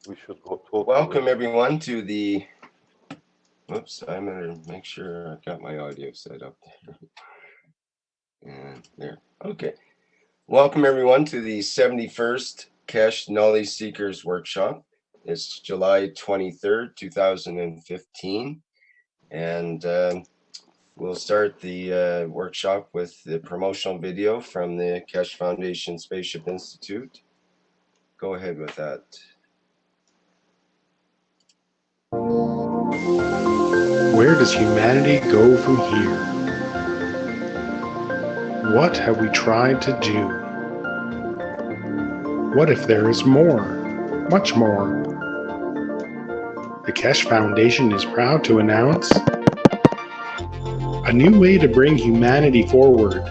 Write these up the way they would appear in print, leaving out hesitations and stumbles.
We should talk. Welcome everyone to the, whoops, I'm going to make sure I've got my audio set up there. And there, okay. Welcome everyone to the 71st Keshe Knowledge Seekers Workshop. It's July 23rd, 2015. And we'll start the workshop with the promotional video from the Keshe Foundation Spaceship Institute. Go ahead with that. Where does humanity go from here? What have we tried to do? What if there is more, much more? The Keshe Foundation is proud to announce a new way to bring humanity forward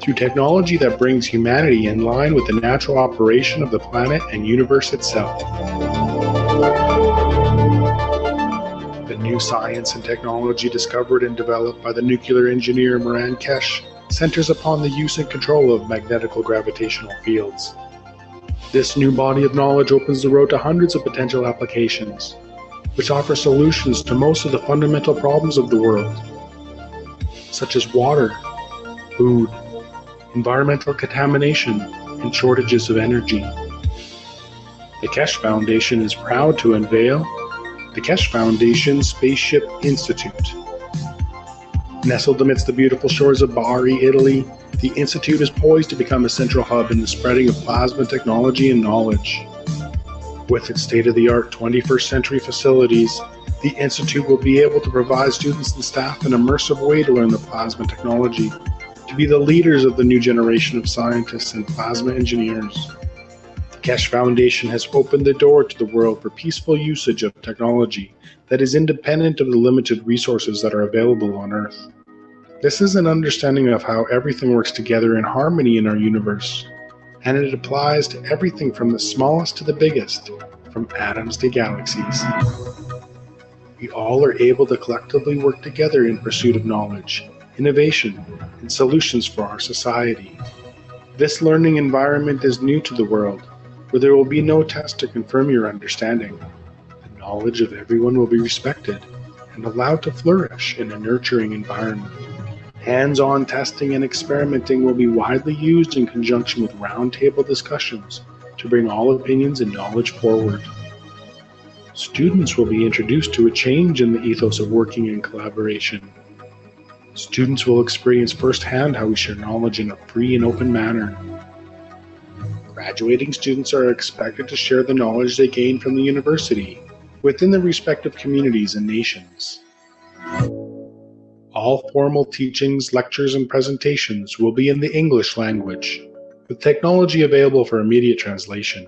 through technology that brings humanity in line with the natural operation of the planet and universe itself. The new science and technology discovered and developed by the nuclear engineer Moran Keshe centers upon the use and control of magnetical gravitational fields. This new body of knowledge opens the road to hundreds of potential applications, which offer solutions to most of the fundamental problems of the world, such as water, food, environmental contamination, and shortages of energy. The Keshe Foundation is proud to unveil the Keshe Foundation Spaceship Institute. Nestled amidst the beautiful shores of Bari, Italy, the Institute is poised to become a central hub in the spreading of plasma technology and knowledge. With its state-of-the-art 21st century facilities, the Institute will be able to provide students and staff an immersive way to learn the plasma technology, to be the leaders of the new generation of scientists and plasma engineers. The Keshe Foundation has opened the door to the world for peaceful usage of technology that is independent of the limited resources that are available on Earth. This is an understanding of how everything works together in harmony in our universe, and it applies to everything from the smallest to the biggest, from atoms to galaxies. We all are able to collectively work together in pursuit of knowledge, innovation, and solutions for our society. This learning environment is new to the world, where there will be no test to confirm your understanding. The knowledge of everyone will be respected and allowed to flourish in a nurturing environment. Hands-on testing and experimenting will be widely used in conjunction with roundtable discussions to bring all opinions and knowledge forward. Students will be introduced to a change in the ethos of working in collaboration. Students will experience firsthand how we share knowledge in a free and open manner. Graduating students are expected to share the knowledge they gain from the university within their respective communities and nations. All formal teachings, lectures, and presentations will be in the English language, with technology available for immediate translation.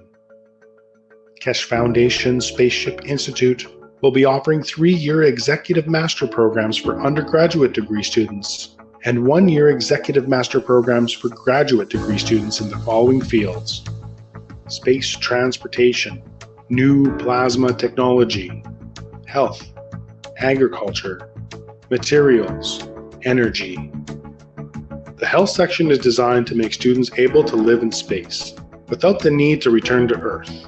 Keshe Foundation Spaceship Institute will be offering 3-year executive master programs for undergraduate degree students and 1-year executive master programs for graduate degree students in the following fields: space transportation, new plasma technology, health, agriculture, materials, energy. The health section is designed to make students able to live in space without the need to return to Earth.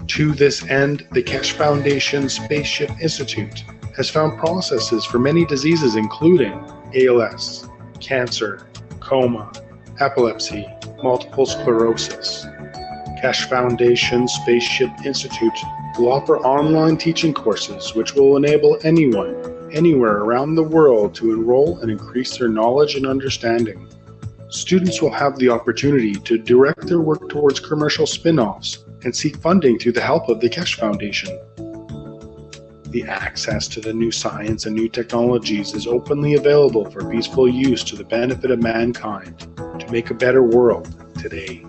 To this end, the Keshe Foundation Spaceship Institute has found processes for many diseases including ALS, cancer, coma, epilepsy, multiple sclerosis. Keshe Foundation Spaceship Institute will offer online teaching courses which will enable anyone, anywhere around the world to enroll and increase their knowledge and understanding. Students will have the opportunity to direct their work towards commercial spin-offs and seek funding through the help of the Keshe Foundation. The access to the new science and new technologies is openly available for peaceful use to the benefit of mankind to make a better world today.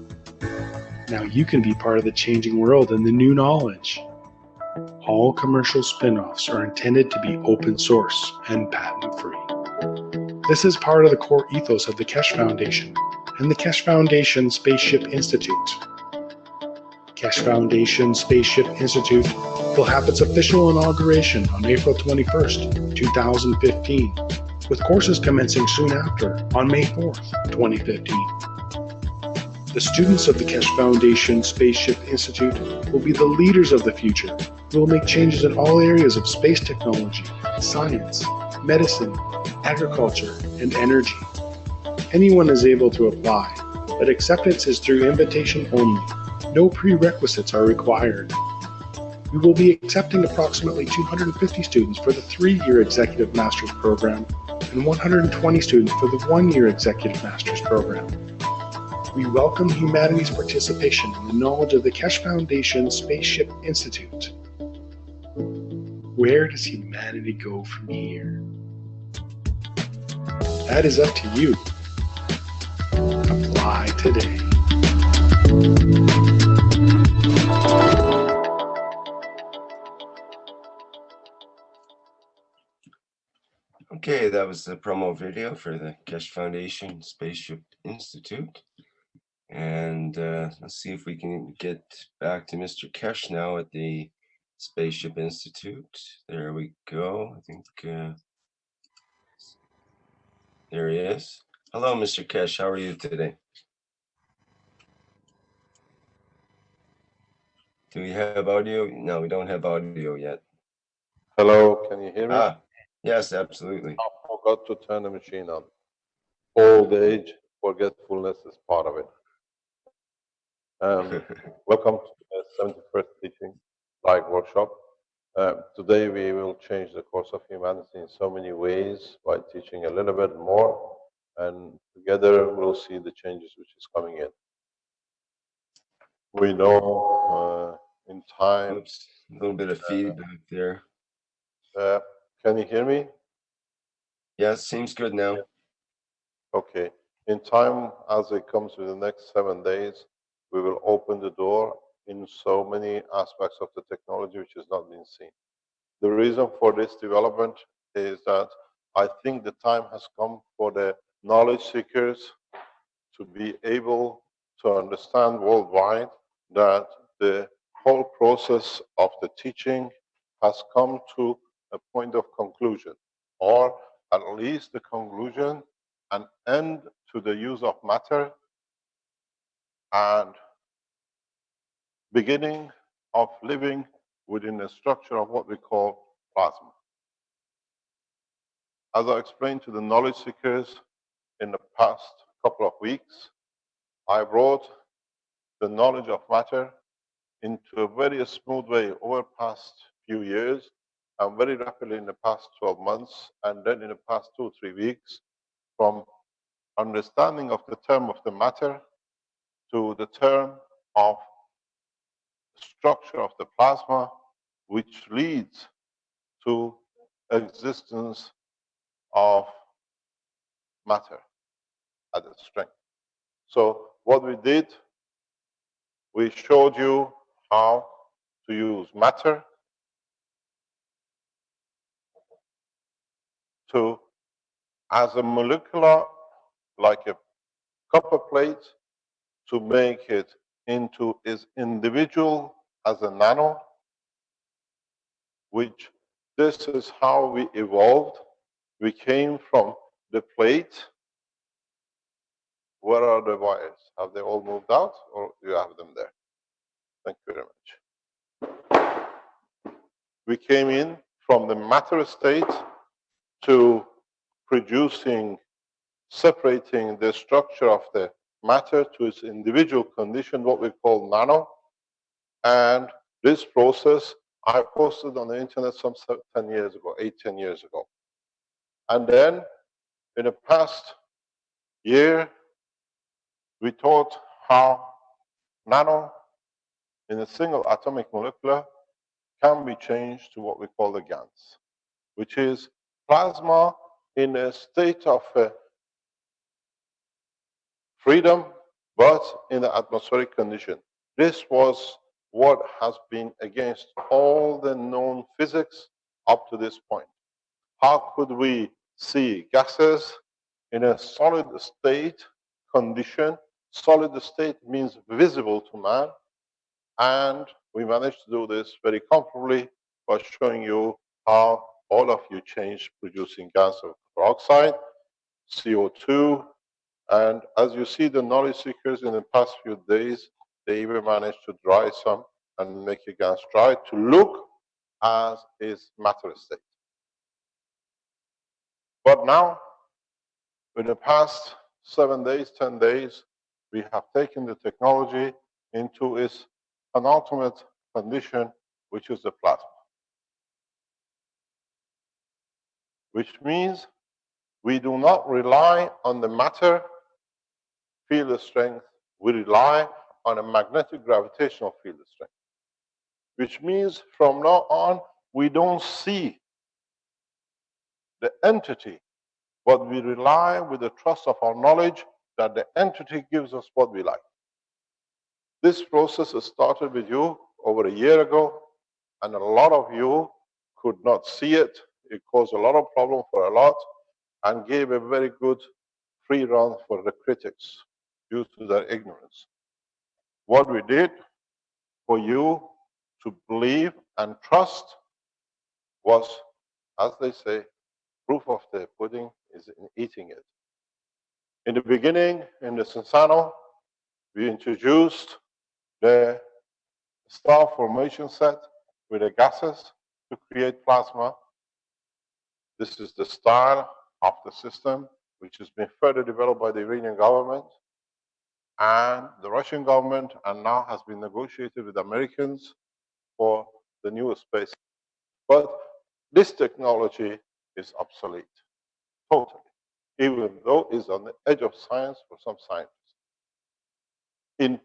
Now you can be part of the changing world and the new knowledge. All commercial spin-offs are intended to be open source and patent-free. This is part of the core ethos of the Keshe Foundation and the Keshe Foundation Spaceship Institute. Keshe Foundation Spaceship Institute will have its official inauguration on April 21st, 2015, with courses commencing soon after on May 4th, 2015. The students of the Keshe Foundation Spaceship Institute will be the leaders of the future who will make changes in all areas of space technology, science, medicine, agriculture, and energy. Anyone is able to apply, but acceptance is through invitation only. No prerequisites are required. We will be accepting approximately 250 students for the 3-year Executive Master's Program and 120 students for the 1-year Executive Master's Program. We welcome humanity's participation in the knowledge of the Keshe Foundation Spaceship Institute. Where does humanity go from here? That is up to you. Apply today. Okay, that was the promo video for the Keshe Foundation Spaceship Institute. And let's see if we can get back to Mr. Keshe now at the Spaceship Institute. There we go. I think there he is. Hello, Mr. Keshe. How are you today? Do we have audio? No, we don't have audio yet. Hello, can you hear me? Yes, absolutely. I forgot to turn the machine on. Old age, forgetfulness is part of it. Welcome to the 71st Teaching Live Workshop. Today we will change the course of humanity in so many ways by teaching a little bit more, and together we'll see the changes which is coming in. We know in time... Oops, a little bit of feedback there. Can you hear me? Yes, seems good now. Okay. In time, as it comes to the next 7 days, we will open the door in so many aspects of the technology which has not been seen. The reason for this development is that I think the time has come for the knowledge seekers to be able to understand worldwide that the whole process of the teaching has come to a point of conclusion, or at least the conclusion, an end to the use of matter, and beginning of living within the structure of what we call plasma. As I explained to the knowledge seekers in the past couple of weeks, I brought the knowledge of matter into a very smooth way over the past few years, and very rapidly in the past 12 months, and then in the past 2-3 weeks, from understanding of the term of the matter to the term of structure of the plasma, which leads to existence of matter at its strength. So what we did, we showed you how to use matter to, as a molecular, like a copper plate, to make it into its individual as a nano, which this is how we evolved. We came from the plate. Where are the wires? Have they all moved out, or do you have them there? Thank you very much. We came in from the matter state to producing, separating the structure of the matter to its individual condition, what we call nano. And this process I posted on the internet some 10 years ago, 8-10 years ago. And then in the past year, we taught how nano in a single atomic molecule can be changed to what we call the GANs, which is plasma in a state of freedom, but in the atmospheric condition. This was what has been against all the known physics up to this point. How could we see gases in a solid state condition? Solid state means visible to man, and we managed to do this very comfortably by showing you how all of you change producing gas of peroxide, CO2, And as you see, the knowledge seekers in the past few days, they even managed to dry some and make a gas dry to look as is matter state. But now, in the past 7 days, 10 days, we have taken the technology into its penultimate condition, which is the plasma. Which means we do not rely on the matter field strength, we rely on a magnetic gravitational field strength. Which means from now on, we don't see the entity, but we rely with the trust of our knowledge that the entity gives us what we like. This process started with you over a year ago, and a lot of you could not see it. It caused a lot of problem for a lot and gave a very good free run for the critics due to their ignorance. What we did for you to believe and trust was, as they say, proof of the pudding is in eating it. In the beginning, in the Sensano, we introduced the star formation set with the gases to create plasma. This is the style of the system, which has been further developed by the Iranian government and the Russian government, and now has been negotiated with Americans for the new space. But this technology is obsolete, totally, even though it's on the edge of science for some scientists. In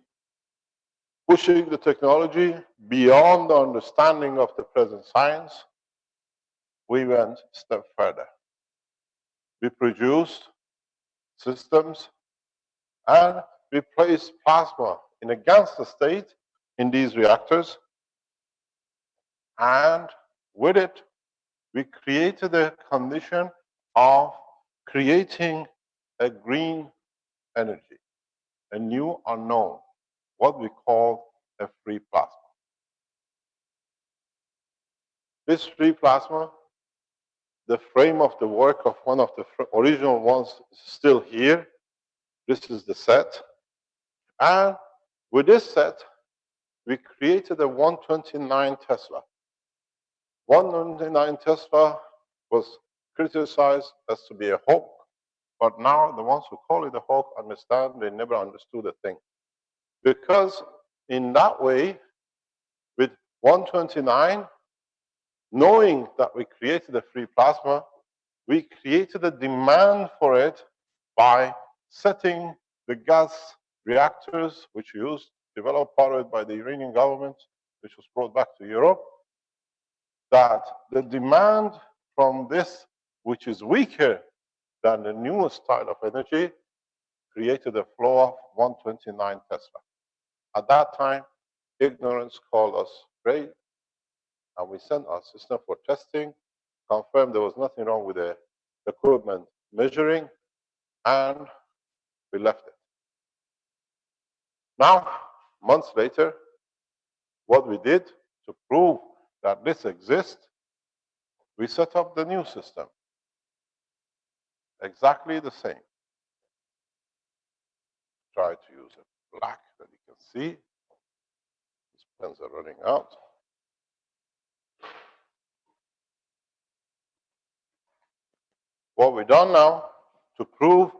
pushing the technology beyond the understanding of the present science, we went a step further. We produced systems and we placed plasma in a gas state in these reactors, and with it, we created a condition of creating a green energy, a new unknown, what we call a free plasma. This free plasma, the frame of the work of one of the original ones is still here. This is the set. And with this set, we created a 129 Tesla. 129 Tesla was criticized as to be a hawk, but now the ones who call it a hawk understand they never understood a thing. Because in that way, with 129, knowing that we created a free plasma, we created a demand for it by setting the gas reactors, which we used, developed powered by the Iranian government, which was brought back to Europe, that the demand from this, which is weaker than the newest style of energy, created a flow of 129 Tesla. At that time, ignorance called us brave, and we sent our system for testing, confirmed there was nothing wrong with the equipment measuring, and we left it. Now, months later, what we did to prove that this exists, we set up the new system. Exactly the same. Try to use a black that you can see. These pens are running out. What we've done now to prove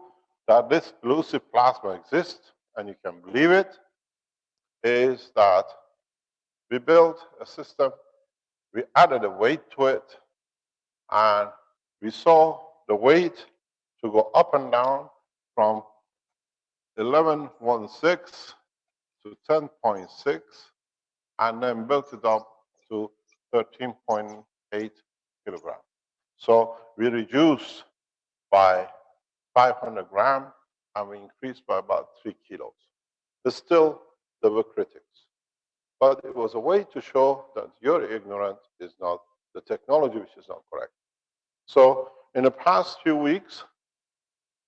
that this elusive plasma exists, and you can believe it, is that we built a system, we added a weight to it, and we saw the weight to go up and down from 11.16 to 10.6, and then built it up to 13.8 kilograms. So we reduced by 500 grams, and we increased by about 3 kilos. But still, there were critics. But it was a way to show that you're ignorant is not the technology, which is not correct. So in the past few weeks,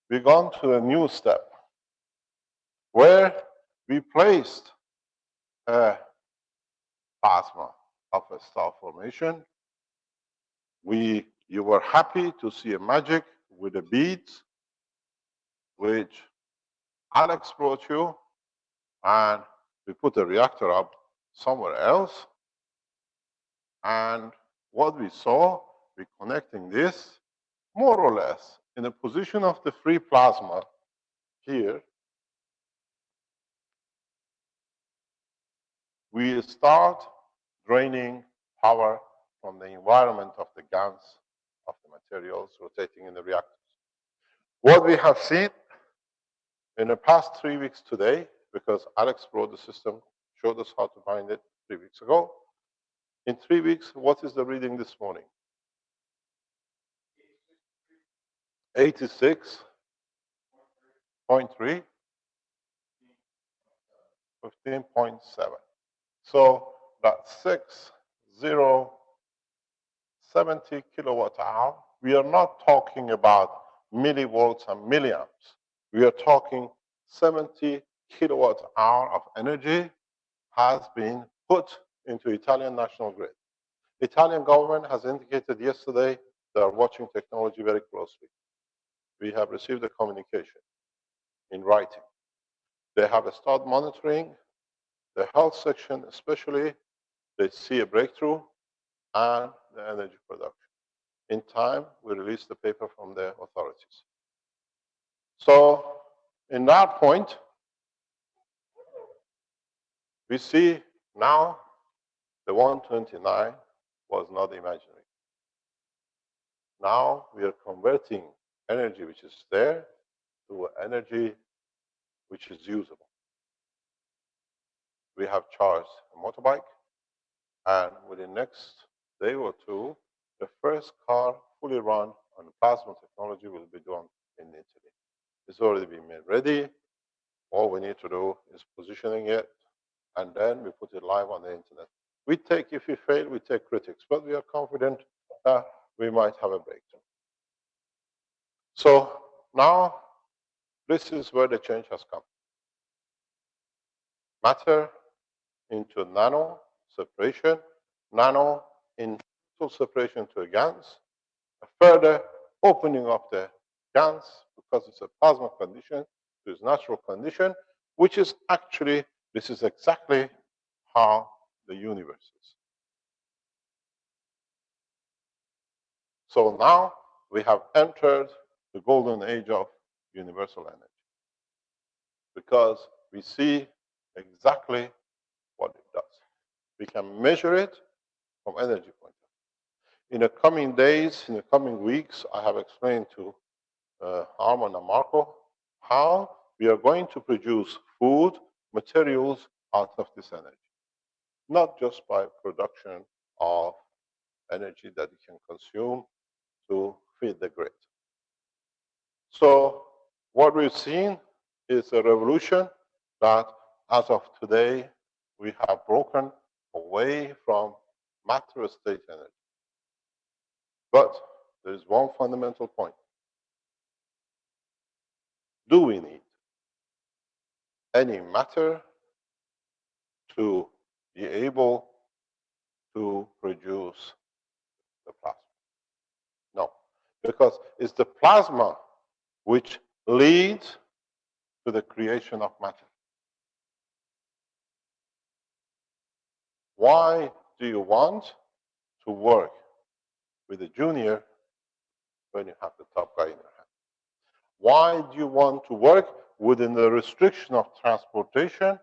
we've gone to a new step where we placed a plasma of a star formation. You were happy to see a magic with the beads, which Alex brought you, and we put the reactor up somewhere else. And what we saw, we're connecting this more or less in the position of the free plasma here. We start draining power from the environment of the GANs of the materials rotating in the reactors. What we have seen in the past 3 weeks today, because Alex brought the system, showed us how to bind it 3 weeks ago. In 3 weeks, what is the reading this morning? 86.3, 15.7. So that's 6070 kilowatt hour. We are not talking about millivolts and milliamps. We are talking 70 kilowatt hour of energy has been put into Italian national grid. Italian government has indicated yesterday they are watching technology very closely. We have received a communication in writing. They have started monitoring the health section, especially. They see a breakthrough and the energy production. In time, we release the paper from the authorities. So, in that point, we see now the 129 was not imaginary. Now we are converting energy which is there to energy which is usable. We have charged a motorbike, and within the next day or two, the first car fully run on plasma technology will be done in Italy. It's already been made ready. All we need to do is positioning it, and then we put it live on the internet. If we fail, we take critics, but we are confident that we might have a breakthrough. So now, this is where the change has come. Matter into nano separation, nano in total separation to a GANs, a further opening of the GANs because it's a plasma condition, it's natural condition, which is actually, this is exactly how the universe is. So now we have entered the golden age of universal energy because we see exactly what it does. We can measure it from energy point of view. In the coming days, in the coming weeks, I have explained to Armand and Marco how we are going to produce food, materials out of this energy. Not just by production of energy that you can consume to feed the grid. So what we've seen is a revolution that as of today, we have broken away from matter state energy. But there is one fundamental point. Do we need any matter to be able to produce the plasma? No, because it's the plasma which leads to the creation of matter. Why do you want to work with a junior when you have the top guy in your hand? Why do you want to work within the restriction of transportation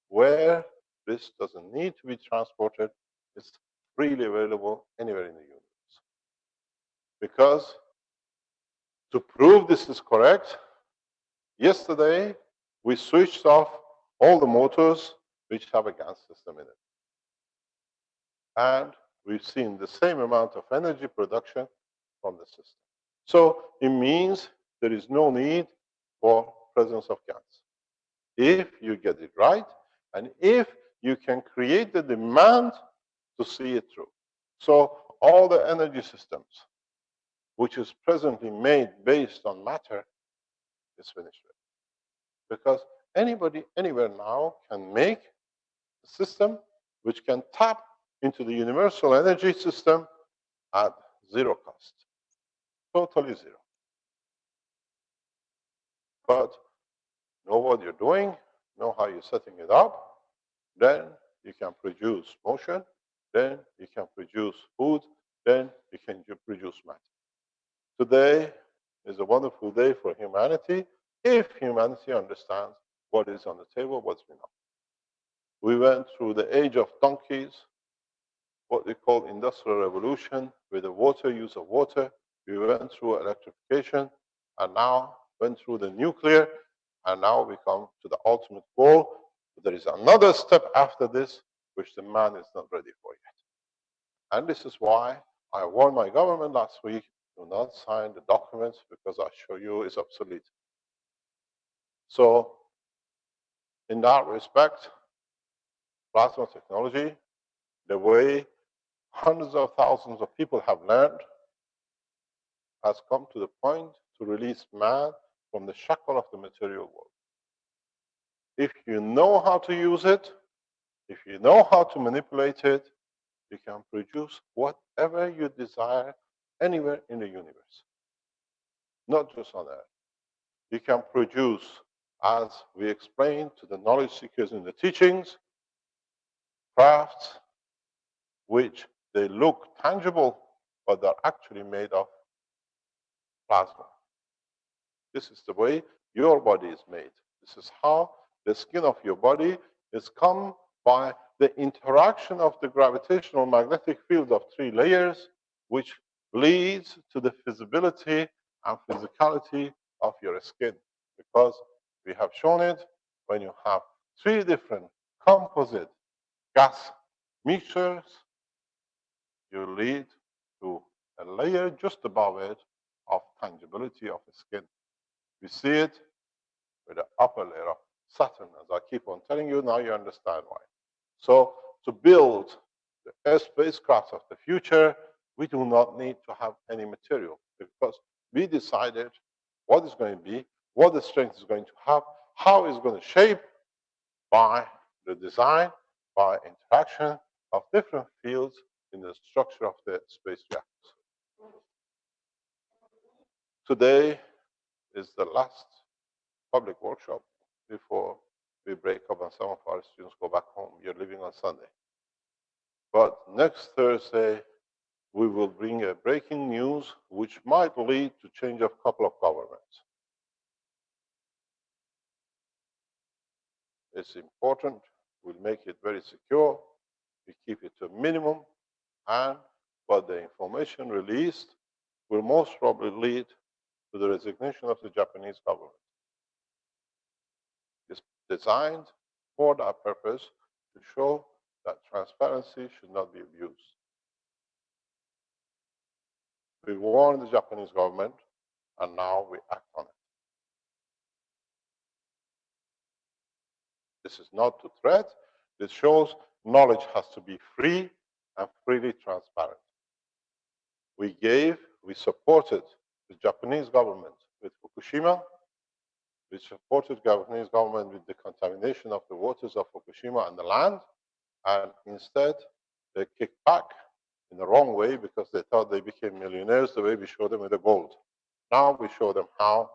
where this doesn't need to be transported? It's freely available anywhere in the universe. Because to prove this is correct, yesterday we switched off all the motors which have a gas system in it. And we've seen the same amount of energy production from the system. So it means there is no need for presence of gas. If you get it right, and if you can create the demand to see it through. So all the energy systems, which is presently made based on matter, is finished with. Because anybody, anywhere now can make a system which can tap into the universal energy system at zero cost. Totally zero. But know what you're doing, know how you're setting it up, then you can produce motion, then you can produce food, then you can produce matter. Today is a wonderful day for humanity if humanity understands what is on the table, what's been on. We went through the age of donkeys, what we call industrial revolution, with the use of water. We went through electrification, and now went through the nuclear, and now we come to the ultimate goal. But there is another step after this, which the man is not ready for yet. And this is why I warned my government last week, do not sign the documents, because I show you it's obsolete. So in that respect, plasma technology, the way hundreds of thousands of people have learned, has come to the point to release man from the shackle of the material world. If you know how to use it, if you know how to manipulate it, you can produce whatever you desire anywhere in the universe, not just on Earth. You can produce, as we explained to the knowledge seekers in the teachings, crafts which they look tangible, but they're actually made of plasma. This is the way your body is made. This is how the skin of your body is come by the interaction of the gravitational magnetic field of 3 layers, which leads to the feasibility and physicality of your skin. Because we have shown it, when you have 3 different composite gas mixtures, you lead to a layer just above it of tangibility of the skin. We see it with the upper layer of Saturn, as I keep on telling you. Now you understand why. So to build the spacecraft of the future, we do not need to have any material, because we decided what is going to be, what the strength is going to have, how it's going to shape by the design, by interaction of different fields in the structure of the space reactors. Today is the last public workshop before we break up and some of our students go back home. You're leaving on Sunday. But next Thursday, we will bring a breaking news which might lead to change of a couple of governments. It's important. We'll make it very secure. We keep it to a minimum. But the information released will most probably lead to the resignation of the Japanese government. It's designed for that purpose, to show that transparency should not be abused. We warned the Japanese government, and now we act on it. This is not to threat. This shows knowledge has to be free and freely transparent. We supported the Japanese government with Fukushima. We supported the Japanese government with the contamination of the waters of Fukushima and the land. And instead, they kicked back in the wrong way, because they thought they became millionaires the way we showed them with the gold. Now we show them how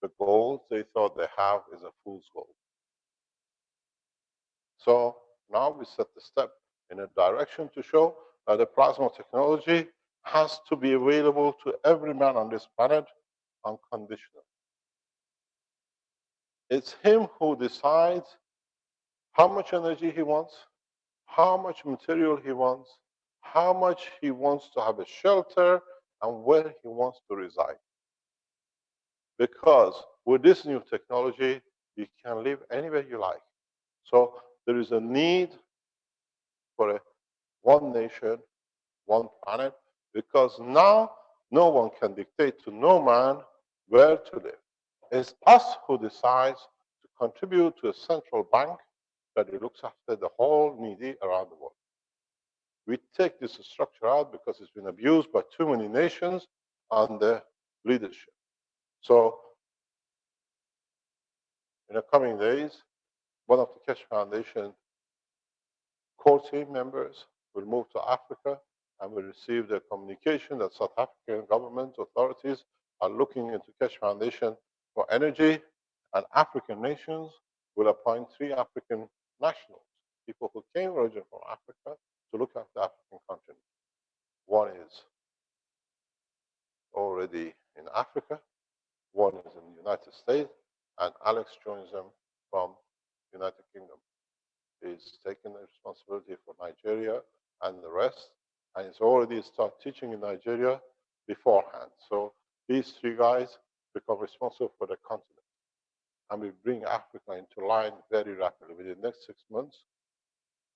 the gold they thought they have is a fool's gold. So now we set the step in a direction to show that the plasma technology has to be available to every man on this planet unconditionally. It's him who decides how much energy he wants, how much material he wants, how much he wants to have a shelter, and where he wants to reside. Because with this new technology, you can live anywhere you like. So there is a need for a one nation, one planet, because now no one can dictate to no man where to live. It's us who decides to contribute to a central bank that looks after the whole needy around the world. We take this structure out because it's been abused by too many nations under leadership. So in the coming days, one of the Keshe Foundation core team members will move to Africa, and will receive the communication that South African government authorities are looking into Keshe Foundation for energy And African nations will appoint 3 African nationals, people who came originally from Africa, to look after the African continent. One is already in Africa, one is in the United States, and Alex joins them from United Kingdom. He's taken the responsibility for Nigeria and the rest, and he's already started teaching in Nigeria beforehand. So these 3 guys become responsible for the continent. And we bring Africa into line very rapidly. Within the next 6 months,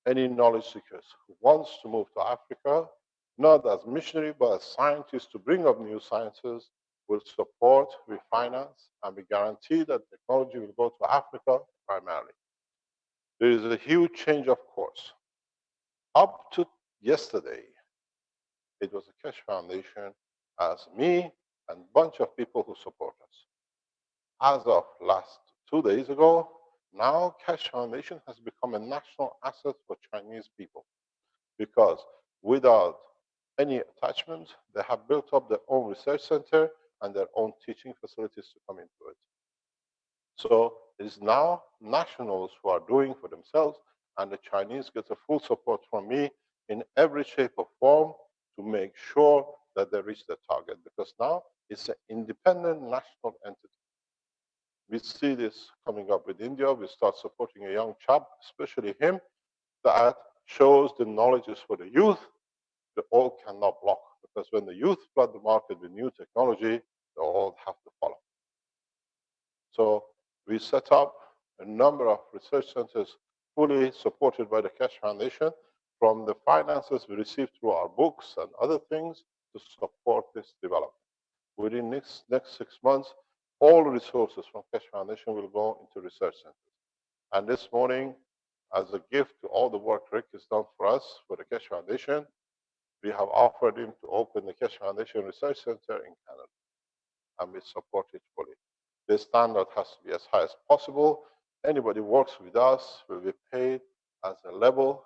any knowledge seekers who wants to move to Africa, not as missionary, but as scientists to bring up new sciences, will support, we finance, and we guarantee that technology will go to Africa primarily. There is a huge change of course. Up to yesterday, it was the Keshe Foundation as me and a bunch of people who support us. As of last 2 days ago, now Keshe Foundation has become a national asset for Chinese people, because without any attachment, they have built up their own research center and their own teaching facilities to come into it. So it is now nationals who are doing for themselves, and the Chinese get a full support from me in every shape or form to make sure that they reach their target, because now it's an independent national entity. We see this coming up with India. We start supporting a young chap, especially him, that shows the knowledge is for the youth. The old cannot block, because when the youth flood the market with new technology, the old have to follow. So we set up a number of research centers fully supported by the Keshe Foundation, from the finances we received through our books and other things to support this development. Within next 6 months, all resources from Keshe Foundation will go into research centers. And this morning, as a gift to all the work Rick has done for us for the Keshe Foundation, we have offered him to open the Keshe Foundation Research Center in Canada, and we support it fully. The standard has to be as high as possible. Anybody who works with us will be paid as a level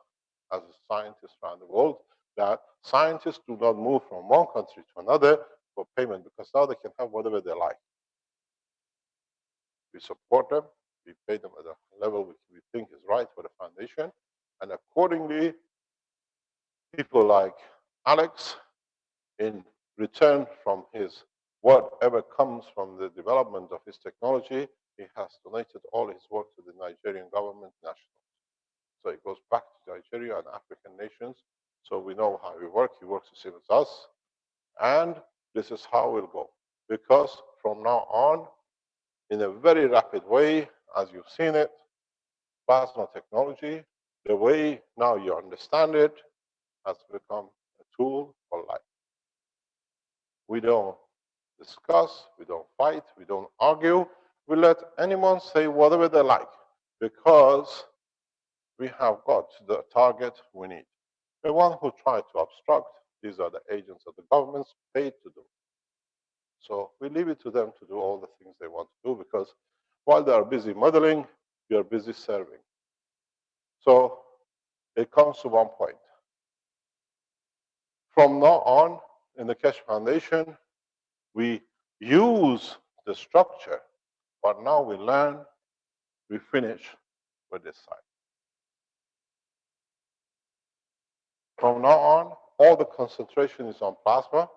as a scientist around the world. That scientists do not move from one country to another for payment, because now they can have whatever they like. We support them, we pay them at a level which we think is right for the foundation, and accordingly, people like Alex, in return from his whatever comes from the development of his technology, he has donated all his work to the Nigerian government national. So it goes back to Nigeria and African nations. So we know how we work. He works the same as us. And this is how we'll go. Because from now on, in a very rapid way, as you've seen it, plasma technology, the way now you understand it, has become a tool for life. We don't discuss, we don't fight, we don't argue. We let anyone say whatever they like, because we have got the target we need. The one who try to obstruct, these are the agents of the governments paid to do. So we leave it to them to do all the things they want to do, because while they are busy modeling, we are busy serving. So it comes to one point. From now on, in the Keshe Foundation, we use the structure, but now we learn, we finish with this side. From now on, all the concentration is on plasma,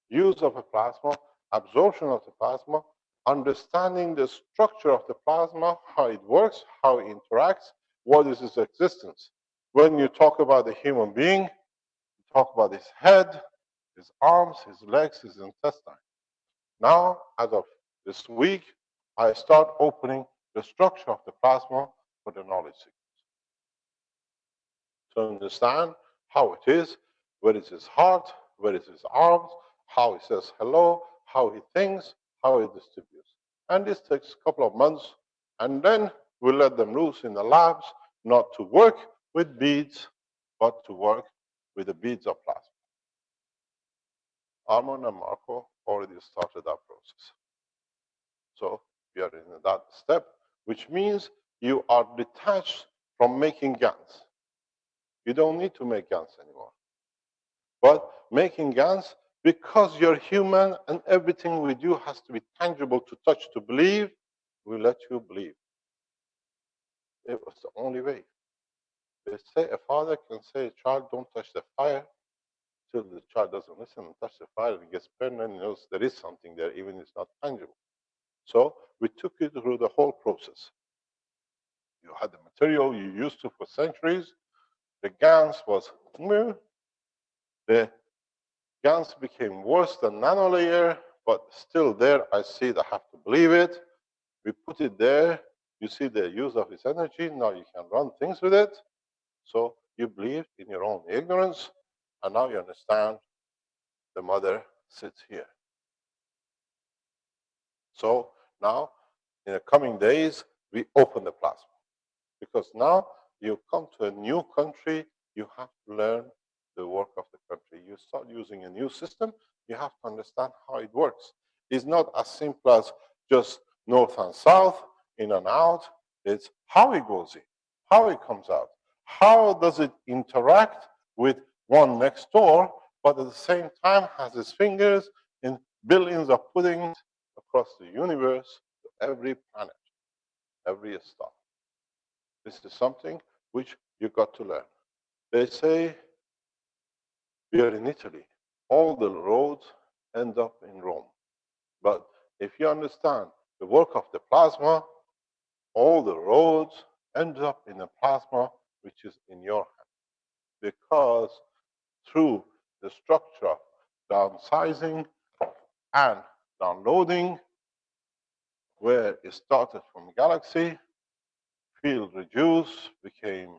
use of a plasma, absorption of the plasma, understanding the structure of the plasma, how it works, how it interacts, what is its existence. When you talk about the human being, you talk about his head, his arms, his legs, his intestine. Now, as of this week, I start opening the structure of the plasma for the knowledge seekers, to understand how it is, where is his heart, where is his arms, how he says hello, how he thinks, how he distributes. And this takes a couple of months, and then we let them loose in the labs, not to work with beads, but to work with the beads of plasma. Armand and Marco already started that process. So we are in that step, which means you are detached from making GANs. You don't need to make GANs anymore. But making GANs, because you're human and everything we do has to be tangible to touch to believe, we let you believe. It was the only way. They say a father can say, child, don't touch the fire, till the child doesn't listen and touch the fire and gets burned and knows there is something there, even if it's not tangible. So we took you through the whole process. You had the material you used to for centuries. The GANs was, the GANs became worse than nanolayer, but still there. I see it, I have to believe it. We put it there. You see the use of its energy. Now you can run things with it. So you believed in your own ignorance, and now you understand the mother sits here. So now, in the coming days, we open the plasma. Because now you come to a new country, you have to learn the work of the country. You start using a new system, you have to understand how it works. It's not as simple as just north and south, in and out. It's how it goes in, how it comes out, how does it interact with one next door, but at the same time has its fingers in billions of puddings across the universe, to every planet, every star. This is something which you got to learn. They say we are in Italy. All the roads end up in Rome. But if you understand the work of the plasma, all the roads end up in the plasma which is in your hand. Because through the structure of downsizing and downloading, where it started from galaxy, field reduced, became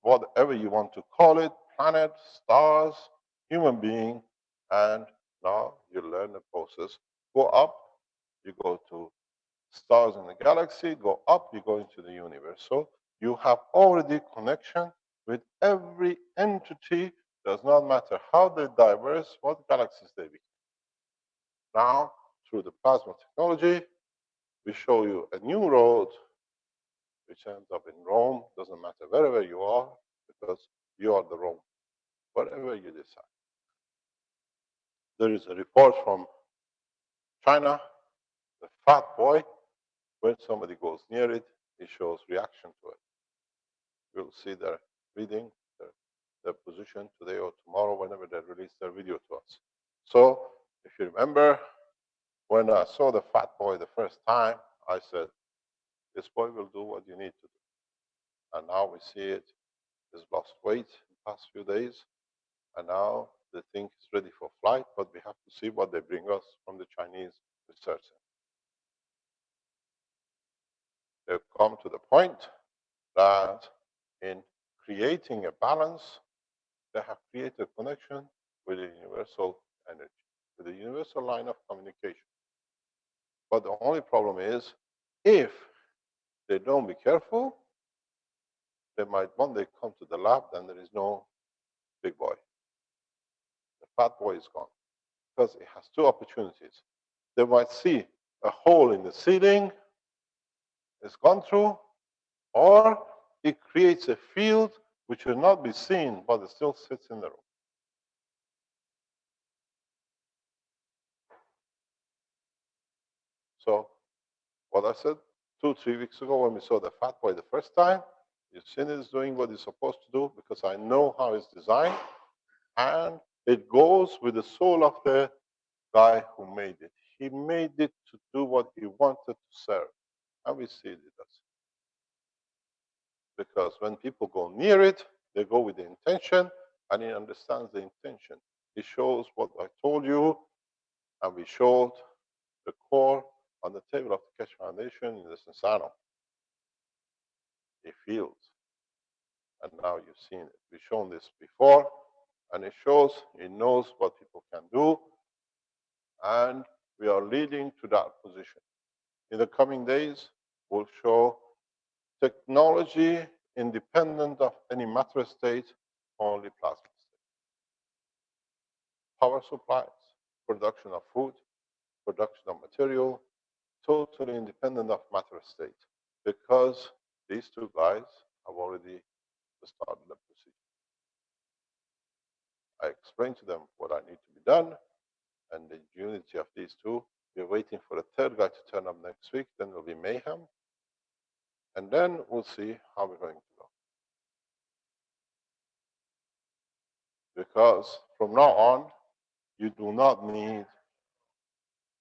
whatever you want to call it, planets, stars, human being, and now you learn the process. Go up, you go to stars in the galaxy, go up, you go into the universe. So you have already connection with every entity, does not matter how they diverse, what galaxies they become. Now, through the plasma technology, we show you a new road which ends up in Rome, doesn't matter wherever you are, because you are the Rome, whatever you decide. There is a report from China, the fat boy, when somebody goes near it, it shows reaction to it. You'll see their reading, their position today or tomorrow, whenever they release their video to us. So, if you remember, when I saw the fat boy the first time, I said, this boy will do what you need to do. And now we see it. He's lost weight in the past few days. And now the thing is ready for flight, but we have to see what they bring us from the Chinese research. They've come to the point that in creating a balance, they have created a connection with the universal energy, with the universal line of communication. But the only problem is, if they don't be careful, they might one day come to the lab and there is no big boy. The fat boy is gone. Because it has two opportunities. They might see a hole in the ceiling, it's gone through, or it creates a field which will not be seen, but it still sits in the room. So, what I said 2-3 weeks ago when we saw the fat boy the first time, you've seen it is doing what it's supposed to do because I know how it's designed, and it goes with the soul of the guy who made it. He made it to do what he wanted to serve, and we see it does. Because when people go near it, they go with the intention, and he understands the intention. He shows what I told you, and we showed the core on the table of the Keshe Foundation in the Sensano. He feels, and now you've seen it. We've shown this before, and it shows, it knows what people can do, and we are leading to that position. In the coming days, we'll show technology independent of any matter state, only plasma state. Power supplies, production of food, production of material, totally independent of matter state. Because these two guys have already started the procedure. I explained to them what I need to be done, and the unity of these two We're waiting for a third guy to turn up next week. Then there'll be mayhem. And then we'll see how we're going to go. Because from now on, you do not need,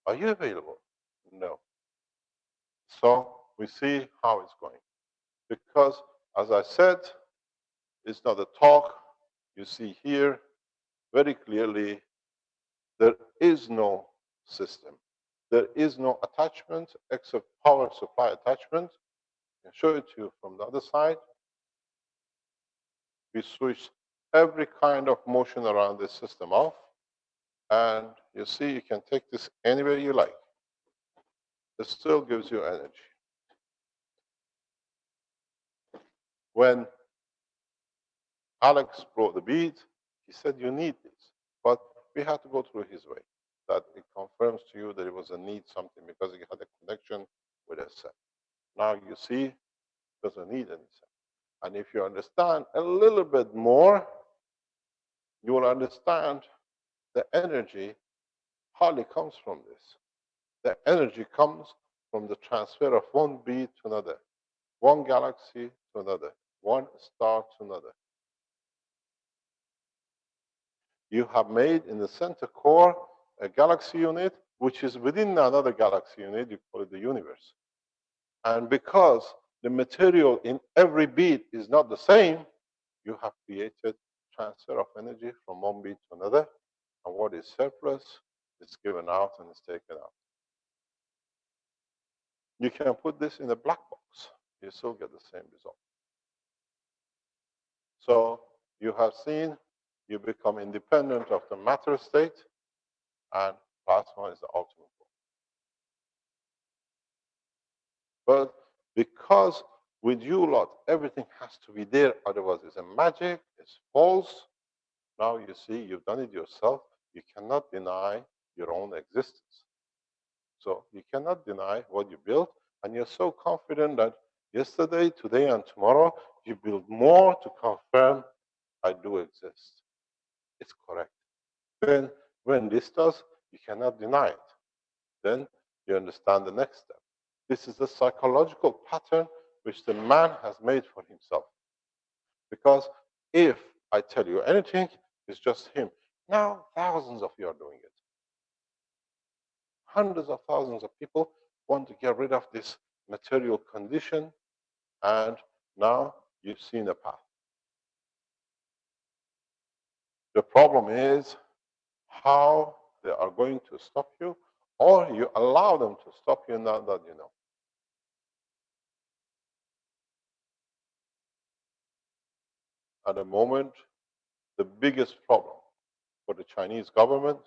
are you available? No. So we see how it's going. Because, as I said, it's not a talk. You see here very clearly there is no system. There is no attachment except power supply attachment. I can show it to you from the other side. We switch every kind of motion around this system off. And you see, you can take this anywhere you like. It still gives you energy. When Alex brought the bead, he said, you need this. But we had to go through his way. That it confirms to you that it was a need something because it had a connection with a cell. Now you see, it doesn't need any cell. And if you understand a little bit more, you will understand the energy hardly comes from this. The energy comes from the transfer of one bead to another, one galaxy to another, one star to another. You have made in the center core a galaxy unit, which is within another galaxy unit, you call it the universe. And because the material in every bead is not the same, you have created transfer of energy from one bead to another. And what is surplus is given out and is taken out. You can put this in a black box. You still get the same result. So you have seen you become independent of the matter state, and plasma is the ultimate goal. But because with you lot, everything has to be there, otherwise it's a magic, it's false. Now you see, you've done it yourself. You cannot deny your own existence. So you cannot deny what you built, and you're so confident that yesterday, today, and tomorrow, you build more to confirm I do exist. It's correct. Then when this does, you cannot deny it. Then you understand the next step. This is the psychological pattern which the man has made for himself. Because if I tell you anything, it's just him. Now thousands of you are doing it. Hundreds of thousands of people want to get rid of this material condition, and now you've seen a path. The problem is how they are going to stop you, or you allow them to stop you now that you know. At the moment, the biggest problem for the Chinese government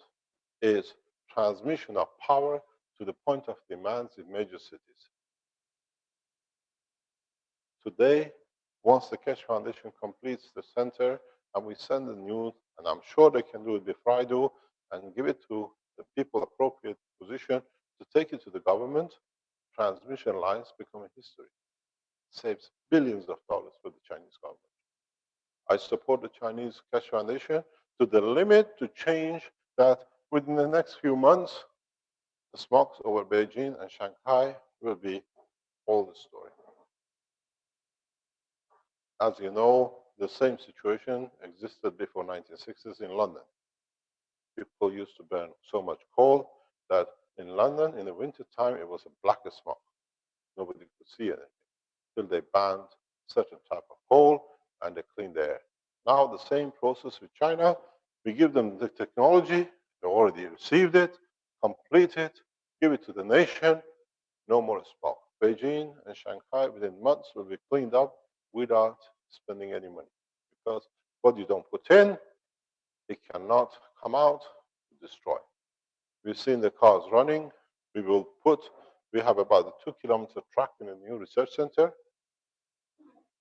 is transmission of power to the point of demands in major cities. Today, once the Keshe Foundation completes the center and we send the news, and I'm sure they can do it before I do, and give it to the people appropriate position to take it to the government, transmission lines become a history. It saves billions of dollars for the Chinese government. I support the Chinese Keshe Foundation to the limit to change that within the next few months, the smokes over Beijing and Shanghai will be all the story. As you know, the same situation existed before 1960s in London. People used to burn so much coal that in London, in the winter time, it was a black smoke. Nobody could see anything till they banned certain type of coal and they cleaned the air. Now the same process with China. We give them the technology, they already received it, complete it, give it to the nation, no more smoke. Beijing and Shanghai within months will be cleaned up without spending any money. Because what you don't put in, it cannot come out to destroy. We've seen the cars running. We have about a 2-kilometer track in a new research center.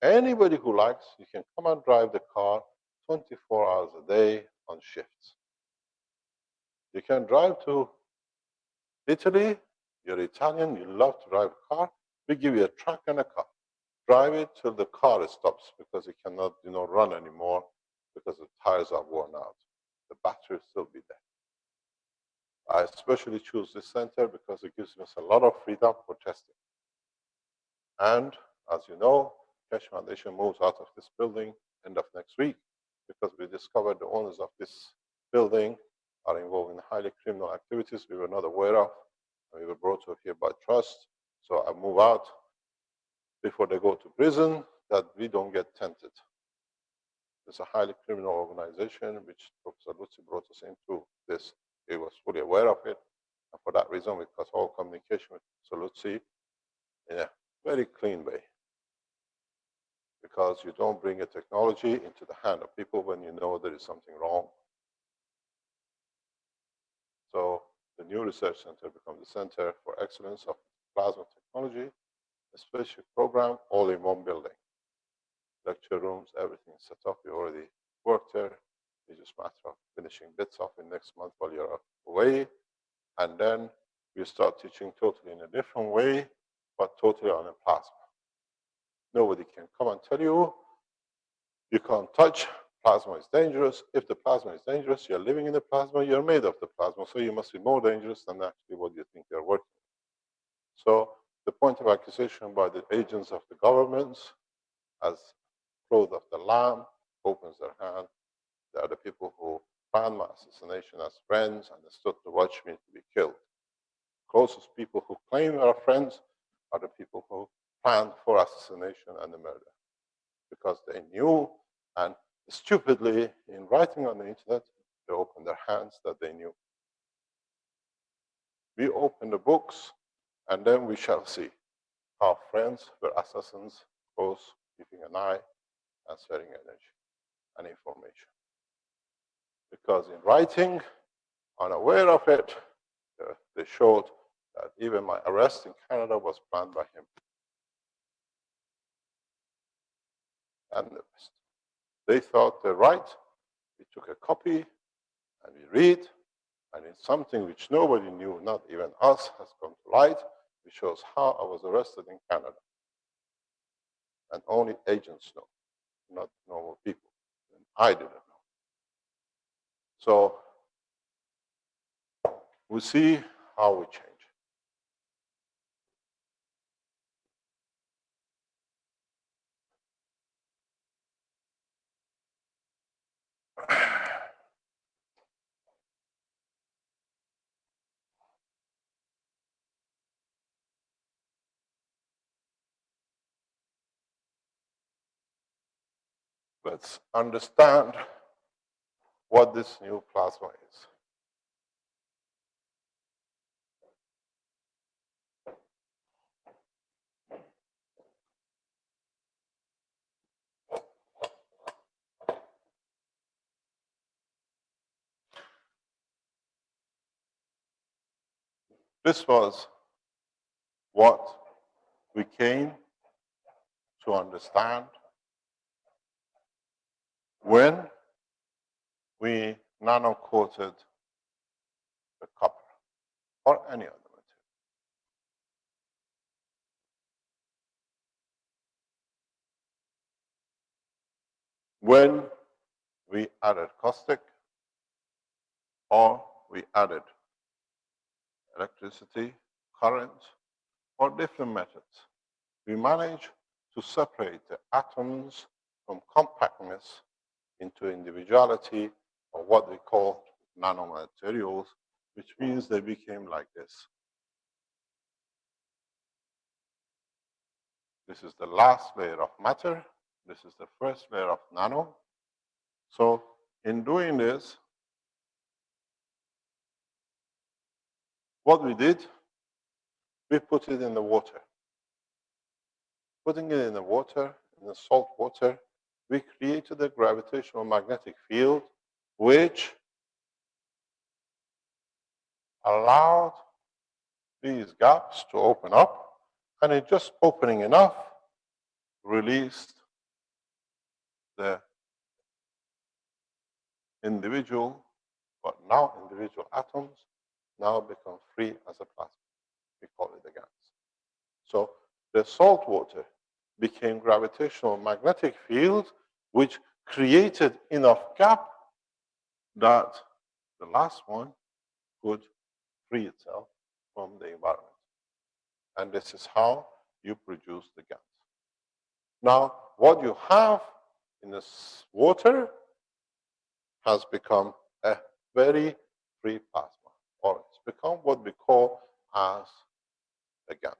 Anybody who likes, you can come and drive the car 24 hours a day on shifts. You can drive to Italy, you're Italian, you love to drive a car, we give you a truck and a car. Drive it till the car stops because it cannot, run anymore because the tires are worn out. The battery will still be there. I especially choose this center because it gives us a lot of freedom for testing. And as you know, Keshe Foundation moves out of this building end of next week because we discovered the owners of this building are involved in highly criminal activities we were not aware of. We were brought to here by trust. So I move out before they go to prison, that we don't get tempted. It's a highly criminal organization, which Professor Lutzi brought us into this. He was fully aware of it. And for that reason, we cut all communication with Professor Lutzi in a very clean way. Because you don't bring a technology into the hand of people when you know there is something wrong. So the new research center becomes the center for excellence of plasma technology, a special program, all in one building. Lecture rooms, everything is set up. We already worked there. It's just a matter of finishing bits off in next month while you're away. And then we start teaching totally in a different way, but totally on a plasma. Nobody can come and tell you, you can't touch, plasma is dangerous. If the plasma is dangerous, you're living in the plasma, you're made of the plasma, so you must be more dangerous than actually what you think you're working with. So the point of accusation by the agents of the governments as clothes of the lamb opens their hand. They are the people who planned my assassination as friends and they stood to watch me to be killed. Closest people who claim are friends are the people who planned for assassination and the murder. Because they knew, and stupidly, in writing on the internet, they opened their hands that they knew. We open the books, and then we shall see how friends were assassins, close, keeping an eye, and sharing energy and information. Because in writing, unaware of it, they showed that even my arrest in Canada was planned by him. And the rest. They thought they're right. We took a copy and we read, and it's something which nobody knew, not even us, has come to light, which shows how I was arrested in Canada. And only agents know, not normal people. And I didn't know. So we see how we change. Let's understand what this new plasma is. This was what we came to understand when we nano-coated the copper or any other material. When we added caustic or we added electricity, current, or different methods, we managed to separate the atoms from compactness into individuality, or what we call nanomaterials, which means they became like this. This is the last layer of matter. This is the first layer of nano. So in doing this, what we did, we put it in the water. Putting it in the water, in the salt water, we created a gravitational magnetic field which allowed these gaps to open up, and it just opening enough released the individual, but now individual atoms now become free as a plasma. We call it the gas. So the salt water became gravitational magnetic field, which created enough gap that the last one could free itself from the environment. And this is how you produce the gas. Now, what you have in this water has become a very free plasma, or it's become what we call as a gas.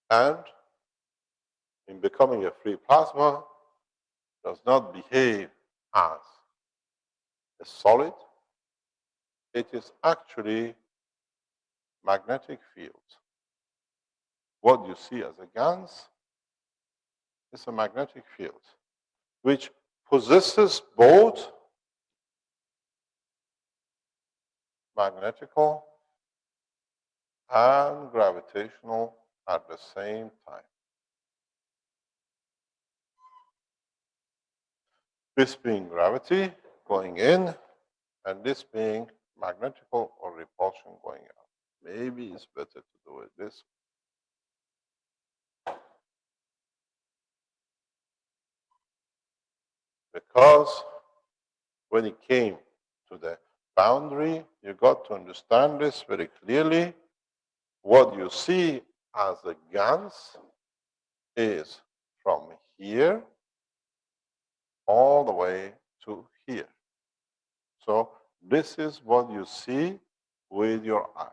And in becoming a free plasma, does not behave as a solid. It is actually magnetic field. What you see as a gas is a magnetic field, which possesses both magnetical and gravitational at the same time. This being gravity going in, and this being magnetical or repulsion going out. Maybe it's better to do it this way. Because when it came to the boundary, you got to understand this very clearly. What you see as a gas is from here all the way to here. So this is what you see with your eye.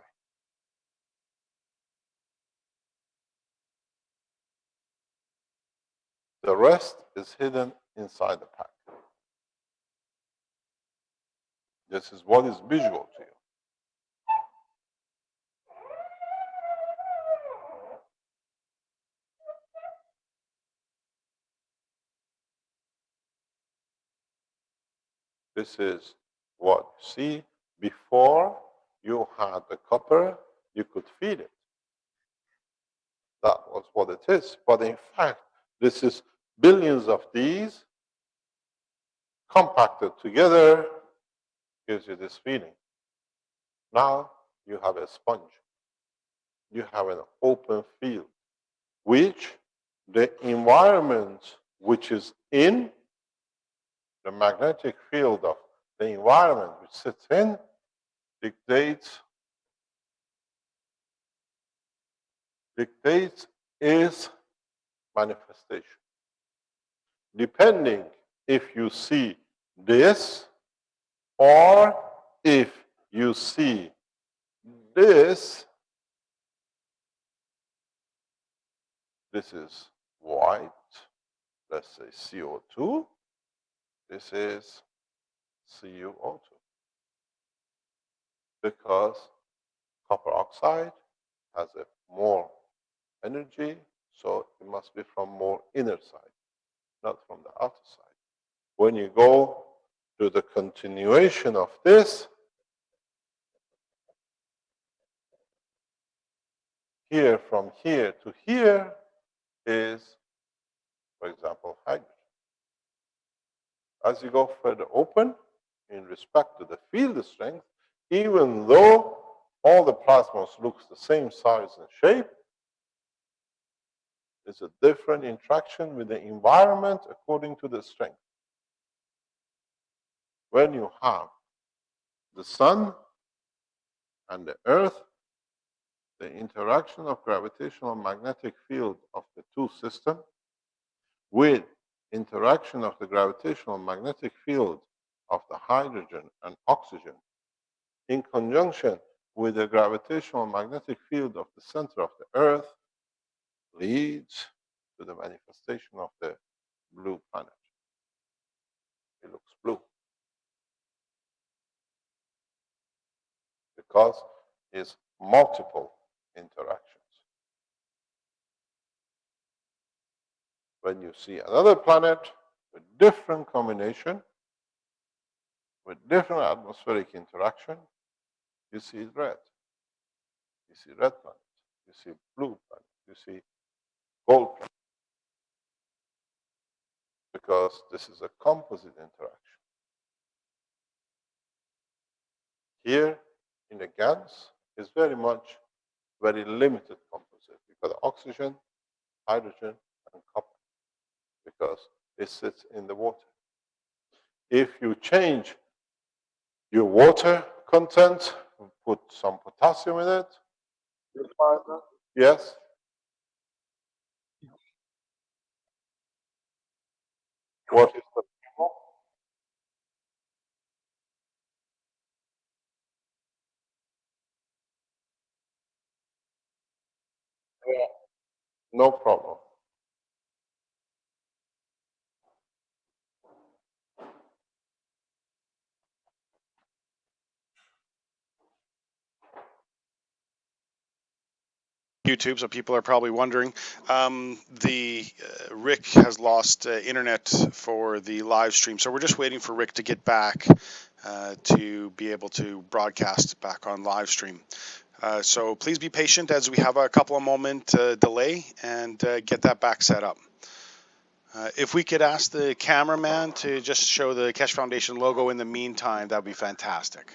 The rest is hidden inside the pack. This is what is visual to you. This is what you see. Before you had the copper, you could feel it. That was what it is. But in fact, this is billions of these compacted together, gives you this feeling. Now you have a sponge. You have an open field, which the environment which is in the magnetic field of the environment which sits in dictates is manifestation. Depending if you see this or if you see this, this is white, let's say CO2, this is CuO2. Because copper oxide has a more energy, so it must be from more inner side, not from the outer side. When you go to the continuation of this, here from here to here is, for example, hydrogen. As you go further open, in respect to the field strength, even though all the plasmas looks the same size and shape, there's a different interaction with the environment according to the strength. When you have the sun and the earth, the interaction of gravitational magnetic field of the two systems with interaction of the gravitational magnetic field of the hydrogen and oxygen in conjunction with the gravitational magnetic field of the center of the earth leads to the manifestation of the blue planet. It looks blue because it's multiple interactions. When you see another planet with different combination, with different atmospheric interaction, you see red. You see red planet. You see blue planet. You see gold planet. Because this is a composite interaction. Here in the GANs is very limited composite. You've got oxygen, hydrogen, and copper. because it sits in the water. If you change your water content, put some potassium in it, you find that. Yes. What is the problem? Yeah. No problem. YouTube, so people are probably wondering. The Rick has lost internet for the live stream, so we're just waiting for Rick to get back to be able to broadcast back on live stream. So please be patient as we have a couple of moment delay and get that back set up. If we could ask the cameraman to just show the Keshe Foundation logo in the meantime, that would be fantastic.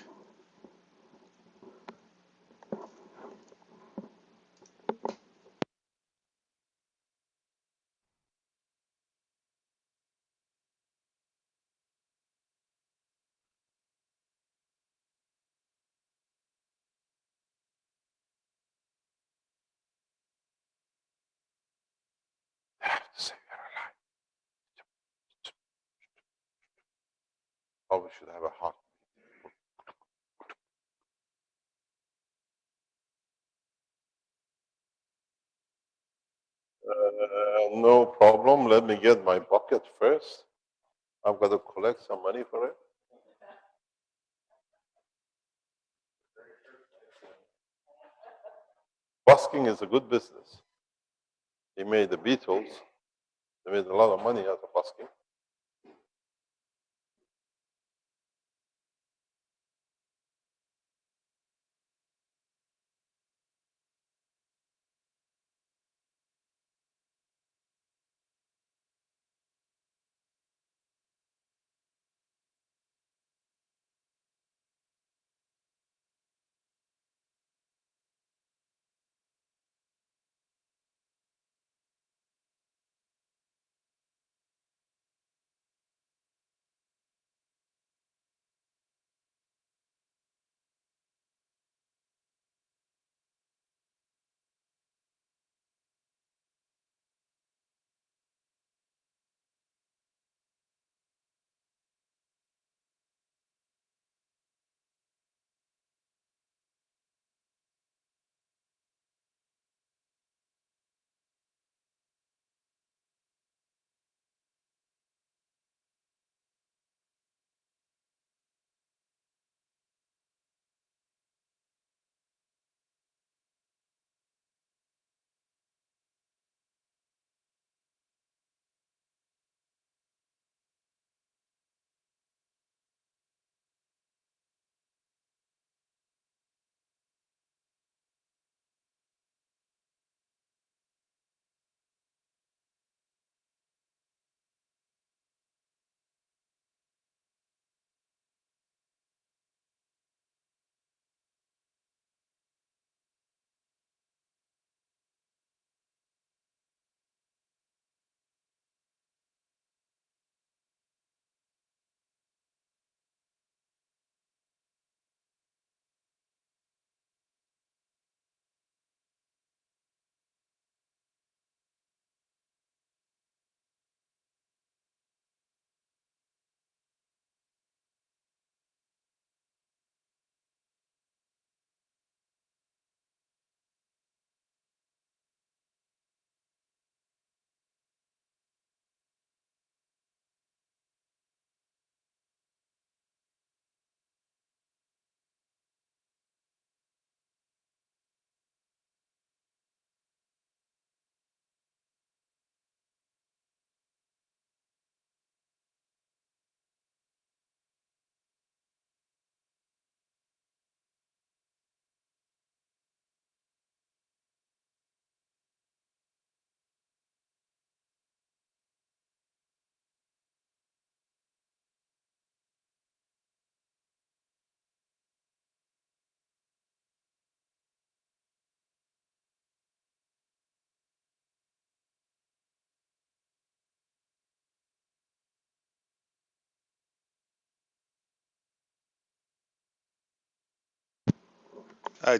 Oh, we should have a heart. No problem. Let me get my bucket first. I've got to collect some money for it. Busking is a good business. They made the Beatles. They made a lot of money out of busking.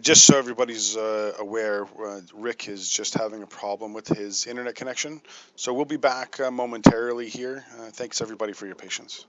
Just so everybody's aware, Rick is just having a problem with his internet connection. So we'll be back momentarily here. Thanks everybody for your patience.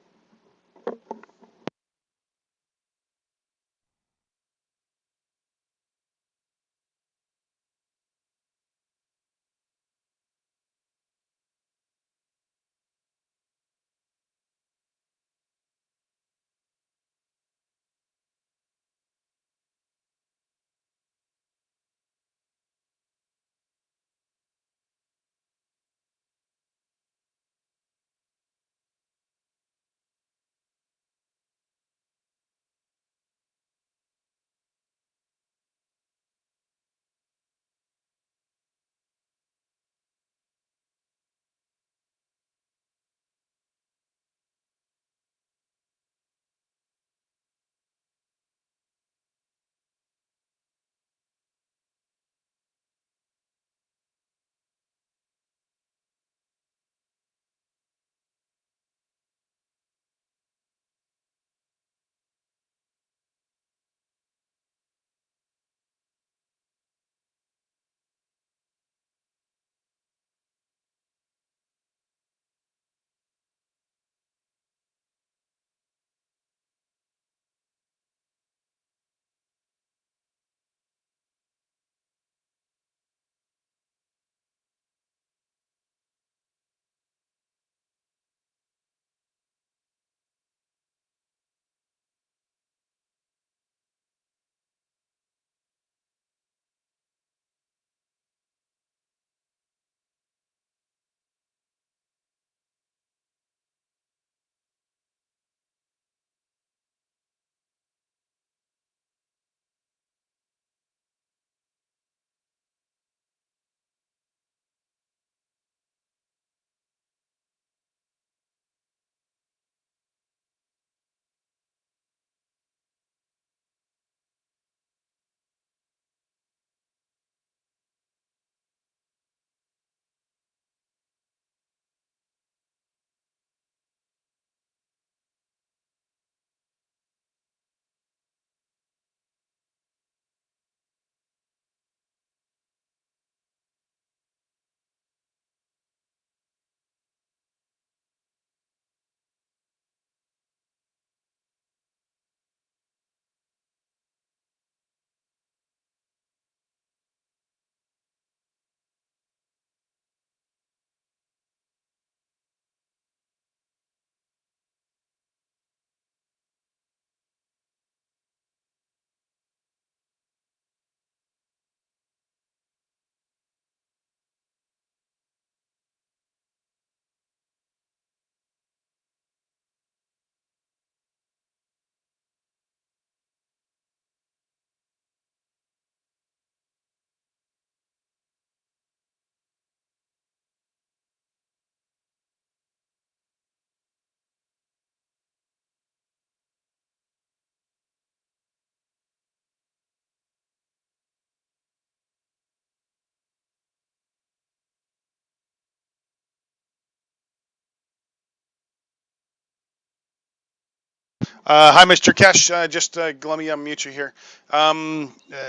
Hi, Mr. Keshe. Just let me unmute you here.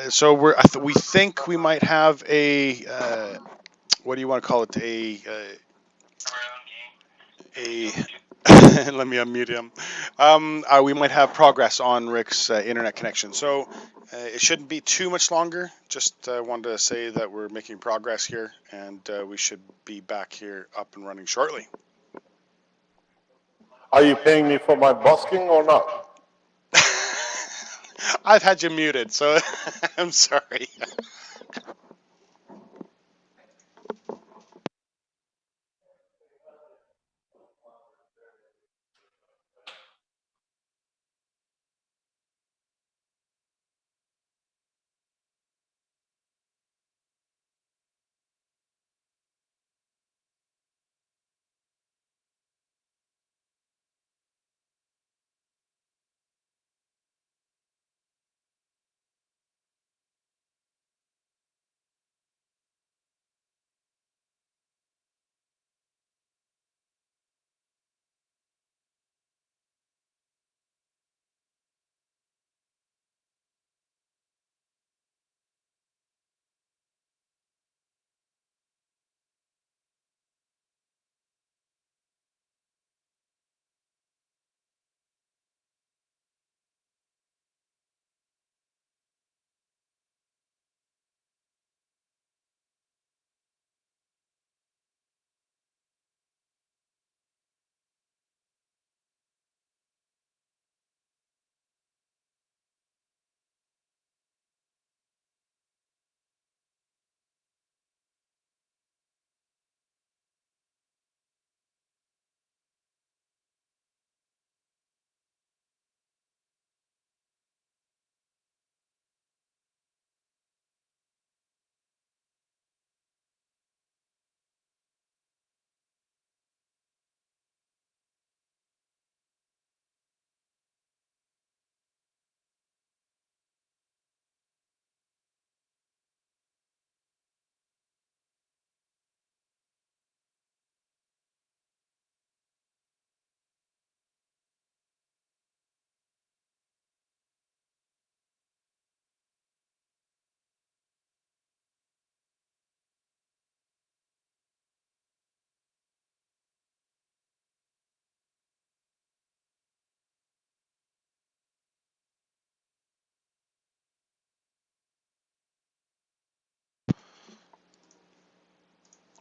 So we think we might have a what do you want to call it? A let me unmute him. We might have progress on Rick's internet connection. So it shouldn't be too much longer. Just wanted to say that we're making progress here, and we should be back here up and running shortly. Are you paying me for my busking or not? I've had you muted, so I'm sorry.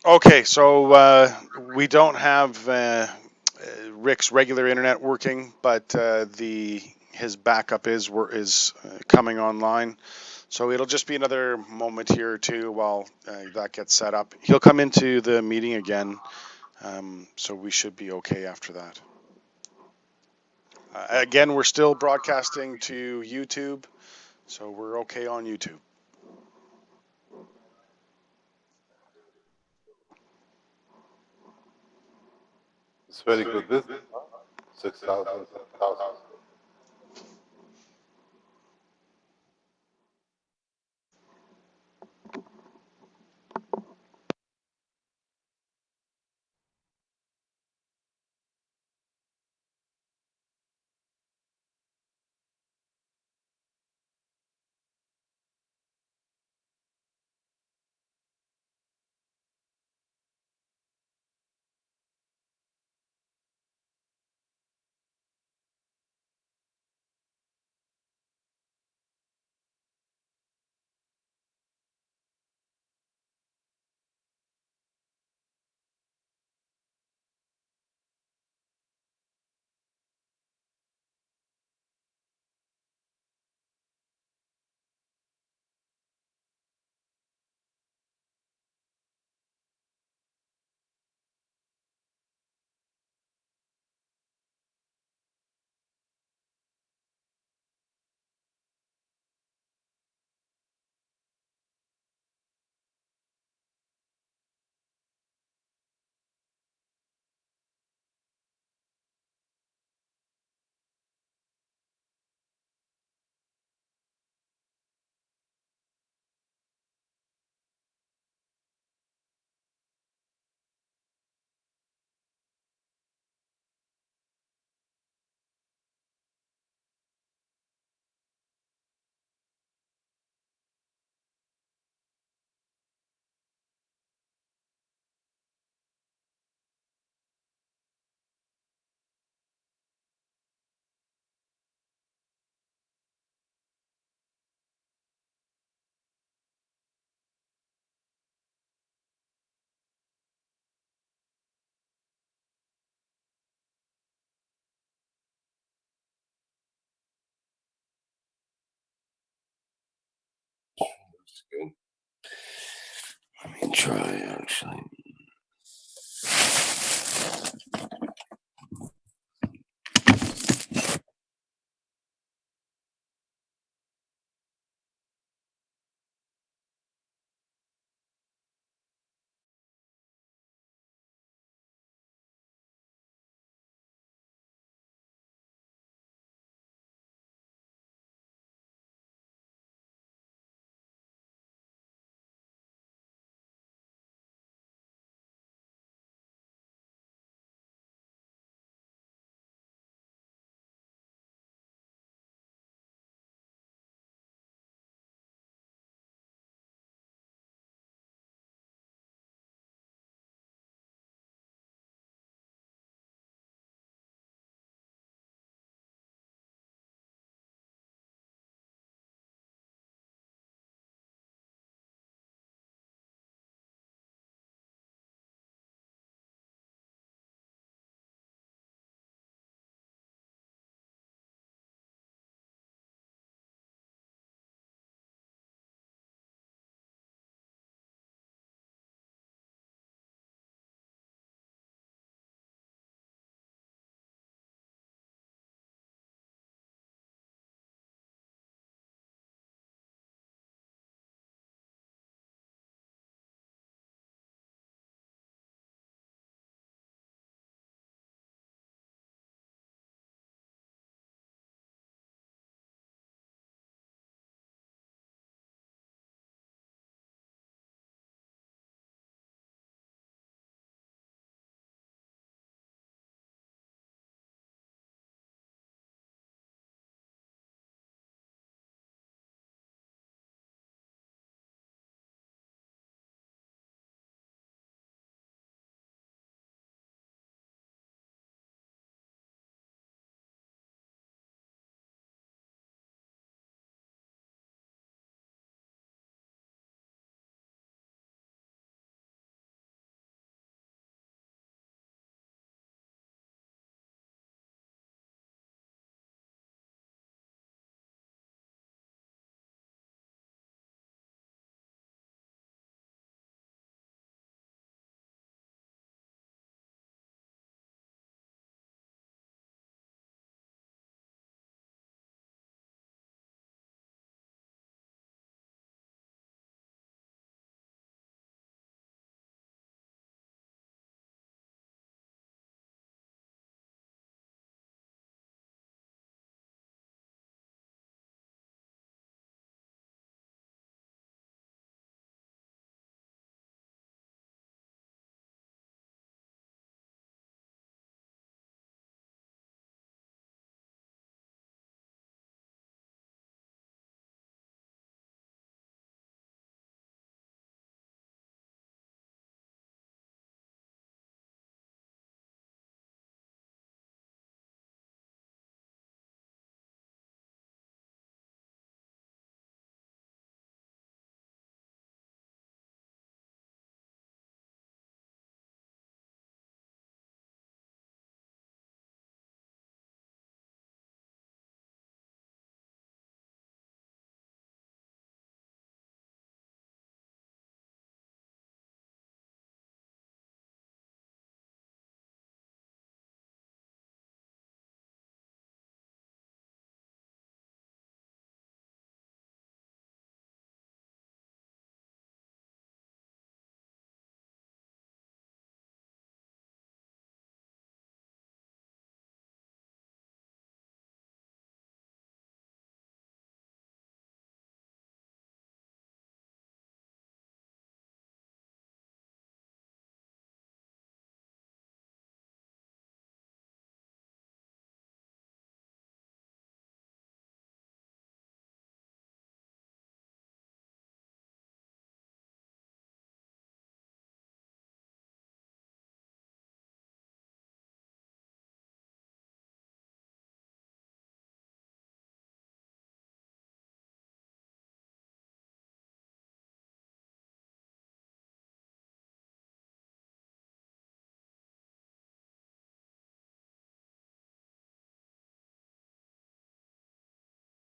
Okay, so we don't have Rick's regular internet working, but his backup is coming online. So it'll just be another moment here or two while that gets set up. He'll come into the meeting again, so we should be okay after that. Again, we're still broadcasting to YouTube, so we're okay on YouTube. It's very good business. 6,000, 7,000. That's good. Let me try actually.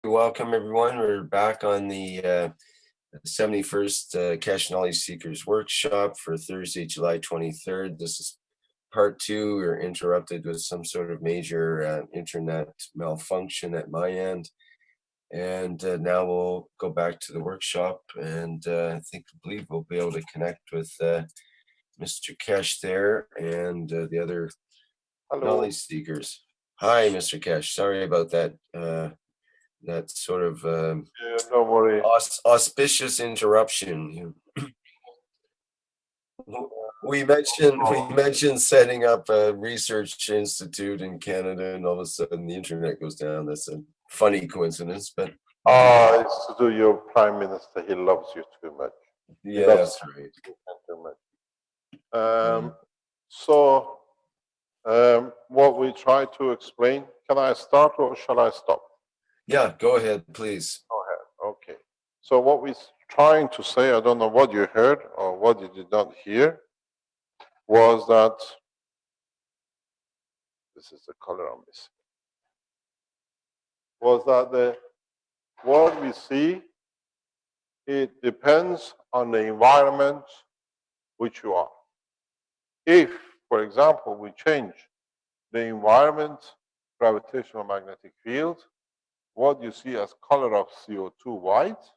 welcome everyone. We're back on the 71st Keshe Knowledge Seekers Workshop for Thursday, July 23rd. This is part 2. We're interrupted with some sort of major internet malfunction at my end. And now we'll go back to the workshop, and I believe we'll be able to connect with Mr. Keshe there and the other knowledge seekers. Hi, Mr. Keshe. Sorry about that. That sort of Yeah, don't worry. auspicious interruption. We mentioned setting up a research institute in Canada, and all of a sudden the internet goes down. That's a funny coincidence, but It's to do your prime minister. He loves you too much. yeah, that's right. Too much. So, what we try to explain. Can I start or shall I stop? Yeah, go ahead, please. Go ahead. Okay. So what we're trying to say, I don't know what you heard or what you did not hear, was that this is the color I'm missing. Was that what we see? It depends on the environment which you are. If, for example, we change the environment, gravitational magnetic field, what you see as color of CO2 white,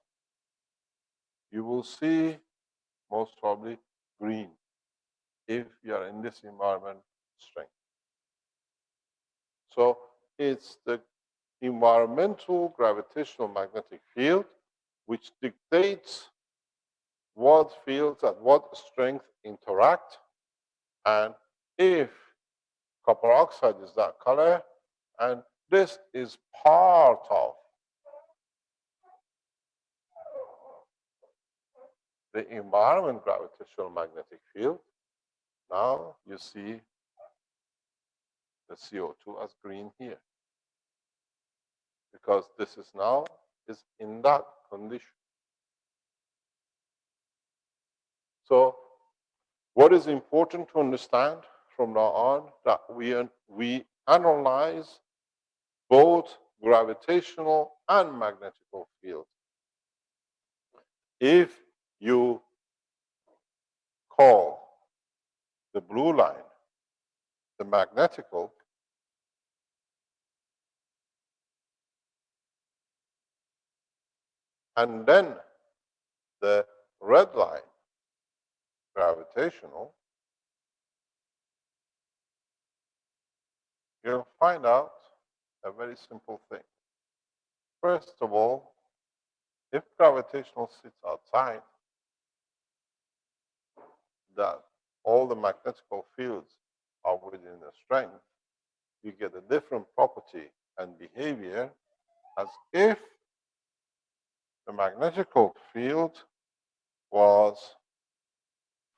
you will see most probably green if you are in this environment strength. So it's the environmental gravitational magnetic field which dictates what fields at what strength interact, and if copper oxide is that color, and this is part of the environment gravitational magnetic field. Now you see the CO2 as green here, because this is now is in that condition. So what is important to understand from now on, that we analyze both gravitational and magnetical fields. If you call the blue line the magnetical, and then the red line gravitational, you'll find out a very simple thing. First of all, if gravitational sits outside, that all the magnetical fields are within a strength, you get a different property and behavior as if the magnetical field was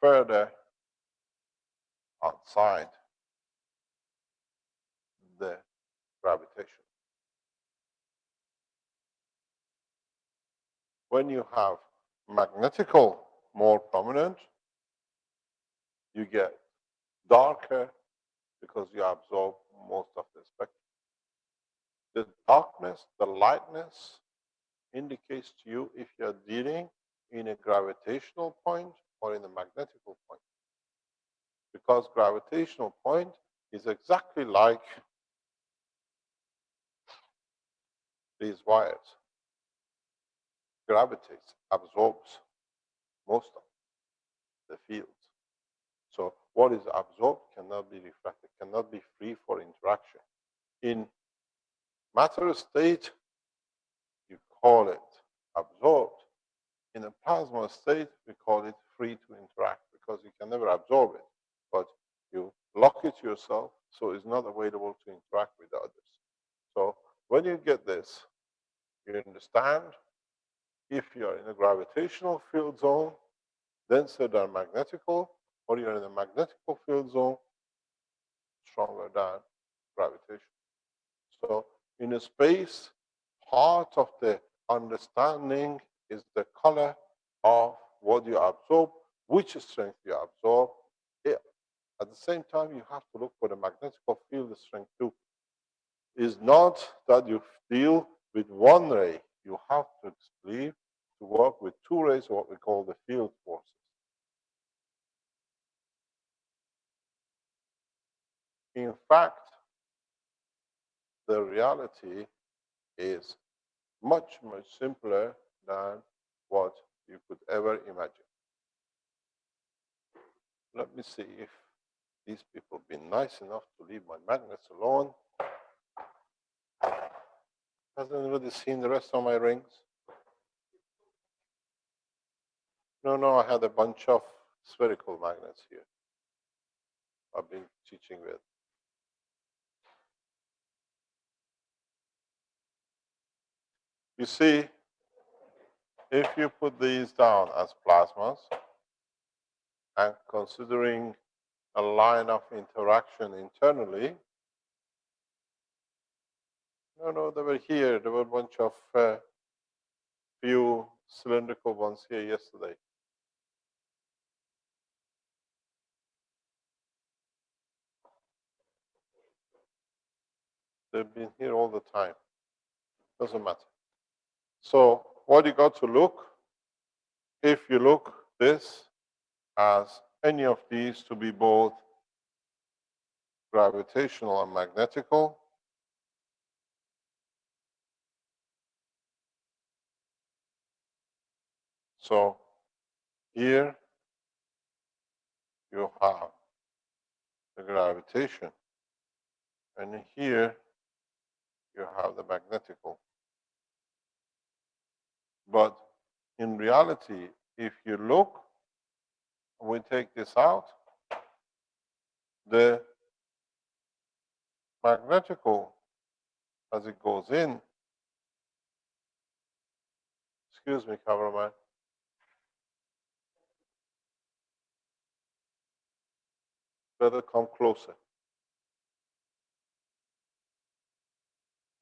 further outside the gravitation. When you have magnetical more prominent, you get darker because you absorb most of the spectrum. The darkness, the lightness indicates to you if you're dealing in a gravitational point or in a magnetical point. Because gravitational point is exactly like these wires. Gravitates, absorbs most of the fields. So what is absorbed cannot be refracted, cannot be free for interaction. In matter state, you call it absorbed. In a plasma state, we call it free to interact, because you can never absorb it, but you lock it yourself, so it's not available to interact with others. So when you get this, you understand if you're in a gravitational field zone, denser than magnetical, or you're in a magnetical field zone, stronger than gravitation. So in a space, part of the understanding is the color of what you absorb, which strength you absorb. At the same time, you have to look for the magnetical field strength too. It's not that you deal with one ray, you have to leave to work with two rays, what we call the field forces. In fact, the reality is much, much simpler than what you could ever imagine. Let me see if these people have been nice enough to leave my magnets alone. Has anybody seen the rest of my rings? No, I had a bunch of spherical magnets here I've been teaching with. You see, if you put these down as plasmas, and considering a line of interaction internally, no, they were here. There were a bunch of few cylindrical ones here yesterday. They've been here all the time. Doesn't matter. So what you got to look, if you look this as any of these to be both gravitational and magnetical, so here you have the gravitation, and here you have the magnetical. But in reality, if you look, we take this out, the magnetical, as it goes in, excuse me, cameraman, better come closer.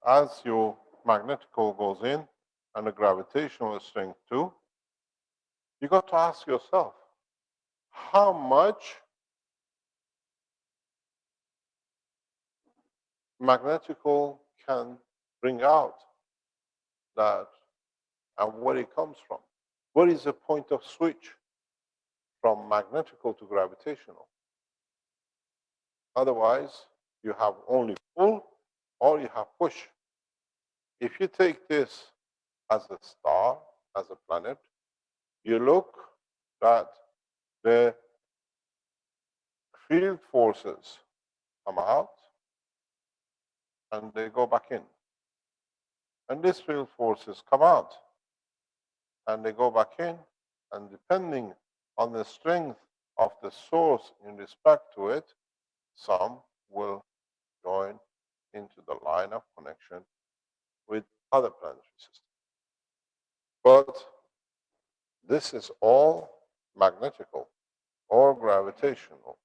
As your magnetical goes in, and the gravitational strength too, you got to ask yourself, how much magnetical can bring out that, and where it comes from? What is the point of switch from magnetical to gravitational? Otherwise, you have only pull or you have push. If you take this as a star, as a planet, you look that the field forces come out and they go back in. And these field forces come out and they go back in, and depending on the strength of the source in respect to it, some will join into the line of connection with other planetary systems. But this is all magnetical or gravitational.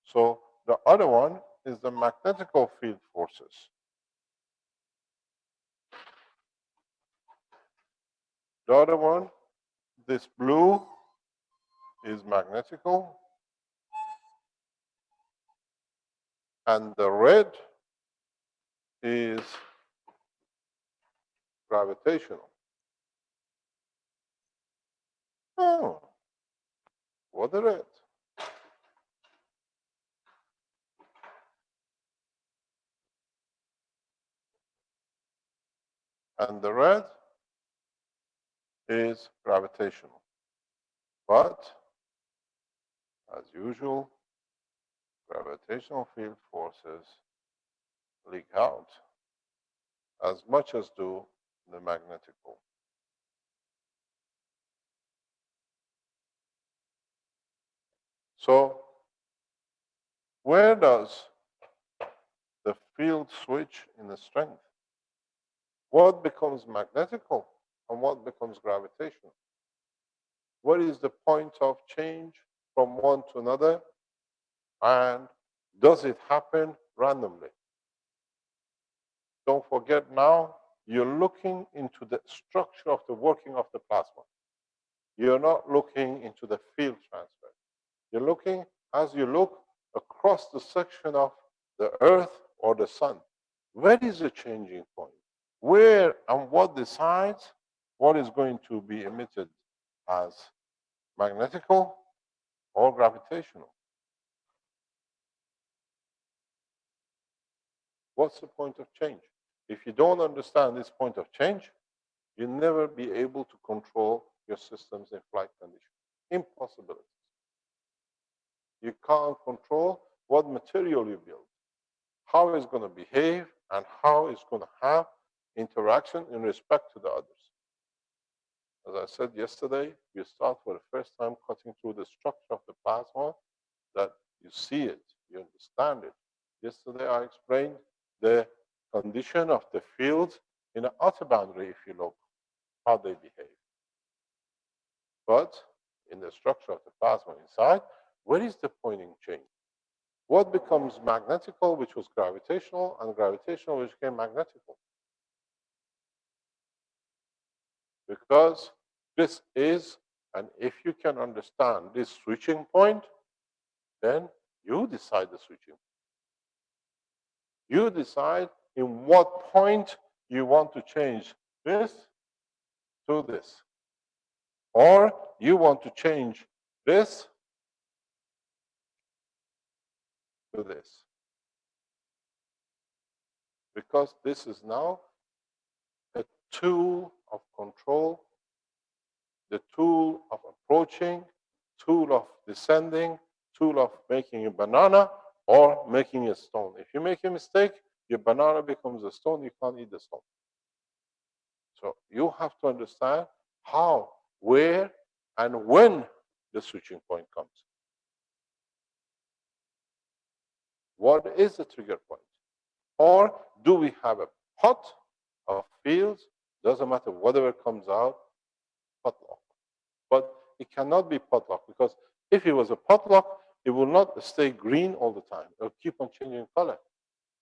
So the other one is the magnetical field forces. The other one, this blue, is magnetical, and the red is gravitational. Oh, what the red? And the red is gravitational. But, as usual, gravitational field forces leak out as much as do the magnetical. So, where does the field switch in the strength? What becomes magnetical and what becomes gravitational? What is the point of change from one to another? And does it happen randomly? Don't forget now, you're looking into the structure of the working of the plasma. You're not looking into the field transfer. You're looking, as you look across the section of the Earth or the Sun, where is the changing point? Where and what decides what is going to be emitted as magnetical or gravitational? What's the point of change? If you don't understand this point of change, you'll never be able to control your systems in flight conditions. Impossibility. You can't control what material you build, how it's going to behave, and how it's going to have interaction in respect to the others. As I said yesterday, you start for the first time cutting through the structure of the plasma, that you see it, you understand it. Yesterday I explained the condition of the fields in an outer boundary, if you look, how they behave. But in the structure of the plasma inside, where is the Poynting change? What becomes magnetical, which was gravitational, and gravitational, which became magnetical? Because this is, and if you can understand this switching point, then you decide the switching point. You decide in what point you want to change this to this. Or you want to change this to this. Because this is now a tool of control, the tool of approaching, tool of descending, tool of making a banana or making a stone. If you make a mistake, your banana becomes a stone, you can't eat the stone. So you have to understand how, where, and when the switching point comes. What is the trigger point? Or do we have a pot of fields? Doesn't matter, whatever comes out, potluck. But it cannot be potluck, because if it was a potluck, it will not stay green all the time. It will keep on changing color.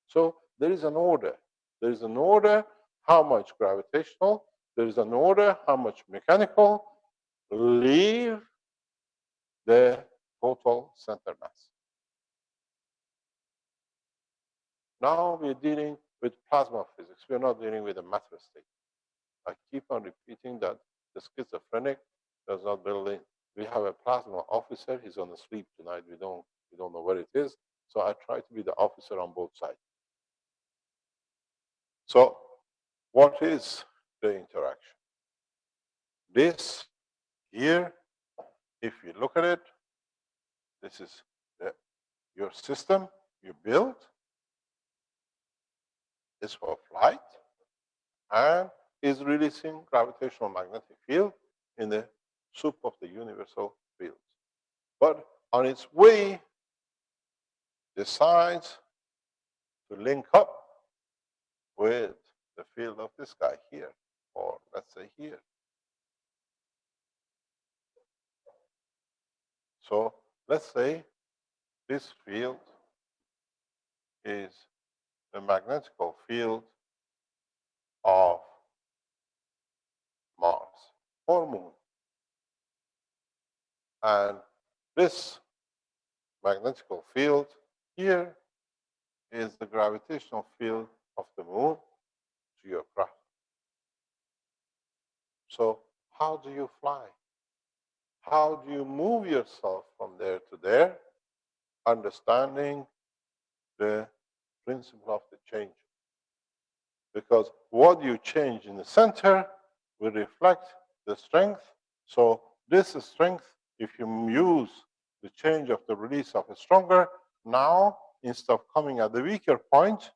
So there is an order. There is an order how much gravitational, there is an order how much mechanical, leave the total center mass. Now we're dealing with plasma physics. We're not dealing with a matter state. I keep on repeating that the schizophrenic does not build in. We have a plasma officer. He's on the sleep tonight. We don't know where it is. So I try to be the officer on both sides. So what is the interaction? This here, if you look at it, this is your system you build. Is for flight and is releasing gravitational magnetic field in the soup of the universal fields. But on its way, decides to link up with the field of this guy here, or let's say here. So let's say this field is the magnetical field of Mars or Moon. And this magnetical field here is the gravitational field of the Moon to your craft. So how do you fly? How do you move yourself from there to there, understanding the principle of the change? Because what you change in the center will reflect the strength. So this is strength. If you use the change of the release of a stronger, now instead of coming at the weaker point,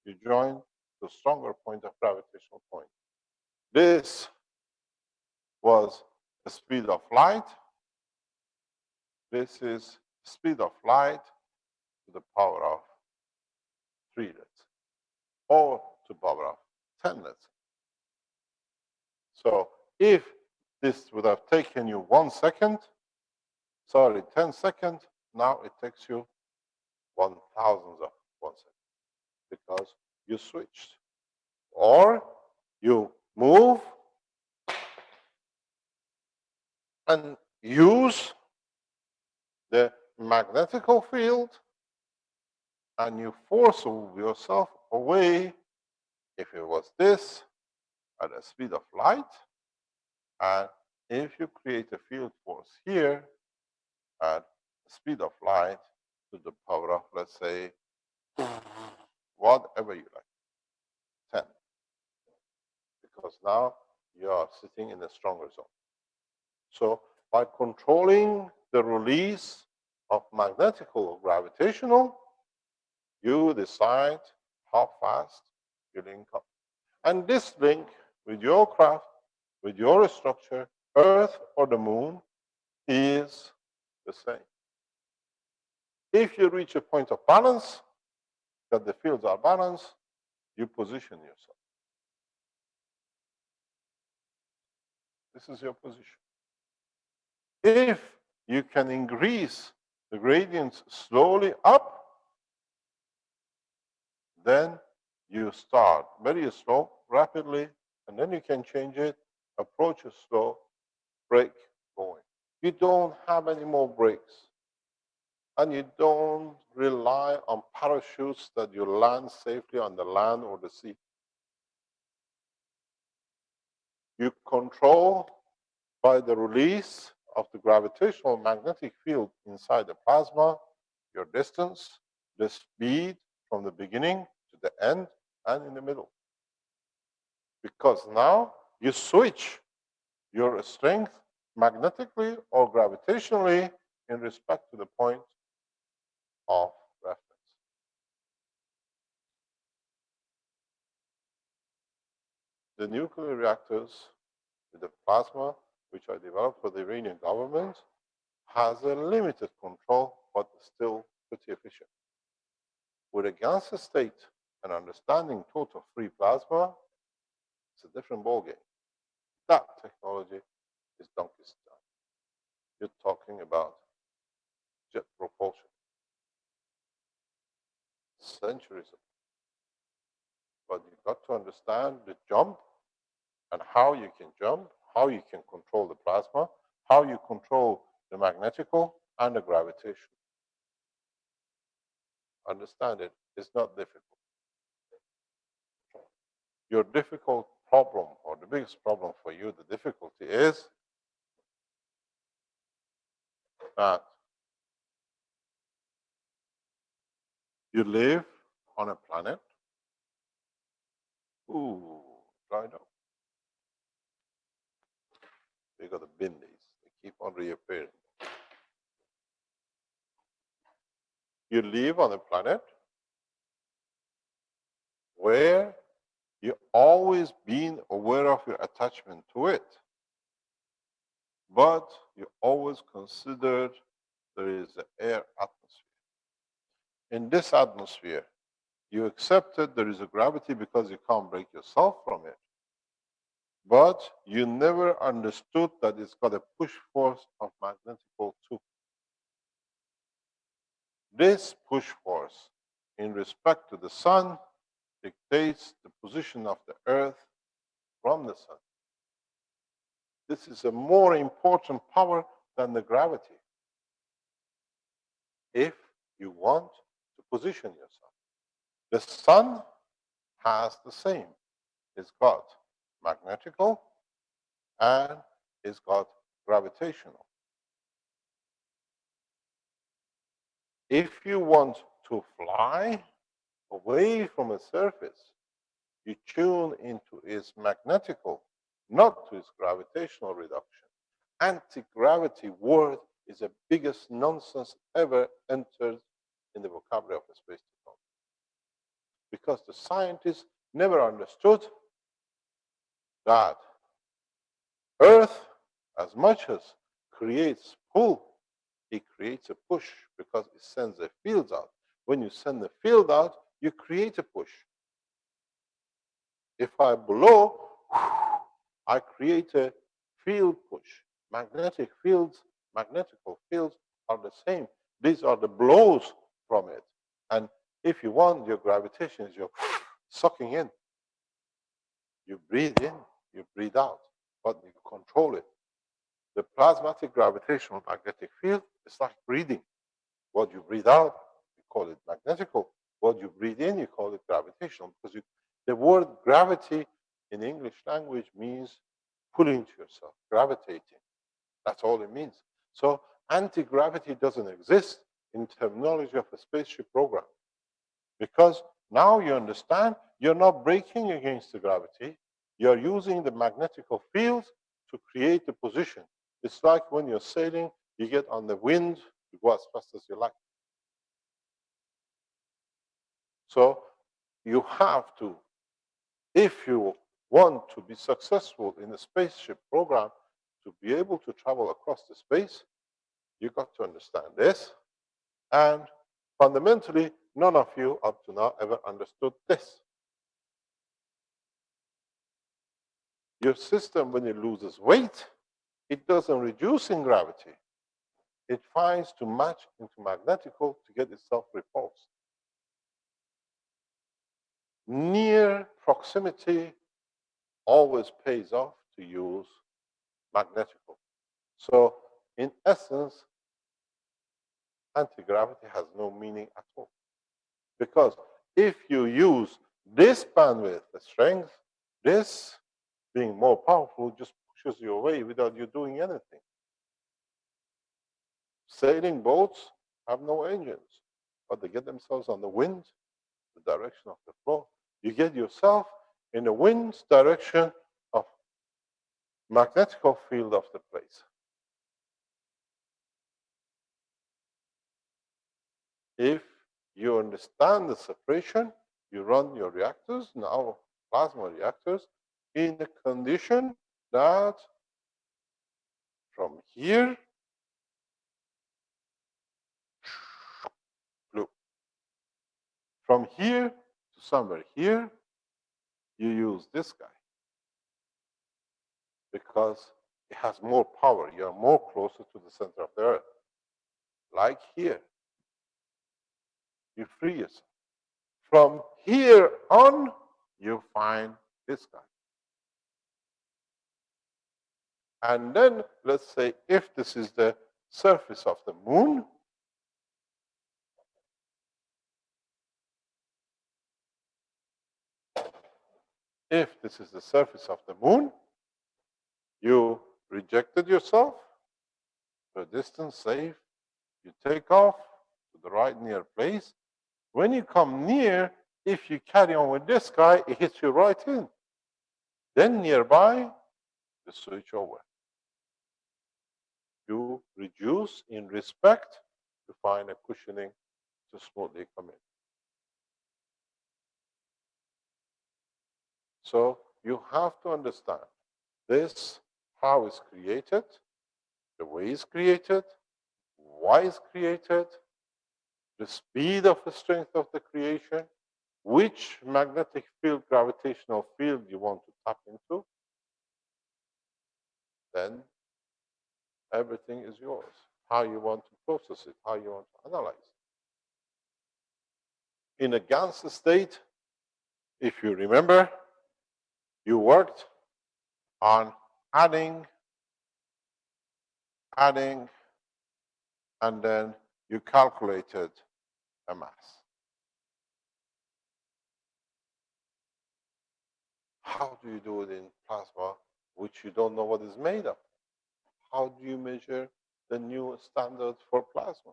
you join the stronger point of gravitational point. This was the speed of light. This is speed of light to the power of 3, let's say, or to the power of 10, let's say. So if this would have taken you 1 second, 10 seconds, now it takes you 1,000th of 1 second because you switched. Or you move and use the magnetical field and you force yourself away If it was this at the speed of light, and if you create a field force here at the speed of light to the power of, let's say, whatever you like, 10. Because now you are sitting in a stronger zone. So by controlling the release of magnetical or gravitational, you decide how fast you link up. And this link with your craft, with your structure, Earth or the moon, is the same. If you reach a point of balance, that the fields are balanced, you position yourself. This is your position. If you can increase the gradients slowly up, then you start very slow, rapidly, and then you can change it, approach it slow, brake, going. You don't have any more brakes. And you don't rely on parachutes that you land safely on the land or the sea. You control by the release of the gravitational magnetic field inside the plasma, your distance, the speed from the beginning to the end, and in the middle. Because now you switch your strength magnetically or gravitationally in respect to the point of reference. The nuclear reactors with the plasma, which I developed for the Iranian government, has a limited control, but still pretty efficient. With a gaseous state and understanding total free plasma, it's a different ballgame. That technology is donkey's time. You're talking about jet propulsion. Centuries ago. But you've got to understand the jump and how you can jump, how you can control the plasma, how you control the magnetical and the gravitational. Understand it. It's not difficult. Your difficult problem, or the biggest problem for you, the difficulty is that you live on a planet. Ooh, dried up. You got to bin these. They keep on reappearing. You live on a planet where you've always been aware of your attachment to it, but you always considered there is an air atmosphere. In this atmosphere, you accepted there is a gravity because you can't break yourself from it. But you never understood that it's got a push force of magnetical too. This push force in respect to the sun dictates the position of the earth from the sun. This is a more important power than the gravity if you want to position yourself. The sun has the same. It's got magnetical and it's got gravitational. If you want to fly away from a surface, you tune into its magnetical, not to its gravitational reduction. Anti-gravity word is the biggest nonsense ever entered in the vocabulary of the space technology. Because the scientists never understood that Earth, as much as creates pull, it creates a push because it sends the fields out. When you send the field out, you create a push. If I blow, I create a field push. Magnetic fields, magnetical fields are the same. These are the blows from it. And if you want, your gravitation is you're sucking in. You breathe in, you breathe out, but you control it. The plasmatic gravitational magnetic field is like breathing. What you breathe out, you call it magnetical. What you breathe in, you call it gravitational, because The word gravity in English language means pulling to yourself, gravitating. That's all it means. So anti-gravity doesn't exist in terminology of a spaceship program, because now you understand you're not braking against the gravity, you're using the magnetical fields to create the position. It's like when you're sailing, you get on the wind, you go as fast as you like. So you have to, if you want to be successful in the spaceship program, to be able to travel across the space, you got to understand this. And fundamentally, none of you up to now ever understood this. Your system, when it loses weight, it doesn't reduce in gravity. It finds to match into magnetical to get itself repulsed. Near proximity always pays off to use magnetical. So in essence, anti-gravity has no meaning at all. Because if you use this bandwidth, the strength, this being more powerful just pushes you away without you doing anything. Sailing boats have no engines, but they get themselves on the wind, the direction of the flow. You get yourself in the wind's direction of magnetical field of the place. If you understand the separation, you run your reactors, now plasma reactors, in a condition that from here, from here to somewhere here, you use this guy because it has more power. You are more closer to the center of the Earth. Like here, you free yourself. From here on, you find this guy. And then let's say if this is the surface of the moon, if this is the surface of the moon, you rejected yourself to a distance safe, you take off to the right near place. When you come near, if you carry on with this guy, it hits you right in. Then nearby, you switch over. You reduce in respect to find a cushioning to smoothly come in. So you have to understand this, how it's created, the way it's created, why it's created, the speed of the strength of the creation, which magnetic field, gravitational field you want to tap into, then everything is yours. How you want to process it, how you want to analyze it. In a GANS state, if you remember, you worked on adding, and then you calculated a mass. How do you do it in plasma, which you don't know what is made of? How do you measure the new standard for plasma?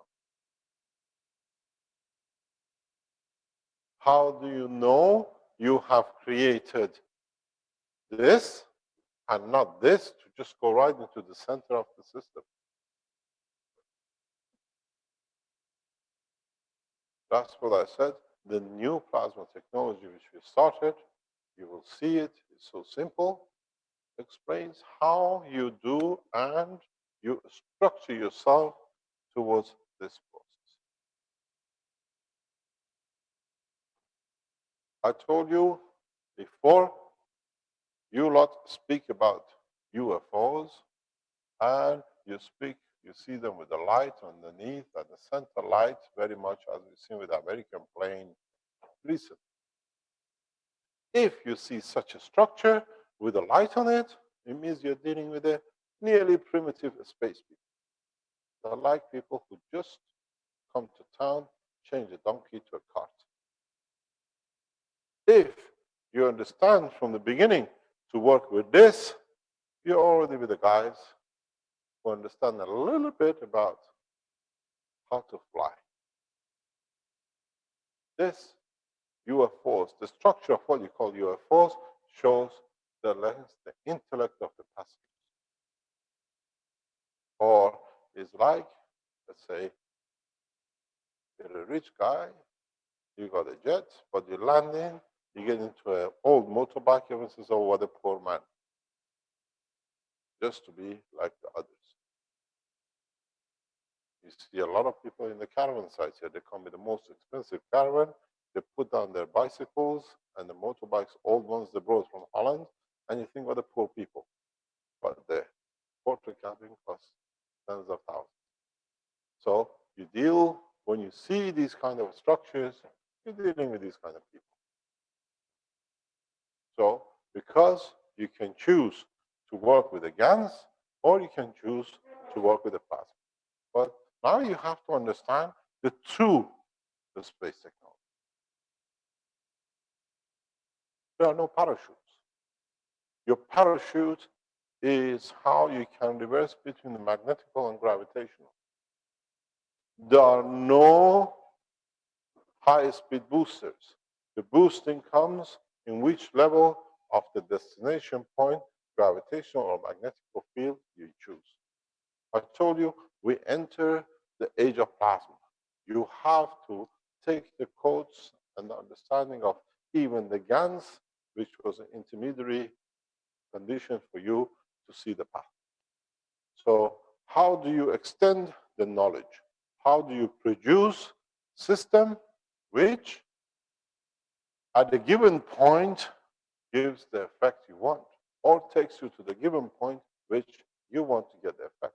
How do you know you have created this and not this to just go right into the center of the system? That's what I said. The new plasma technology which we started, you will see it. It's so simple. Explains how you do and you structure yourself towards this process. I told you before, you lot speak about UFOs and you see them with the light underneath and the center light, very much as we've seen with the American plane recently. If you see such a structure with a light on it, it means you're dealing with a nearly primitive space people. They're like people who just come to town, change a donkey to a cart. If you understand from the beginning to work with this, you're already with the guys who understand a little bit about how to fly. This UFOs, the structure of what you call UFOs, shows the intellect of the passengers. Or is like, let's say, you're a rich guy, you got a jet, but you land in, you get into an old motorbike, everyone says, oh, what a poor man. Just to be like the others. You see a lot of people in the caravan sites here, they come with the most expensive caravan, they put down their bicycles and the motorbikes, old ones they brought from Holland, and you think, what the poor people. But the portrait camping costs tens of thousands. So you deal, when you see these kind of structures, you're dealing with these kind of people. So because you can choose to work with the GANs, or you can choose to work with the plasma. But now you have to understand the space technology. There are no parachutes. Your parachute is how you can reverse between the magnetical and gravitational. There are no high-speed boosters. The boosting comes in which level of the destination point, gravitational or magnetic field, you choose. I told you, we enter the age of plasma. You have to take the codes and the understanding of even the GANs, which was an intermediary condition for you to see the path. So how do you extend the knowledge? How do you produce system which at a given point gives the effect you want, or takes you to the given point which you want to get the effect?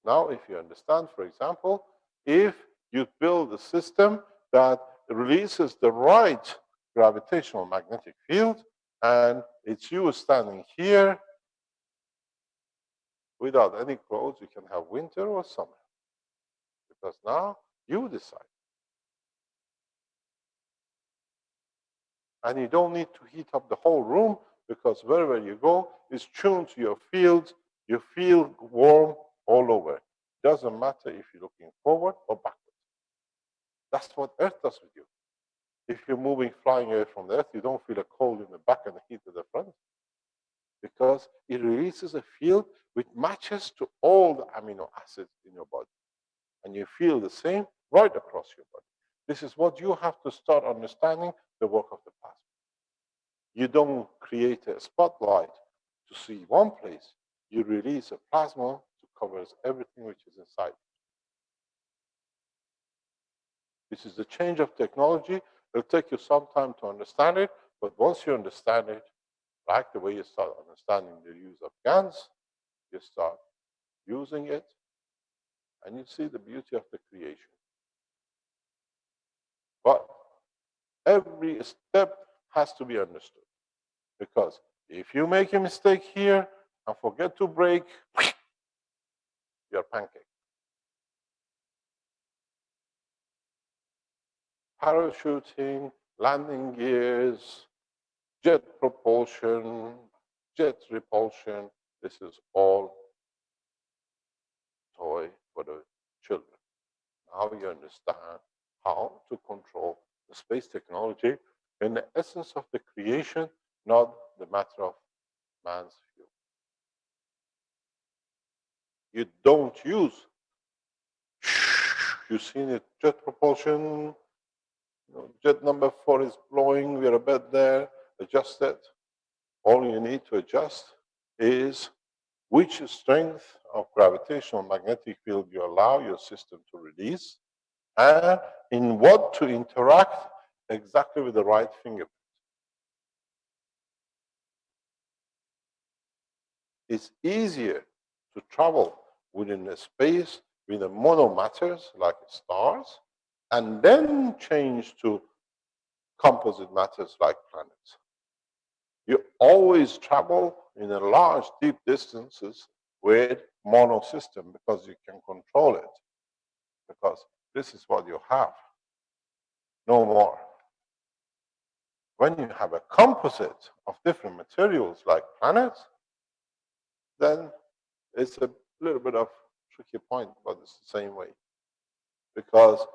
Now, if you understand, for example, if you build a system that releases the right gravitational magnetic field, and it's you standing here without any clothes, you can have winter or summer. Because now you decide. And you don't need to heat up the whole room, because wherever you go, it's tuned to your field. You feel warm all over. It doesn't matter if you're looking forward or backwards. That's what Earth does with you. If you're moving, flying away from the Earth, you don't feel a cold in the back and a heat at the front, because it releases a field which matches to all the amino acids in your body. And you feel the same right across your body. This is what you have to start understanding the work of the plasma. You don't create a spotlight to see one place. You release a plasma to cover everything which is inside. This is the change of technology. It'll take you some time to understand it, but once you understand it, like the way you start understanding the use of GANs, you start using it, and you see the beauty of the creation. But every step has to be understood, because if you make a mistake here and forget to brake, you're pancake. Parachuting, landing gears, jet propulsion, jet repulsion, this is all toy for the children. Now you understand how to control the space technology in the essence of the creation, not the matter of man's view. You don't use, you've seen it, jet propulsion, jet number 4 is blowing, we're a bit there, adjust it. All you need to adjust is which strength of gravitational magnetic field you allow your system to release, and in what to interact exactly with the right fingerprint. It's easier to travel within a space with the monomatters like stars, and then change to composite matters like planets. You always travel in a large, deep distances with mono system, because you can control it, because this is what you have, no more. When you have a composite of different materials like planets, then it's a little bit of tricky point, but it's the same way. Because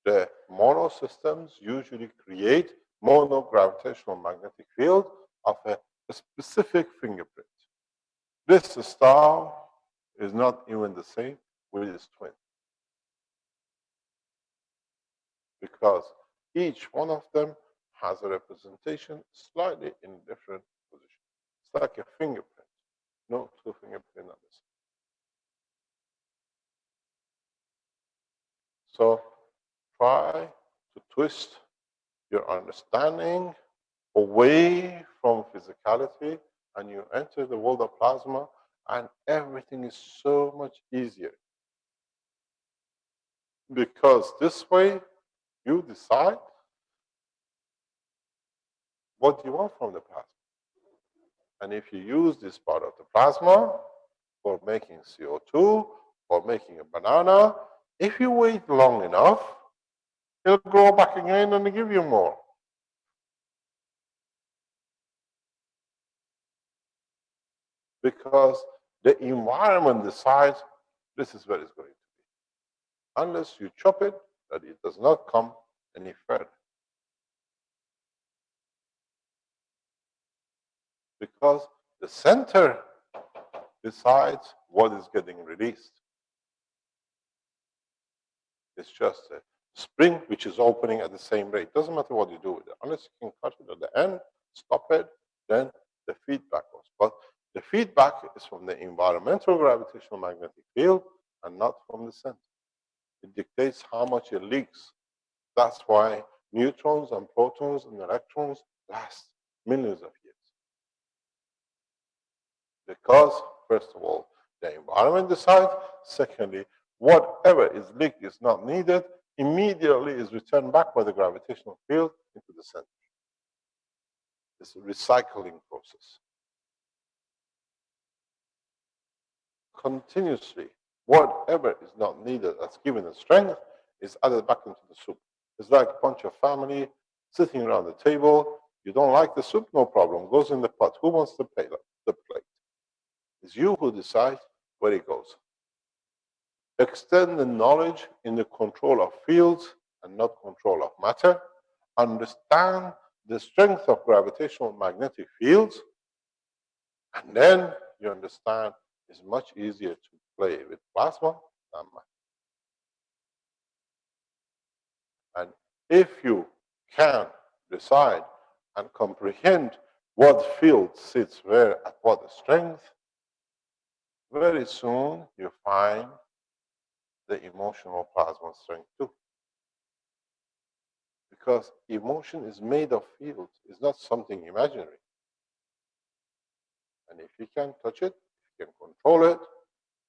the mono systems usually create mono gravitational magnetic field of a specific fingerprint. This star is not even the same with its twin, because each one of them has a representation slightly in different position. It's like a fingerprint, no two fingerprints on this. So try to twist your understanding away from physicality, and you enter the world of plasma, and everything is so much easier. Because this way, you decide what you want from the plasma. And if you use this part of the plasma for making CO2, or making a banana, if you wait long enough, it'll grow back again and give you more. Because the environment decides this is where it's going to be. Unless you chop it, that it does not come any further. Because the center decides what is getting released. It's just a spring which is opening at the same rate. Doesn't matter what you do with it. Unless you can cut it at the end, stop it, then the feedback goes. But the feedback is from the environmental gravitational magnetic field and not from the center. It dictates how much it leaks. That's why neutrons and protons and electrons last millions of years. Because, first of all, the environment decides. Secondly, whatever is leaked is not needed, immediately is returned back by the gravitational field into the center. It's a recycling process. Continuously, whatever is not needed that's given a strength is added back into the soup. It's like a bunch of family sitting around the table. You don't like the soup, no problem. Goes in the pot. Who wants the plate? It's you who decides where it goes. Extend the knowledge in the control of fields and not control of matter. Understand the strength of gravitational magnetic fields, and then you understand it's much easier to play with plasma than matter. And if you can decide and comprehend what field sits where at what strength, very soon you find the emotional plasma strength too. Because emotion is made of fields, it's not something imaginary. And if you can touch it, if you can control it,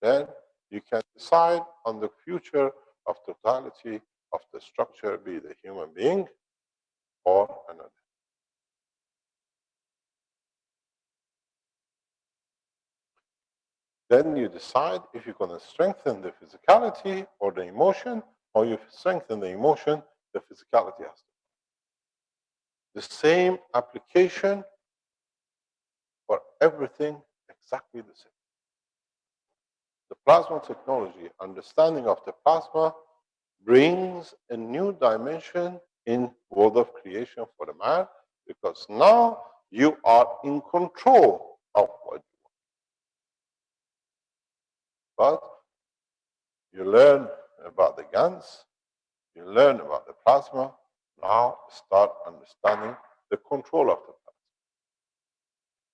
then you can decide on the future of totality of the structure, be it a human being or another. Then you decide if you're going to strengthen the physicality or the emotion, or you strengthen the emotion, the physicality has to. The same application for everything, exactly the same. The plasma technology, understanding of the plasma, brings a new dimension in world of creation for the man, because now you are in control of what you want. But you learn about the GANs, you learn about the plasma, now start understanding the control of the plasma.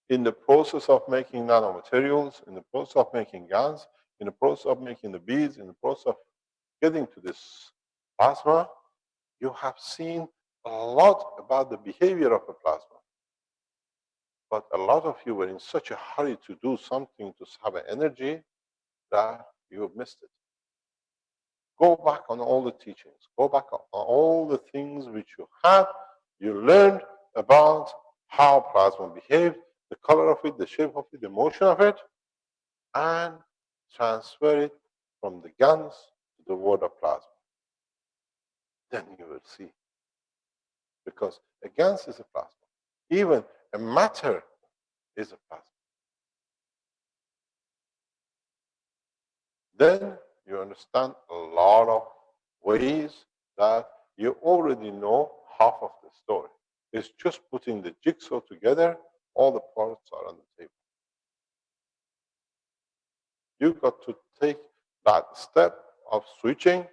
In the process of making nanomaterials, in the process of making GANs, in the process of making the beads, in the process of getting to this plasma, you have seen a lot about the behavior of the plasma. But a lot of you were in such a hurry to do something to have an energy that you have missed it. Go back on all the teachings. Go back on all the things which you had. You learned about how plasma behaves, the color of it, the shape of it, the motion of it, and transfer it from the GANs to the world of plasma. Then you will see. Because a GANs is a plasma. Even a matter is a plasma. Then you understand a lot of ways that you already know half of the story. It's just putting the jigsaw together, all the parts are on the table. You've got to take that step of switching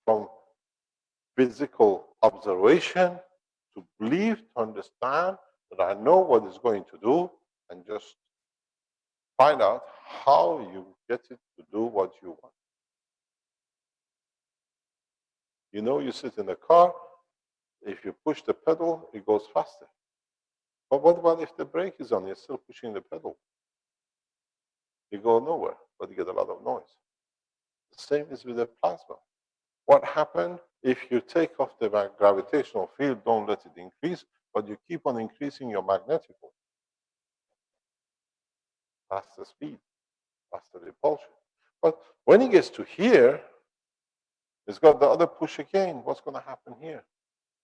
from physical observation to believe, to understand that I know what it's going to do, and just find out how you get it to do what you want. You know, you sit in a car, if you push the pedal, it goes faster. But what about if the brake is on, you're still pushing the pedal? You go nowhere, but you get a lot of noise. The same is with the plasma. What happened if you take off the gravitational field, don't let it increase, but you keep on increasing your magnetic field? That's the speed, that's the repulsion. But when it gets to here, it's got the other push again. What's going to happen here?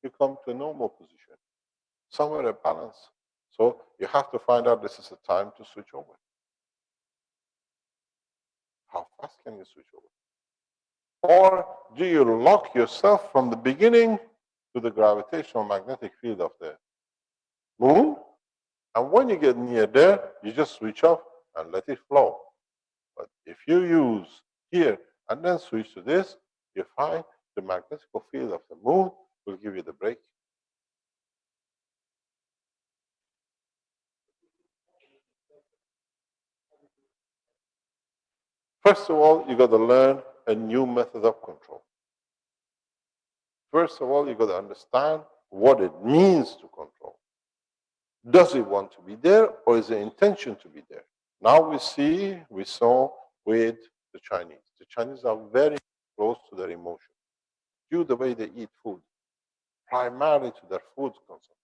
You come to a normal position, somewhere at balance. So you have to find out this is the time to switch over. How fast can you switch over? Or do you lock yourself from the beginning to the gravitational magnetic field of the moon? And when you get near there, you just switch off and let it flow. But if you use here and then switch to this, you find the magnetic field of the moon will give you the break. First of all, you got to learn a new method of control. First of all, you got to understand what it means to control. Does it want to be there, or is the intention to be there? Now we saw with the Chinese. The Chinese are very close to their emotion, due to the way they eat food, primarily to their food consumption.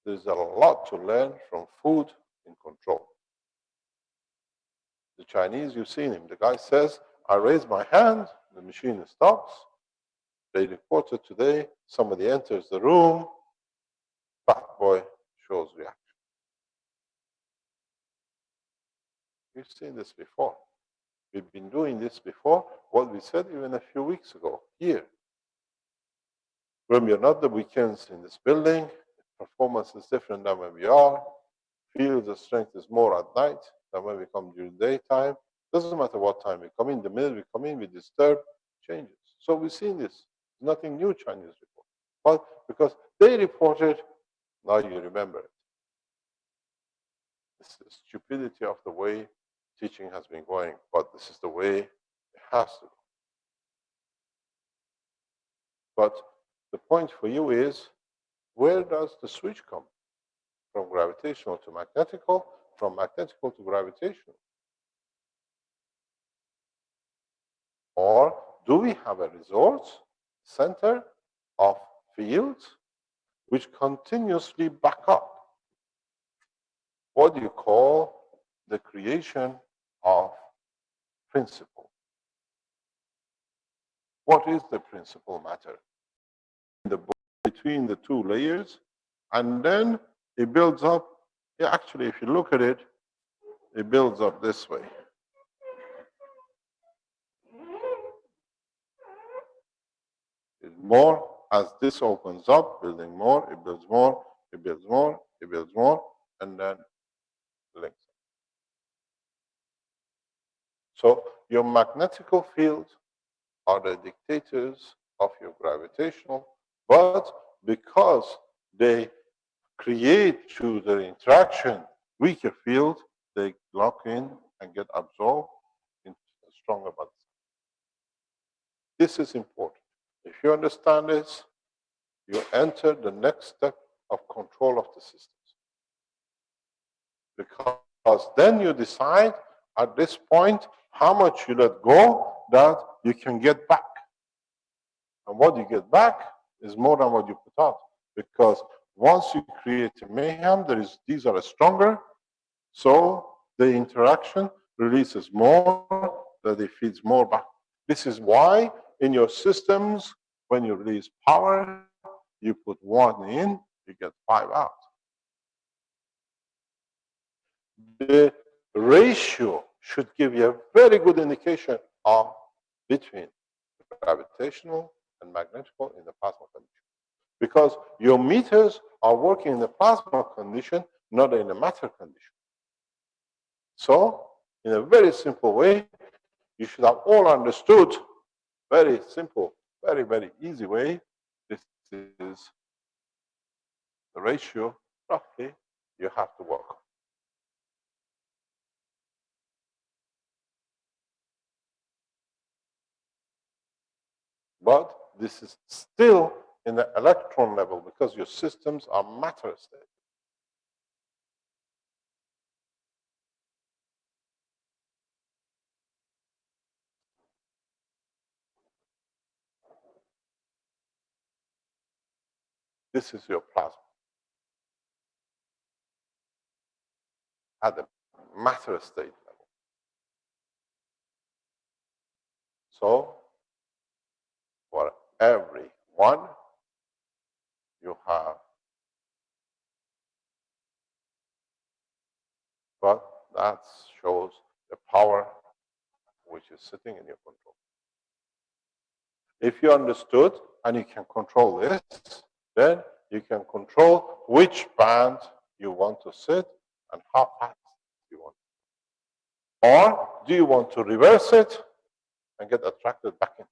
There's a lot to learn from food in control. The Chinese, you've seen him. The guy says, I raise my hand, the machine stops. They reported today, somebody enters the room, fat boy shows reaction. We've seen this before. We've been doing this before, what we said even a few weeks ago here. When we are not the weekends in this building, performance is different than when we are. Field of strength is more at night than when we come during daytime. Doesn't matter what time we come in, the minute we come in, we disturb, changes. So we've seen this. Nothing new Chinese report. But because they reported, now you remember it. It's the stupidity of the way teaching has been going, but this is the way it has to go. But the point for you is, where does the switch come? From gravitational to magnetical, from magnetical to gravitational? Or do we have a resource center of fields which continuously back up what you call the creation of principle? What is the principal matter? Between the two layers, and then it builds up. Yeah, actually, if you look at it, it builds up this way. It's more as this opens up, building more, it builds more, it builds more, it builds more, and then links. So your magnetical fields are the dictators of your gravitational, but because they create through their interaction weaker field, they lock in and get absorbed into a stronger body. This is important. If you understand this, you enter the next step of control of the systems. Because then you decide at this point how much you let go that you can get back. And what you get back is more than what you put out. Because once you create a mayhem, these are stronger, so the interaction releases more, that it feeds more back. This is why in your systems, when you release power, You put 1 in, you get 5 out. The ratio should give you a very good indication of between gravitational and magnetical in the plasma condition. Because your meters are working in the plasma condition, not in the matter condition. So, in a very simple way, you should have all understood, very simple, very, very easy way, this is the ratio, roughly, you have to work on. But this is still in the electron level because your systems are matter state. This is your plasma at the matter state level. So for every 1, you have, but that shows the power which is sitting in your control. If you understood and you can control this, then you can control which band you want to sit and how fast you want. Or do you want to reverse it and get attracted back in?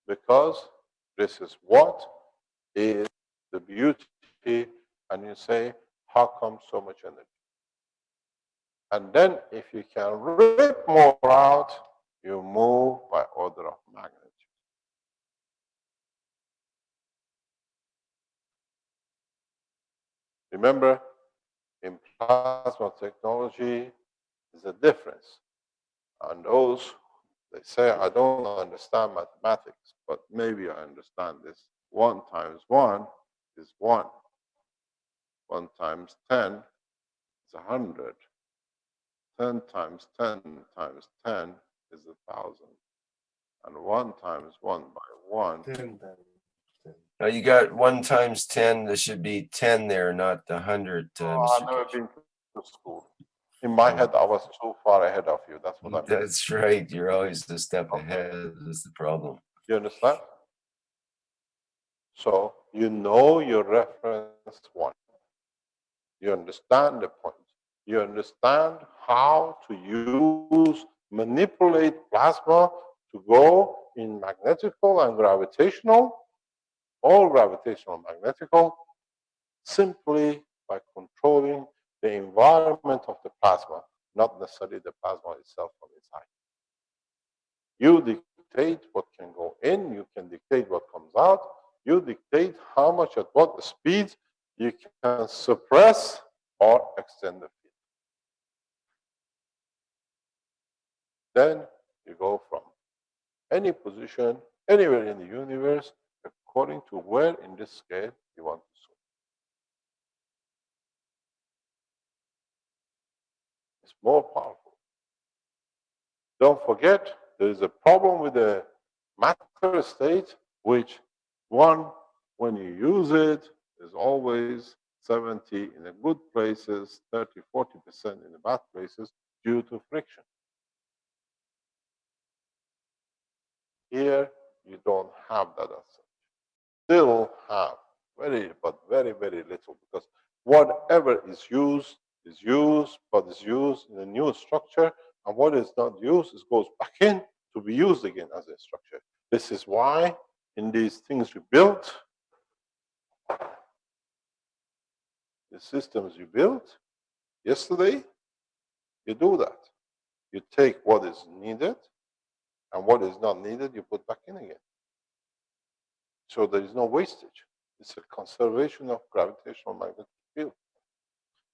Because this is what is the beauty, and you say, how come so much energy? And then if you can rip more out, you move by order of magnitude. Remember, in plasma technology, there's a difference. And those, they say, I don't understand mathematics, but maybe I understand this. 1 times 1 is 1. 1 times 10 is 100. 10 times 10 times 10 is 1,000. And 1 times 1 by 1. 10 times 10. Now you got 1 times 10. There should be 10 there, not the 100. I've never been to school. In my head, I was too far ahead of you. That's what I mean. That's right. You're always a step ahead. That's the problem. You understand? So you know your reference 1. You understand the point. You understand how to use, manipulate plasma to go in magnetical and gravitational, all gravitational and magnetical, simply by controlling the environment of the plasma, not necessarily the plasma itself from inside. You dictate what can go in, you can dictate what comes out, you dictate how much at what speed you can suppress or extend the field. Then you go from any position, anywhere in the universe, according to where in this scale you want to swim. It's more powerful. Don't forget, there is a problem with the matter state, which when you use it, is always 70 in the good places, 30, 40% in the bad places due to friction. Here, you don't have that as such. Still have very, but very, very little, because whatever is used, but is used in a new structure, and what is not used, it goes back in to be used again as a structure. This is why in these things you built, the systems you built yesterday, you do that. You take what is needed, and what is not needed, you put back in again. So there is no wastage. It's a conservation of gravitational magnetic field.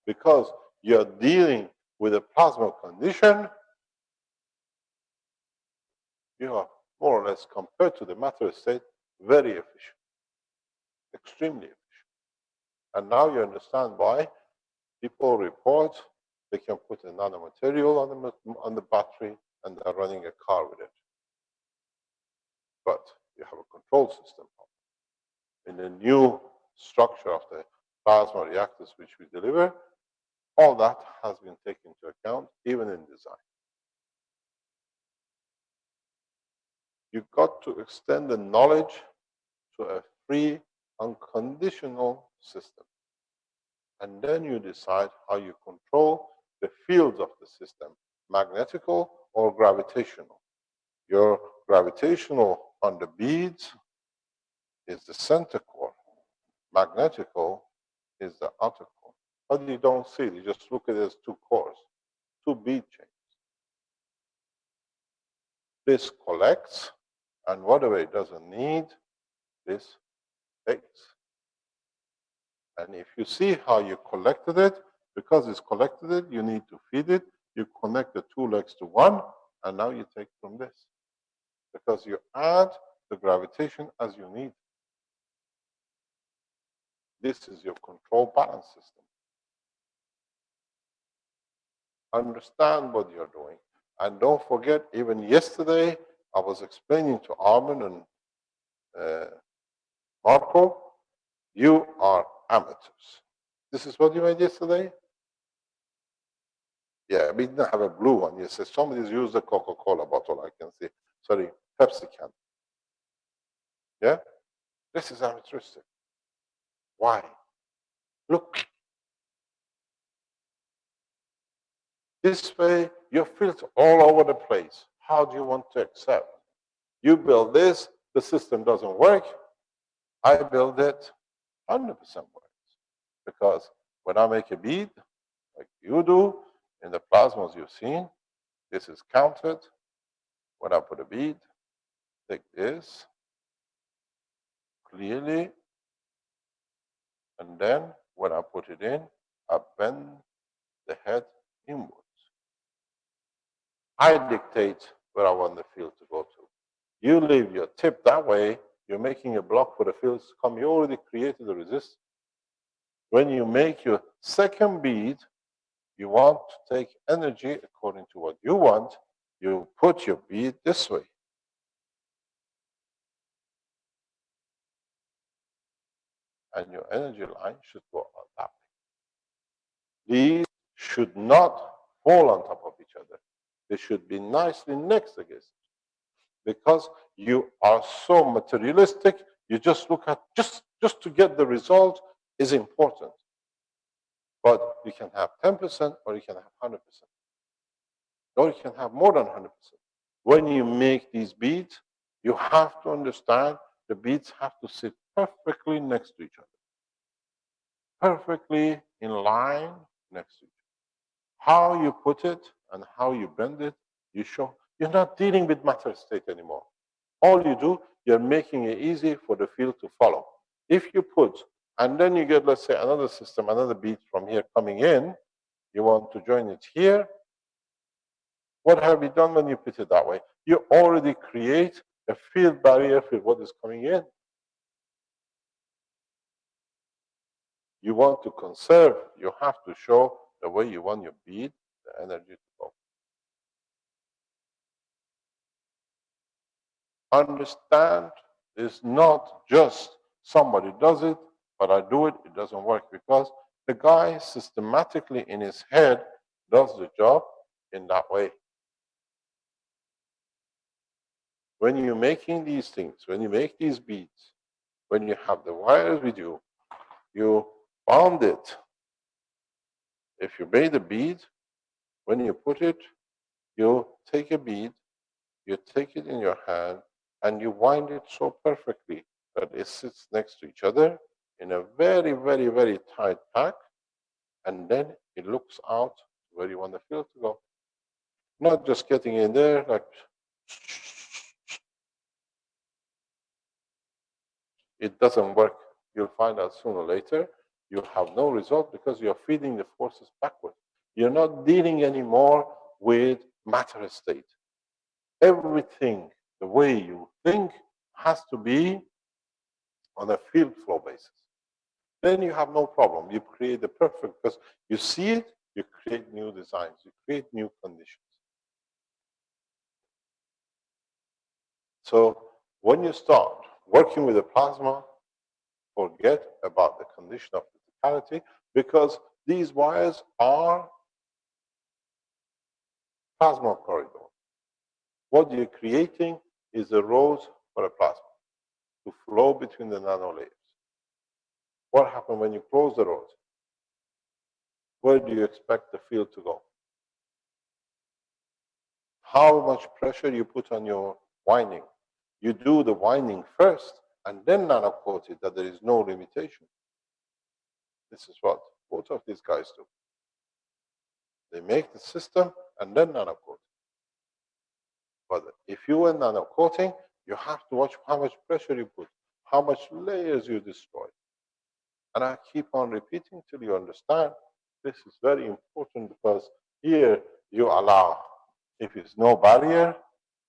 Because you're dealing with a plasma condition, you are more or less, compared to the matter state, very efficient. Extremely efficient. And now you understand why people report They can put a nanomaterial on the battery, and they're running a car with it. But you have a control system. In the new structure of the plasma reactors which we deliver, all that has been taken into account, even in design. You've got to extend the knowledge to a free, unconditional system. And then you decide how you control the fields of the system, magnetical or gravitational. Your gravitational on the beads is the center core. Magnetical is the outer core. But you don't see it. You just look at it as two cores, two bead chains. This collects, and whatever it doesn't need, this takes. And if you see how you collected it, because it's collected it, you need to feed it. You connect the two legs to one, and now you take from this. Because you add the gravitation as you need. This is your control balance system. Understand what you're doing. And don't forget, even yesterday, I was explaining to Armin and Marco, you are amateurs. This is what you made yesterday? Yeah, we didn't have a blue one. Yes, somebody's used a Coca-Cola bottle, I can see. Sorry, Pepsi can. Yeah? This is amateuristic. Why? Look. This way, your field's all over the place. How do you want to accept? You build this, the system doesn't work. I build it, 100% works. Because when I make a bead, like you do, in the plasmas you've seen, this is counted. When I put a bead, take this clearly, and then when I put it in, I bend the head inwards. I dictate where I want the field to go to. You leave your tip that way, you're making a block for the fields to come. You already created the resistance. When you make your second bead, you want to take energy according to what you want. You put your bead this way. And your energy line should go on that way. These should not fall on top of each other. They should be nicely next against each other. Because you are so materialistic, you just look at just to get the result is important. But you can have 10% or you can have 100%. Or you can have more than 100%. When you make these beads, you have to understand the beads have to sit perfectly next to each other. Perfectly in line next to each other. How you put it and how you bend it, you show. You're not dealing with matter state anymore. All you do, you're making it easy for the field to follow. If you put, and then you get, let's say, another system, another bead from here coming in, you want to join it here. What have you done when you put it that way? You already create a field barrier for what is coming in. You want to conserve, you have to show the way you want your bead, the energy to go. Understand, it's not just somebody does it, but I do it, it doesn't work, because the guy systematically in his head does the job in that way. When you're making these things, when you make these beads, when you have the wires with you, you bound it. If you made a bead, when you put it, you take a bead, you take it in your hand, and you wind it so perfectly that it sits next to each other in a very, very, very tight pack, and then it looks out where you want the field to go. Not just getting in there like it doesn't work. You'll find out sooner or later you have no result because you're feeding the forces backward. You're not dealing anymore with matter state. Everything, the way you think, has to be on a field flow basis. Then you have no problem. You create the perfect, because you see it, You create new designs. You create new conditions. So when you start working with a plasma, forget about the condition of physicality, because these wires are plasma corridor. What you're creating is a road for a plasma to flow between the nano layers. What happens when you close the road? Where do you expect the field to go? How much pressure you put on your winding? You do the winding first and then nano coat it, that there is no limitation. This is what both of these guys do. They make the system and then nano coat. But if you were nano coating, you have to watch how much pressure you put, how much layers you destroy. And I keep on repeating till you understand. This is very important, because here you allow, if it's no barrier,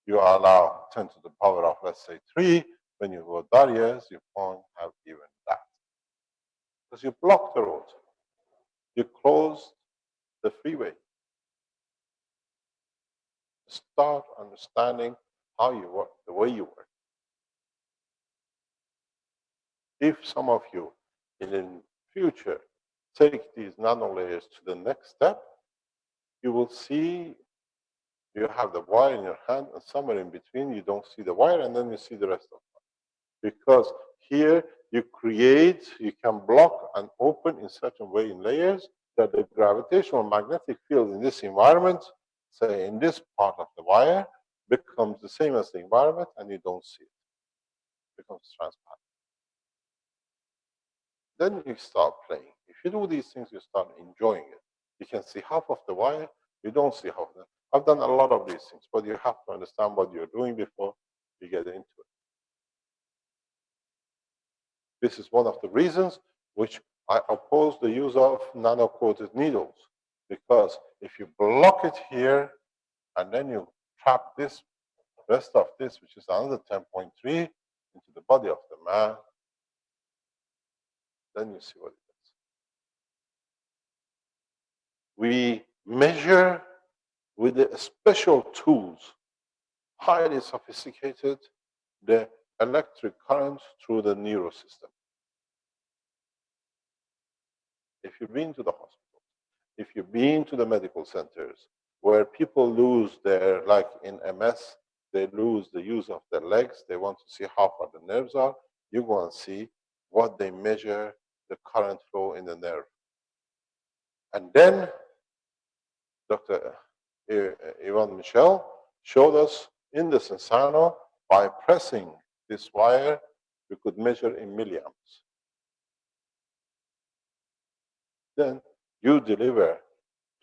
you allow 10 to the power of, let's say, 3. When you got barriers, you can't have even that. Because you block the road. You close the freeway. Start understanding how you work, the way you work. If some of you in the future take these nano layers to the next step, you will see you have the wire in your hand, and somewhere in between you don't see the wire, and then you see the rest of it. Because here you create, you can block and open in certain way in layers, that the gravitational magnetic field in this environment, say in this part of the wire, becomes the same as the environment, and you don't see it. It becomes transparent. Then you start playing. If you do these things, you start enjoying it. You can see half of the wire, you don't see half of them. I've done a lot of these things, but you have to understand what you're doing before you get into it. This is one of the reasons which I oppose the use of nano-coated needles, because if you block it here and then you trap this rest of this, which is another 10.3, into the body of the man, then you see what it is. We measure with the special tools, highly sophisticated, the electric current through the neurosystem. If you've been to the hospital, if you've been to the medical centers, where people lose their, like in MS, they lose the use of their legs, they want to see how far the nerves are, you go and see what they measure the current flow in the nerve. And then Dr. Ivan Michel showed us in the Sensano, by pressing this wire, we could measure in milliamps. Then you deliver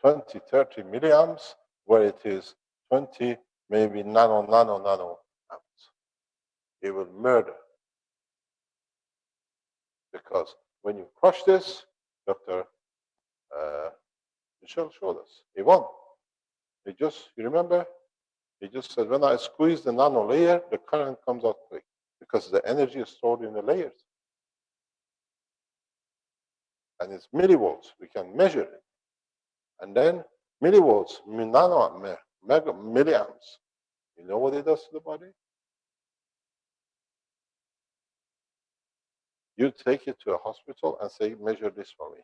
20, 30 milliamps, where it is 20, maybe nano amps. It will murder. Because when you crush this, Dr. Michel showed us, he won. You remember? He just said, when I squeeze the nano layer, the current comes out quick, because the energy is stored in the layers. And it's millivolts, we can measure it. And then millivolts, milliamps. You know what it does to the body? You take it to a hospital and say, measure this for me,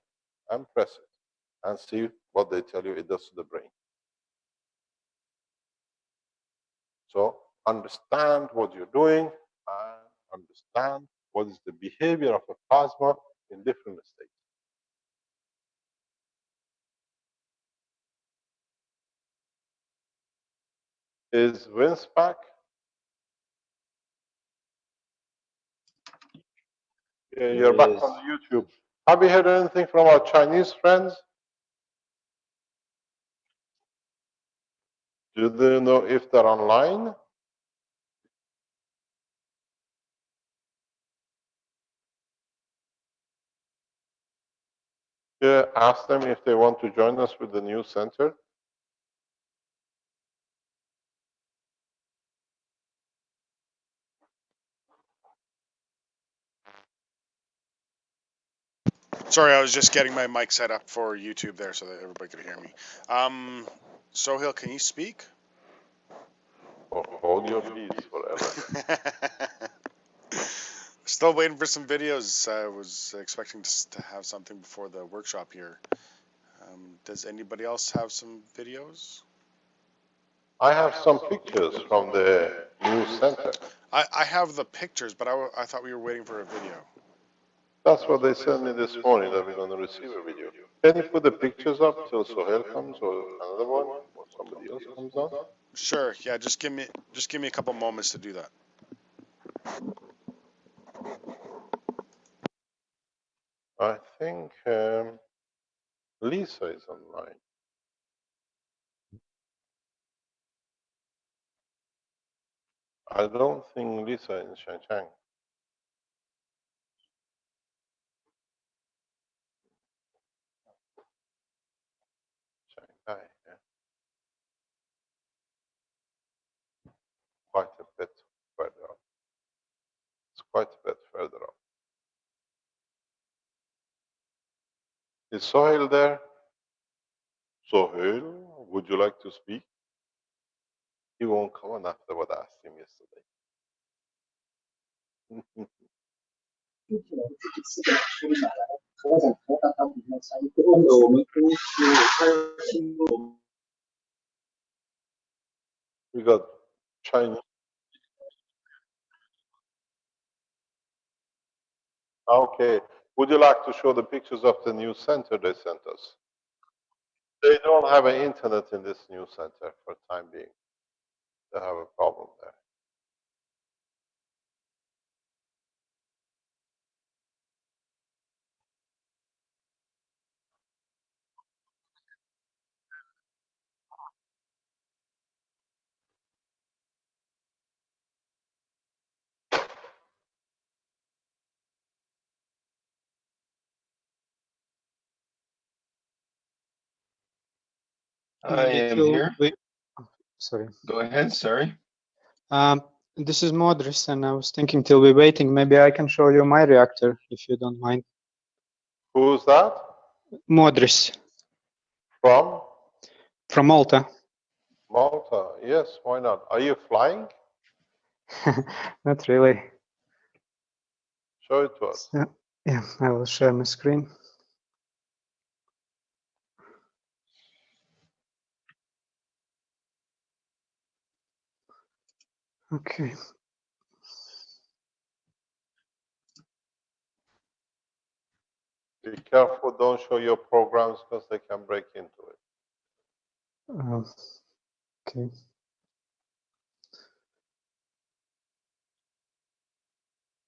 and press it, and see what they tell you it does to the brain. So understand what you're doing, and understand what is the behavior of a plasma in different states. Is Vince back? Yeah, you're back on YouTube. Have you heard anything from our Chinese friends? Do they know if they're online? Yeah, ask them if they want to join us with the new center. Sorry, I was just getting my mic set up for YouTube there so that everybody could hear me. Sohail, can you speak? Hold your peace forever. Still waiting for some videos. I was expecting to have something before the workshop here. Does anybody else have some videos? I have some pictures from the new center. I have the pictures, but I thought we were waiting for a video. That's what they sent me this morning, that we're going to receive a video. Can you put the pictures up till Sohail comes, or another one, or somebody else comes on? Sure. Yeah. Just give me a couple moments to do that. I think Lisa is online. I don't think Lisa in Shenzhen. Shanghai, yeah. Quite a bit further up. It's quite a bit further up. Is Sohail there? Sohail, would you like to speak? He won't come on after what I asked him yesterday. We got Chinese. Okay. Would you like to show the pictures of the new center they sent us? They don't have an internet in this new center for the time being. They have a problem there. I am here. Sorry. Go ahead. Sorry. This is Modris, and I was thinking till we're waiting, maybe I can show you my reactor, if you don't mind. Who's that? Modris From? from Malta. Malta. Yes, why not? Are you flying? Not really. Show it to us. So, yeah, I will share my screen. Okay. Be careful, don't show your programs because they can break into it. Okay.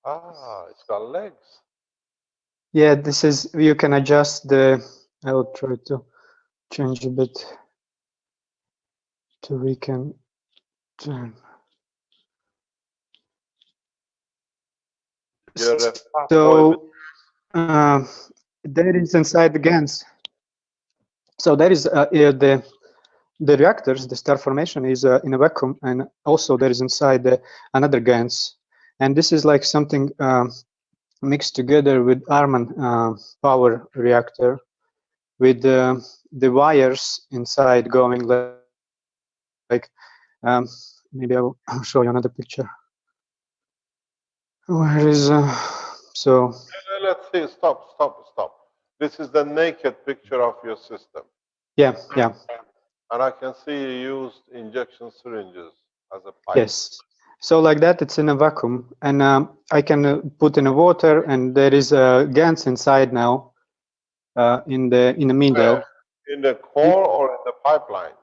Ah, it's got legs. Yeah, this is, you can adjust the, I will try to change a bit so we can turn. You're a fat boy. So there is inside the GANs. So there is the reactors, the star formation is in a vacuum, and also there is inside another GANs. And this is like something mixed together with Arman power reactor, with the wires inside going like maybe I will show you another picture. Where is so? Let's see. Stop. This is the naked picture of your system. Yeah. And I can see you used injection syringes as a pipe. Yes. So like that, it's in a vacuum, and I can put in a water, and there is a GANs inside now, in the middle. In the core or in the pipelines?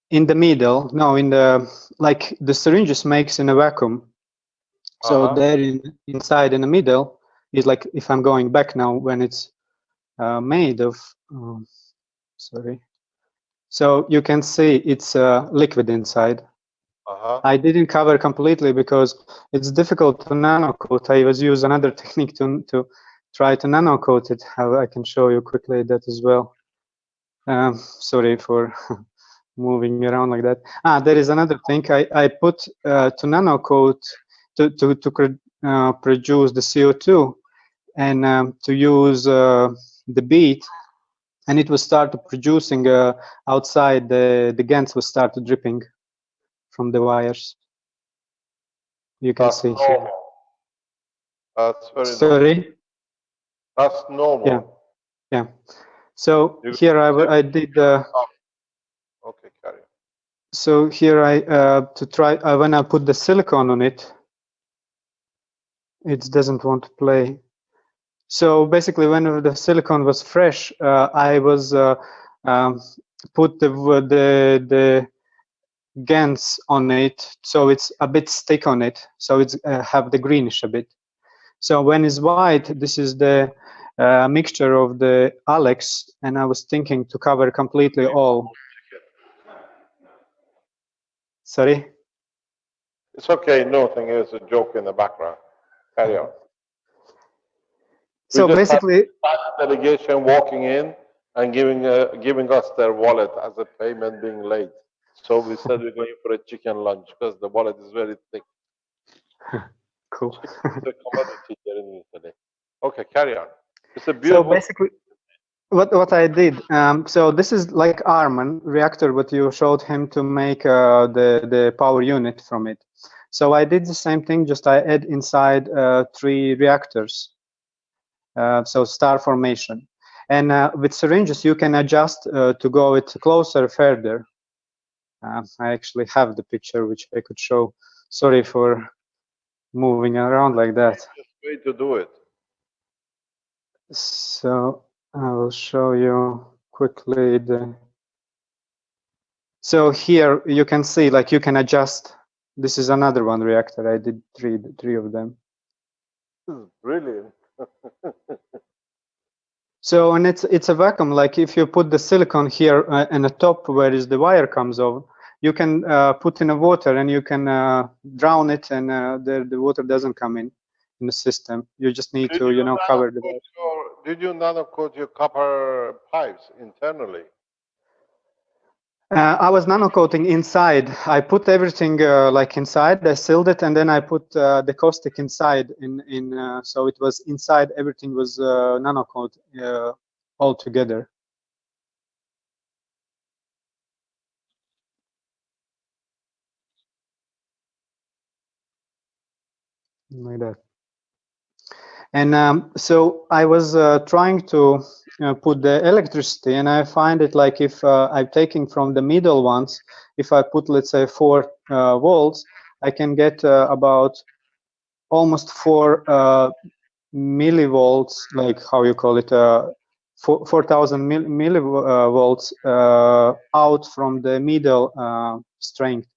In the middle, no, in the, like the syringes makes in a vacuum. So there inside in the middle is like, if I'm going back now, when it's made of, sorry. So you can see it's liquid inside. I didn't cover completely because it's difficult to nano coat. I was use another technique to try to nano coat it. How I can show you quickly that as well. Sorry for moving around like that. There is another thing I put to nano coat to produce the CO2, and to use the bead, and it was started producing outside. The GANs was started dripping from the wires. You can That's see normal. here. That's very normal. Sorry. That's normal. Yeah. Yeah. So You here I did. Okay, carry on. So here I to try when I put the silicone on it, it doesn't want to play. So basically, when the silicone was fresh, I was put the GANs on it, so it's a bit stick on it, so it's have the greenish a bit. So when it's white, this is the mixture of the Alex, and I was thinking to cover completely all. Sorry? It's okay, nothing. It's a joke in the background. Carry on. So We just had basically, a delegation walking in and giving us their wallet as a payment being late. So we said we're going for a chicken lunch because the wallet is very thick. cool. It's a commodity here in Italy. Okay, carry on. It's a So beautiful. basically, what I did, so this is like Arman reactor, but you showed him to make the power unit from it. So I did the same thing, just I add inside 3 reactors, so star formation. And with syringes, you can adjust to go it closer, further. I actually have the picture, which I could show. Sorry for moving around like that. Just way to do it. So I will show you quickly the. So here you can see, like, you can adjust. This is another one reactor. I did three of them. This is brilliant. So, and it's a vacuum. Like if you put the silicone here in the top where is the wire comes over, you can put in a water and you can drown it, and the water doesn't come in the system. You just need to, you know, cover the wire. Did you nano coat your copper pipes internally? I was nano coating inside. I put everything like inside. I sealed it, and then I put the caustic inside. So it was inside. Everything was nano coat all together. Like that. And so I was trying to put the electricity, and I find it like if I'm taking from the middle ones, if I put, let's say, 4 volts, I can get about almost 4 millivolts, like how you call it, 4,000 millivolts out from the middle strength.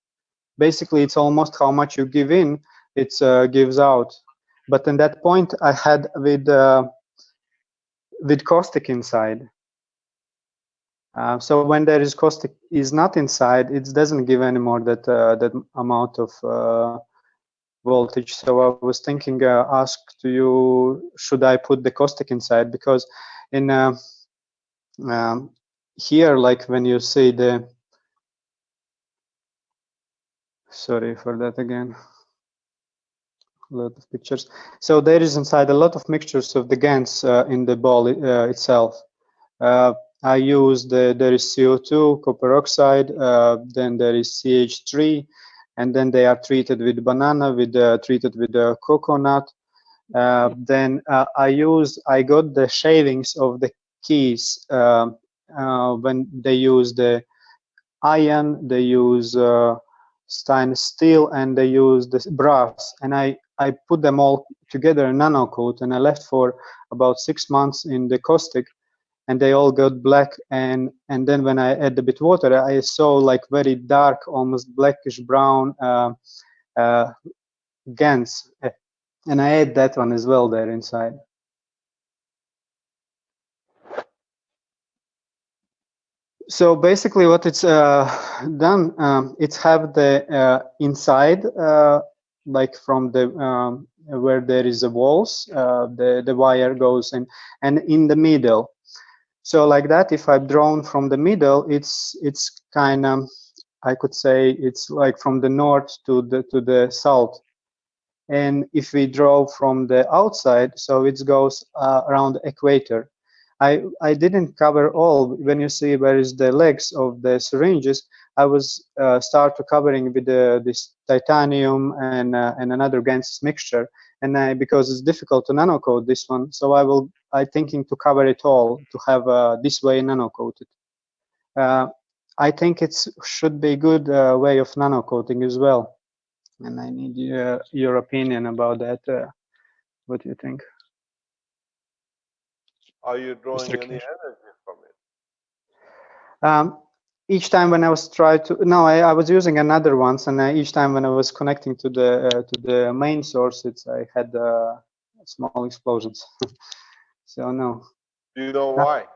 Basically, it's almost how much you give in, it gives out. But in that point, I had with caustic inside. So when there is caustic is not inside, it doesn't give anymore that amount of voltage. So I was thinking, ask to you, should I put the caustic inside? Because in here, like when you see the, sorry for that again, a lot of pictures. So there is inside a lot of mixtures of the GANs in the ball itself. I use there is CO2, copper oxide, then there is CH3, and then they are treated with banana, treated with coconut. Then I got the shavings of the keys when they use the iron, they use stainless steel, and they use the brass, and I put them all together in nano coat, and I left for about 6 months in the caustic, and they all got black, and then when I add a bit water, I saw like very dark, almost blackish brown GANs, and I add that one as well there inside. So basically what it's done, it's have the inside, like from the where there is a walls, the wire goes in, and in the middle. So like that, if I've drawn from the middle, it's kind of, I could say it's like from the north to the south. And if we draw from the outside, so it goes around the equator. I didn't cover all. When you see where is the legs of the syringes, I was start to covering with this titanium and another gaseous mixture. And because it's difficult to nano coat this one, so I thinking to cover it all to have this way nano coated. I think it should be a good way of nano coating as well. And I need your opinion about that. What do you think? Are you drawing Mr. any Keshe? energy from it? Each time when I was I was using another ones, and each time when I was connecting to the main source, I had small explosions. So no. Do you know why?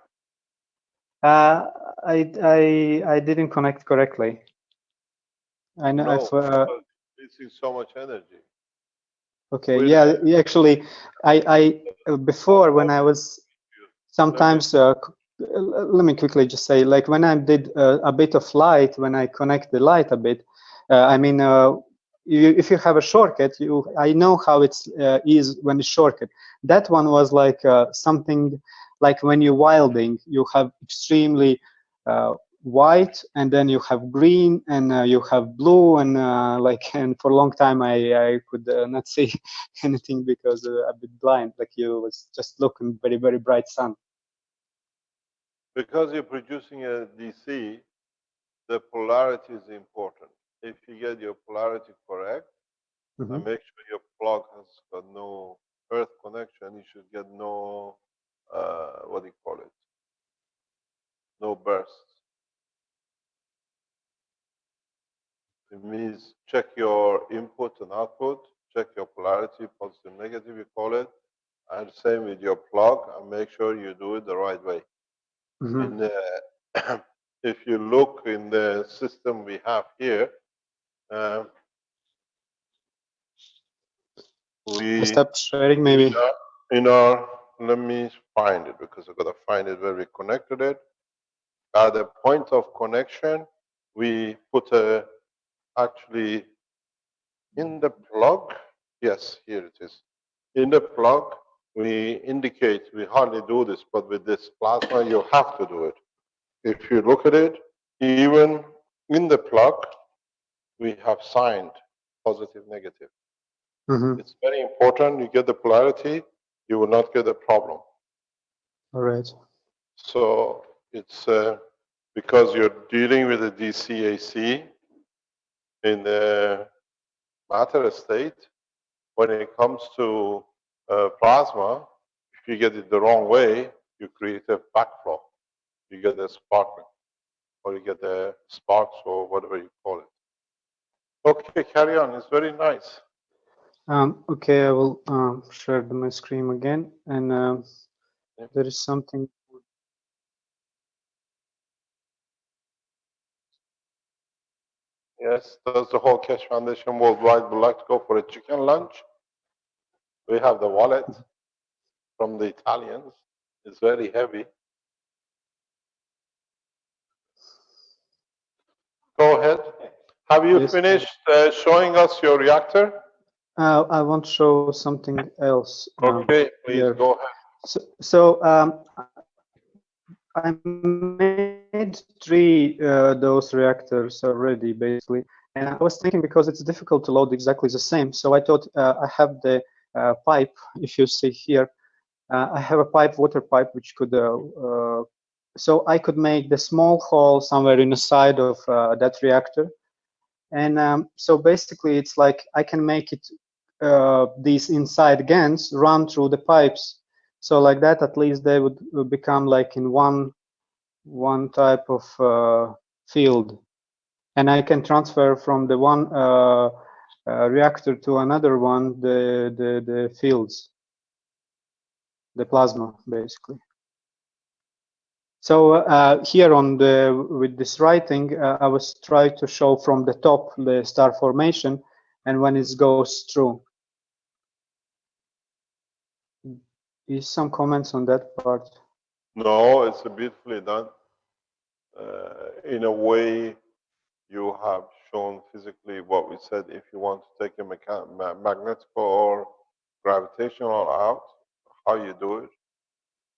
I didn't connect correctly. I know. No, because it's using so much energy. Okay. With Yeah. Actually, I before when I was sometimes let me quickly just say, like when I did a bit of light, when I connect the light a bit, I mean, if you have a shortcut, I know how it's is when it's shortcut. That one was like something like when you're wilding, you have extremely white, and then you have green, and you have blue, and and for a long time I could not see anything because a bit blind, like you was just looking very, very bright sun. Because you're producing a DC, the polarity is important. If you get your polarity correct, and make sure your plug has got no earth connection, you should get no, what do you call it? No bursts. It means check your input and output, check your polarity, positive, negative, you call it, and same with your plug, and make sure you do it the right way. And if you look in the system we have here, Stop sharing maybe. let me find it because I've got to find it where we connected it. At the point of connection, we put actually in the plug. Yes, here it is. In the plug, we indicate, we hardly do this, but with this plasma, you have to do it. If you look at it, even in the plug, we have signed positive, negative. It's very important. You get the polarity, you will not get a problem. All right. So it's because you're dealing with a DC-AC in the matter state. When it comes to plasma, if you get it the wrong way, you create a backflow. You get a sparkling, or you get the sparks, or whatever you call it. Okay, carry on. It's very nice. Okay, I will share my screen again, and there is something. Yes, does the whole Keshe Foundation worldwide would like to go for a chicken lunch? We have the wallet from the Italians. It's very heavy. Go ahead. Have you Yes. finished showing us your reactor? I want to show something else. Okay, please here. go ahead. So I made 3 those reactors already, basically, and I was thinking because it's difficult to load exactly the same. So I thought I have the pipe. If you see here, I have a pipe, water pipe, which could. So I could make the small hole somewhere in the side of that reactor, and so basically it's like I can make it these inside GANs run through the pipes. So like that, at least they would become like in one type of field, and I can transfer from the one reactor to another one the fields, the plasma, basically. So here on with this writing, I was trying to show from the top the star formation, and when it goes through. Is some comments on that part? No, it's beautifully done. In a way, you have shown physically what we said. If you want to take a magnetic or gravitational out, how you do it.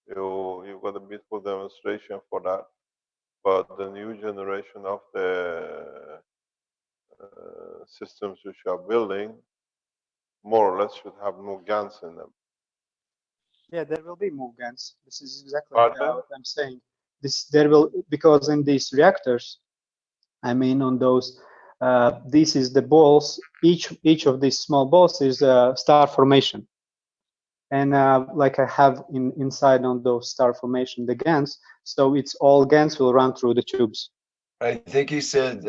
You got a beautiful demonstration for that. But the new generation of the systems which are building, more or less, should have no GaNs in them. Yeah, there will be more GaNs. This is exactly Pardon? what I'm saying. There will, because in these reactors, I mean, on those, this is the balls. Each of these small balls is a star formation, and like I have inside on those star formation the GaNs. So it's all GaNs will run through the tubes. I think he said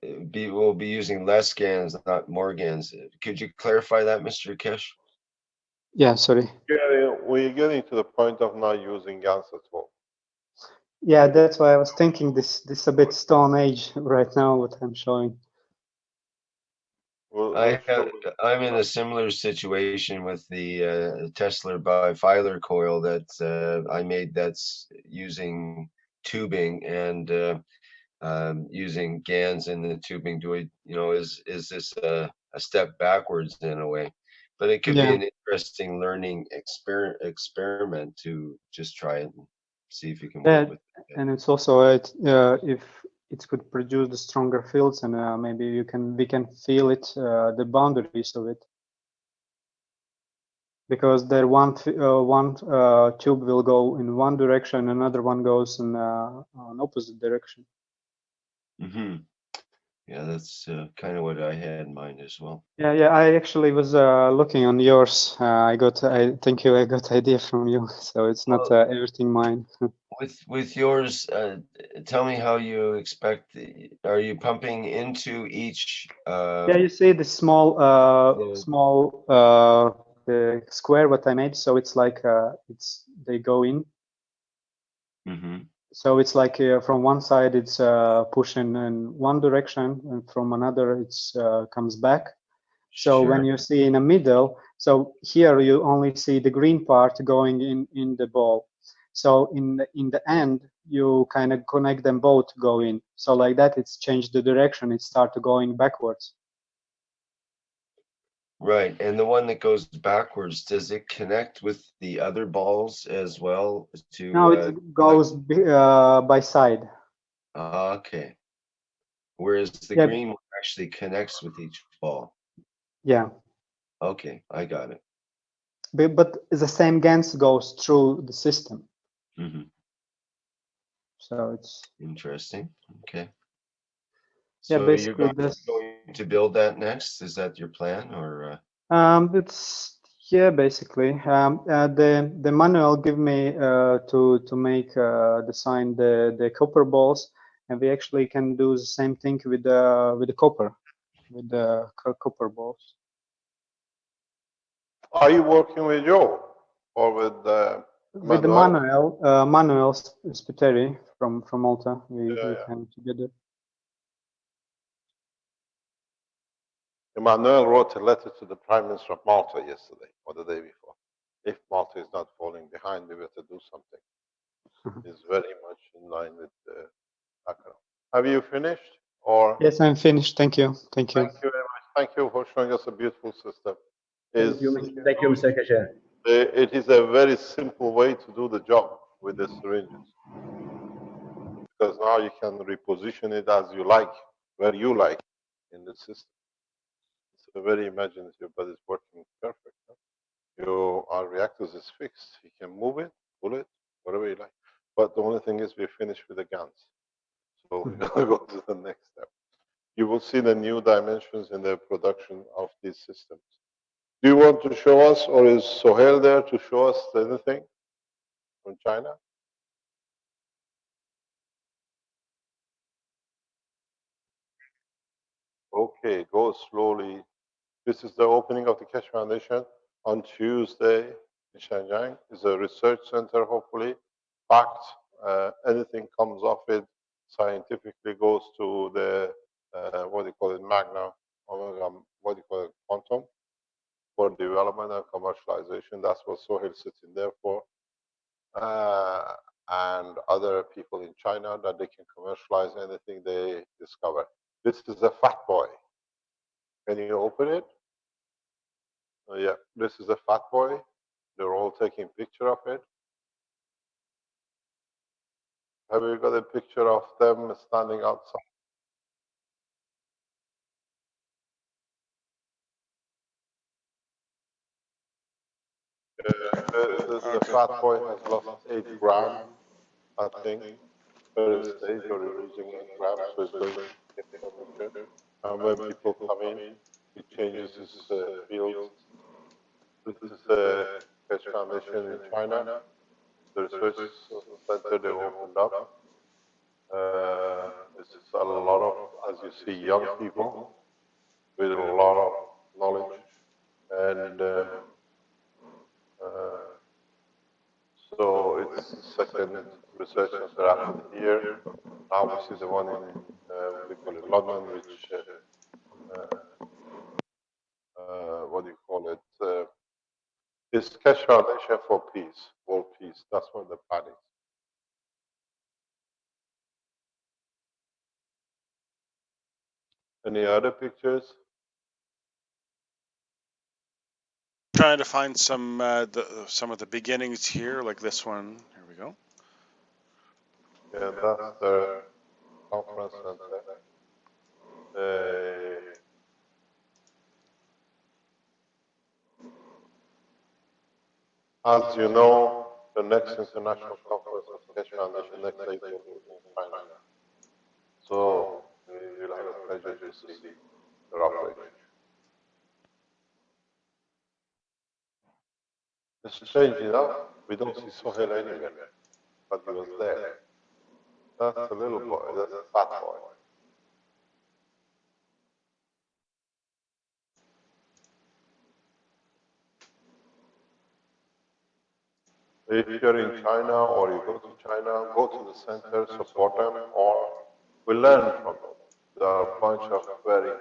we'll be using less GaNs, not more GaNs. Could you clarify that, Mr. Keshe? Yeah, sorry. We're getting to the point of not using GaNs at all. Yeah, that's why I was thinking this a bit Stone Age right now, what I'm showing. I'm in a similar situation with the Tesla bifilar coil that I made that's using tubing and using GaNs in the tubing. Is this a step backwards in a way? But it could be an interesting learning experiment to just try it and see if you can work with it. And it's also if it could produce the stronger fields, and maybe we can feel it, the boundaries of it, because there one tube will go in one direction, another one goes in an opposite direction. Mm-hmm. Yeah, that's kind of what I had in mind as well. Yeah. I actually was looking on yours. I thank you. I got idea from you, so it's not everything mine. With yours, tell me how you expect. Are you pumping into each? Yeah, you see the small the square what I made. So it's like they go in. Mm-hmm. So it's like from one side it's pushing in one direction, and from another it's comes back. So when you see in the middle, so here you only see the green part going in the ball. So in the end, you kind of connect them both go in. So like that, it's changed the direction. It started going backwards. Right, and the one that goes backwards, does it connect with the other balls as well? No, it goes by side. Okay. Whereas the green one actually connects with each ball. Yeah. Okay, I got it. But the same GaNs goes through the system. Mm-hmm. So it's interesting. Okay. Yeah, So you're going to build that next? Is that your plan, or? It's basically the manual give me to make design the copper balls, and we actually can do the same thing with the copper, with the copper balls. Are you working with Joe or with With the Manuel Spiteri from Malta, we came together. Emmanuel wrote a letter to the Prime Minister of Malta yesterday or the day before. If Malta is not falling behind, we better do something. It's very much in line with the background. Have you finished? Or yes, I'm finished. Thank you. Thank you. Thank you very much. Thank you for showing us a beautiful system. Thank you, Mr. Keshe. It is a very simple way to do the job with the syringes, because now you can reposition it as you like, where you like in the system. It's a very imaginative, but it's working perfect. Our reactors is fixed. You can move it, pull it, whatever you like. But the only thing is we're finished with the GaNs. So we're going to go to the next step. You will see the new dimensions in the production of these systems. Do you want to show us, or is Sohail there to show us anything from China? Okay, go slowly. This is the opening of the Keshe Foundation on Tuesday in Shenzhen. It's a research center, hopefully. Packed. Anything comes off it scientifically goes to the, what do you call it, magna, what do you call it, quantum, for development and commercialization. That's what Sohail sits in there for. And other people in China that they can commercialize anything they discover. This is a fat boy. Can you open it? Yeah, this is a fat boy. They're all taking picture of it. Have you got a picture of them standing outside? The fat boy has lost 8 grams, I think. First stage, or losing 8 grams, so it's going to get temperature. And when people come in, it changes its fields. This is a Keshe Foundation in China, the research center they opened up. It's a lot of, as you see, young people with a lot of knowledge. And so it's the second research center after here. Now we see the one in, what do you call it, London, which, what do you call it? It's Keshe Foundation for Peace, World Peace. That's what the plan is. Any other pictures? Trying to find some of the beginnings here, like this one. Here we go. Yeah, that's the conference center. As you know, the next international conference of Keshe Foundation next April is in China. So you'll have a pleasure to see their operation. It's strange enough, we don't see Sohail anywhere, but he was there. That's a little boy, that's a fat boy. If you're in China or you go to China, go to the center, support them, or we learn from them. There are a bunch of very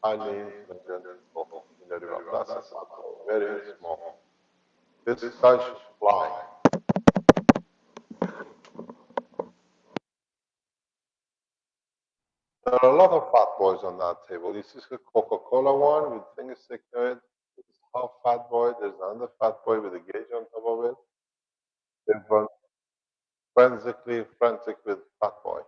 highly intelligent people in the river. That's a fat boy, very small. This guy should fly. There are a lot of fat boys on that table. This is a Coca-Cola one with things sticking to it. It's half fat boy. There's another fat boy with a gauge on top of it. They've run frantic with fat boy.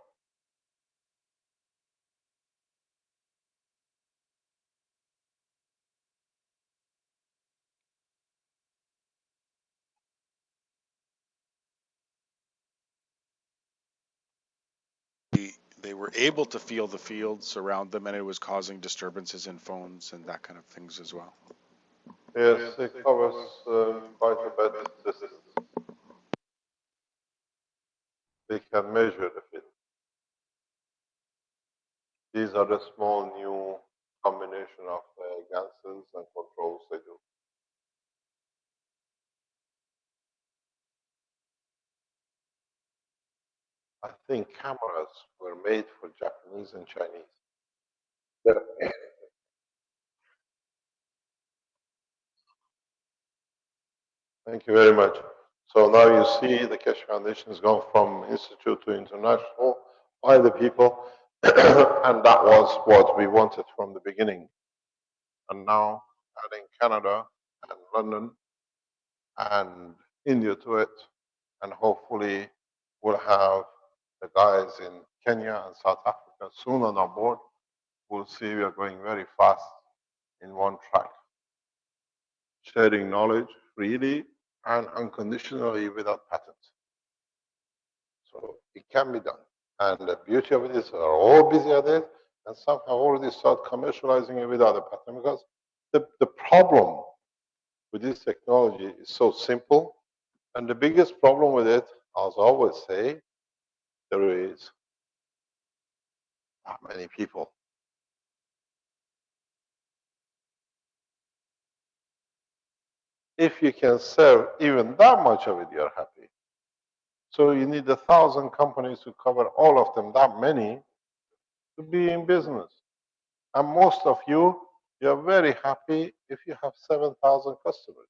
They were able to feel the fields around them, and it was causing disturbances in phones and that kind of things as well. Yes, it covers quite a bit distance. They can measure the field. These are the small new combination of gases and controls they do. I think cameras were made for Japanese and Chinese. Thank you very much. So now you see the Keshe Foundation has gone from institute to international by the people, and that was what we wanted from the beginning. And now adding Canada and London and India to it, and hopefully we'll have the guys in Kenya and South Africa soon on our board. We'll see we are going very fast in one track, sharing knowledge freely and unconditionally without patents. So it can be done. And the beauty of it is we're all busy at it, and some have already started commercializing it without a patent, because the problem with this technology is so simple. And the biggest problem with it, as I always say, there is not many people. If you can serve even that much of it, you're happy. So you need 1,000 companies to cover all of them, that many, to be in business. And most of you, you're very happy if you have 7,000 customers.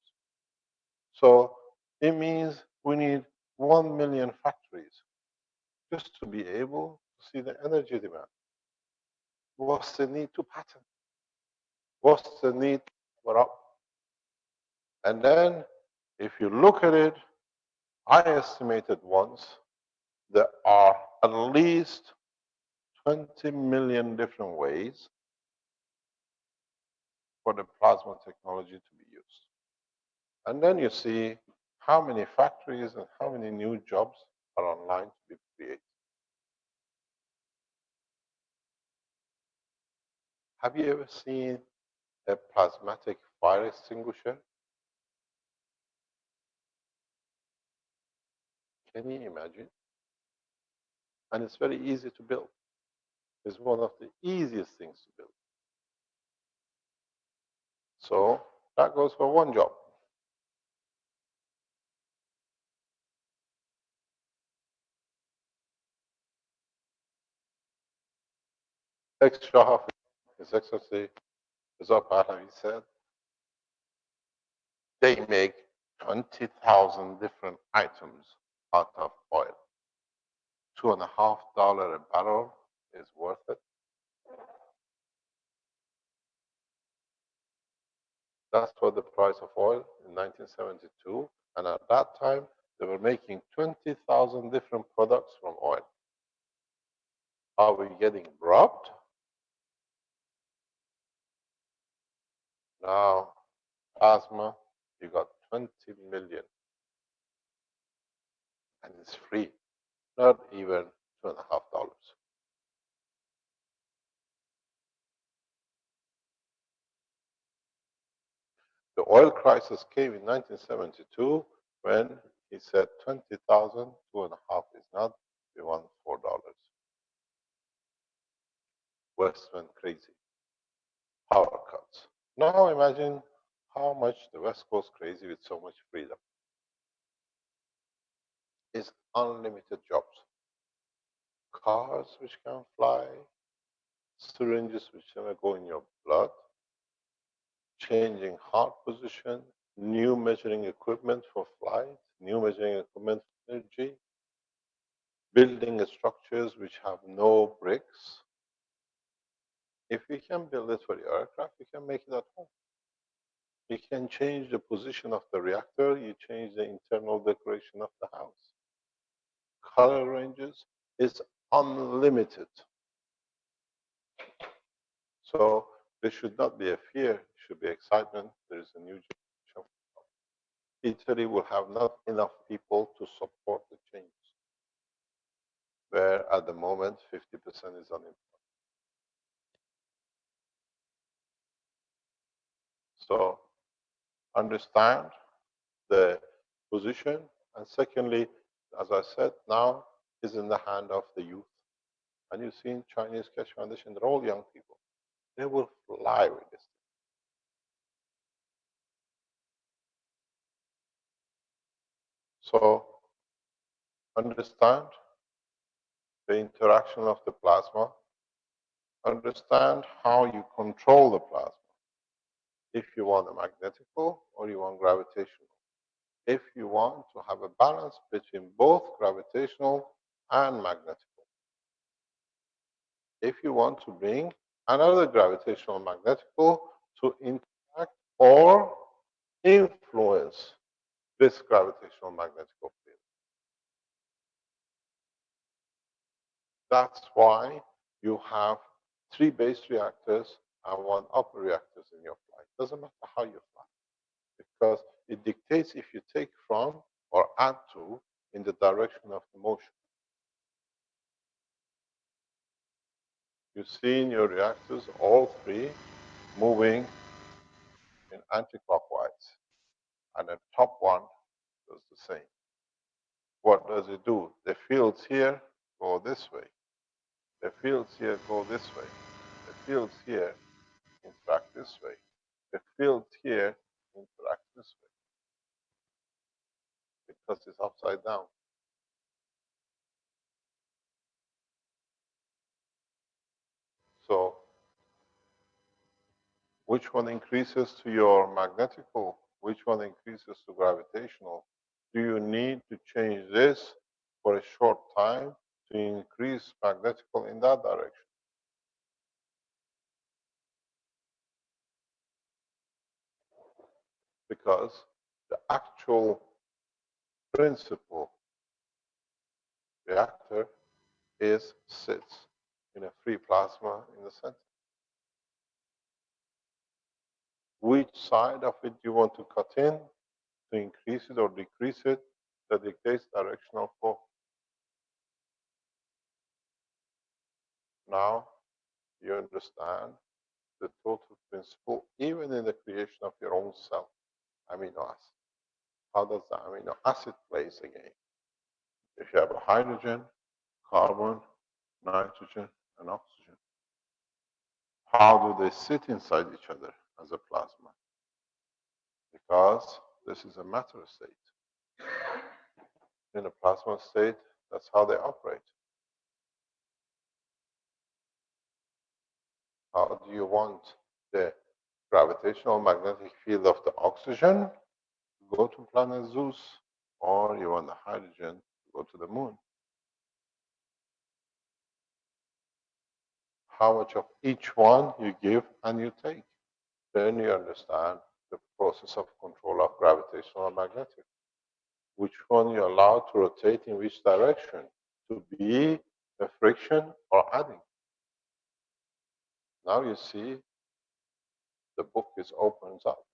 So it means we need 1 million factories just to be able to see the energy demand. What's the need to patent? What's the need to cover up? And then, if you look at it, I estimated once there are at least 20 million different ways for the plasma technology to be used. And then you see how many factories and how many new jobs are online to be created. Have you ever seen a plasmatic fire extinguisher? Can you imagine? And it's very easy to build. It's one of the easiest things to build. So that goes for one job. Extra half, His Excellency Rizal Pahlavi said, they make 20,000 different items out of oil. $2.50 a barrel is worth it. That's what the price of oil in 1972. And at that time, they were making 20,000 different products from oil. Are we getting robbed? Now, plasma, you got 20 million. And it's free, not even $2.50. The oil crisis came in 1972 when he said 20,000, $2.50 is not, we want $4. West went crazy. Power cuts. Now imagine how much the West goes crazy with so much freedom. It's unlimited jobs. Cars which can fly, syringes which never go in your blood, changing heart position, new measuring equipment for flight, new measuring equipment for energy, building structures which have no bricks. If we can build it for the aircraft, we can make it at home. You can change the position of the reactor, you change the internal decoration of the house. Color ranges is unlimited. So there should not be a fear, it should be excitement. There is a new generation. Italy will have not enough people to support the change, where at the moment 50% is unemployed. So understand the position, and secondly, as I said, now is in the hand of the youth. And you've seen Chinese Keshe Foundation, they're all young people. They will fly with this. So understand the interaction of the plasma, understand how you control the plasma. If you want a magnetical or you want gravitational. If you want to have a balance between both gravitational and magnetical. If you want to bring another gravitational magnetical to interact or influence this gravitational magnetical field. That's why you have 3 base reactors and 1 upper reactors in your flight. Doesn't matter how you fly, because it dictates if you take from or add to in the direction of the motion. You see in your reactors all 3 moving in anti-clockwise, and the top one does the same. What does it do? The fields here go this way. The fields here go this way. The fields here interact this way. The fields here interact this way because it's upside down. So which one increases to your magnetical? Which one increases to gravitational? Do you need to change this for a short time to increase magnetical in that direction? because the actual principal reactor sits in a free plasma in the center. Which side of it you want to cut in to increase it or decrease it, that dictates directional flow. Now you understand the total principle, even in the creation of your own cell, amino acid. How does the amino acid plays a game? If you have a hydrogen, carbon, nitrogen, and oxygen, how do they sit inside each other as a plasma? Because this is a matter state. In a plasma state, that's how they operate. How do you want the gravitational magnetic field of the oxygen to go to planet Zeus, or you want the hydrogen to go to the moon? How much of each one you give and you take? Then you understand the process of control of gravitational and magnetic. Which one you allow to rotate in which direction, to be a friction or adding. Now you see the book is opens up.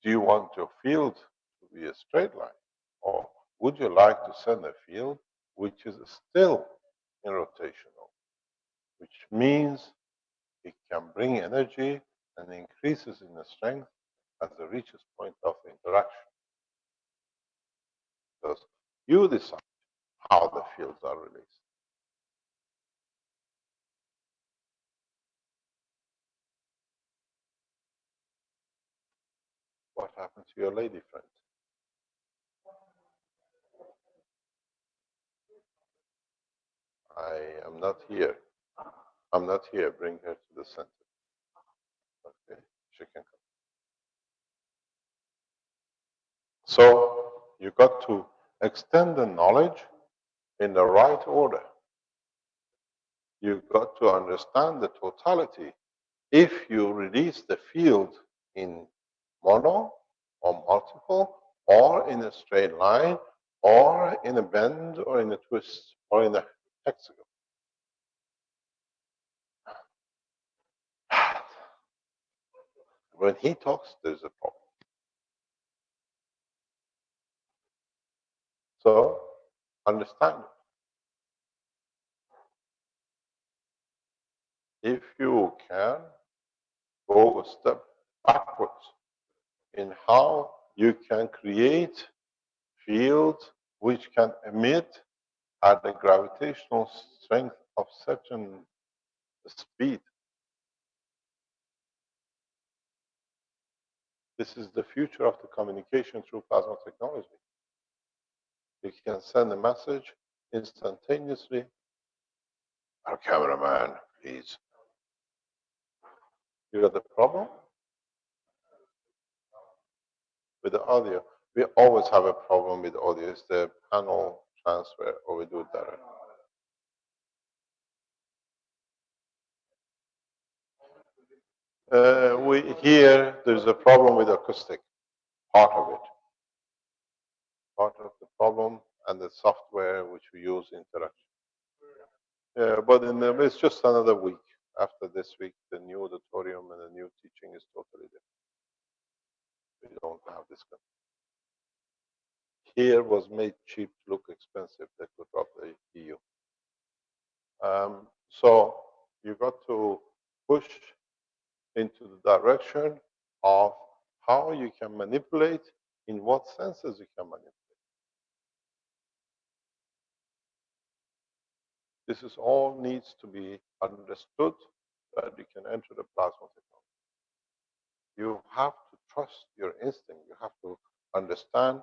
Do you want your field to be a straight line? Or would you like to send a field which is still in rotational, which means it can bring energy and increases in the strength as the reaches point of interaction? Because you decide how the fields are released. What happened to your lady friend? I am not here. I'm not here. Bring her to the center. Okay, she can come. So you got to extend the knowledge in the right order. You've got to understand the totality. If you release the field in mono or multiple or in a straight line or in a bend or in a twist or in a hexagon. When he talks, there's a problem. So understand it. If you can go a step backwards in how you can create fields which can emit at the gravitational strength of certain speed. This is the future of the communication through plasma technology. You can send a message instantaneously. Our cameraman, please. You got the problem with the audio. We always have a problem with audio. It's the panel transfer, or we do it directly. Here there's a problem with acoustic, part of it. Part of the problem and the software which we use interaction. But it's just another week. After this week, the new auditorium and the new teaching is totally different. We don't have this. Here was made cheap to look expensive. They could drop the EU. So you got to push into the direction of how you can manipulate, in what senses you can manipulate. This is all needs to be understood that you can enter the plasma technology. You have to trust your instinct. You have to understand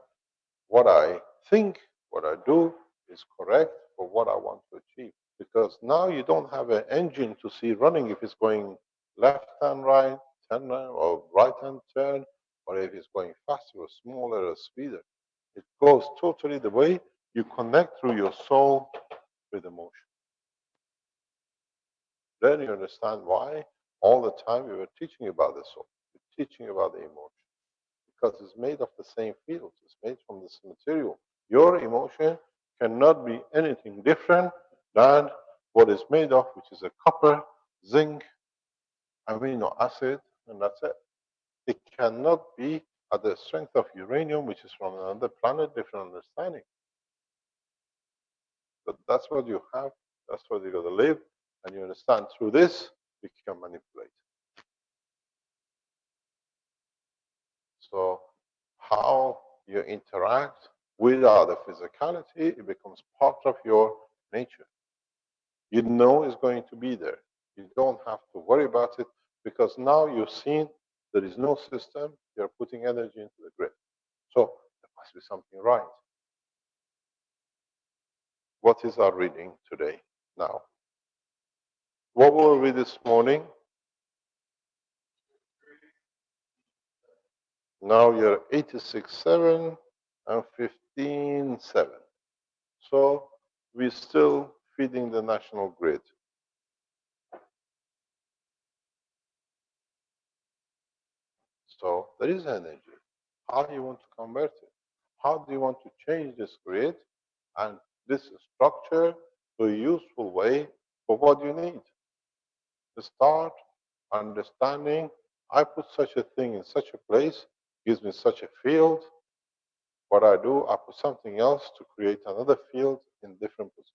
what I think, what I do is correct for what I want to achieve. Because now you don't have an engine to see running if it's going left and right, turn or right hand turn, or if it's going faster or smaller or speeder. It goes totally the way You connect through your soul with emotion. Then you understand why all the time we were teaching about the soul, we're teaching about the emotion, because it's made of the same fields, it's made from this material. Your emotion cannot be anything different than what it's made of, which is a copper, zinc, amino acid, and that's it. It cannot be at the strength of uranium, which is from another planet, different understanding. But that's what you have, that's what you got to live, and you understand through this, you can manipulate. So how you interact without the physicality, it becomes part of your nature. You know it's going to be there. You don't have to worry about it because now you've seen there is no system, you're putting energy into the grid. So there must be something right. What is our reading today now? What will we read this morning? Now you're 86.7 and 15.7. So we're still feeding the national grid. So there is energy. How do you want to convert it? How do you want to change this grid and this structure to a useful way for what you need? To start understanding, I put such a thing in such a place, gives me such a field. What I do, I put something else to create another field in different position.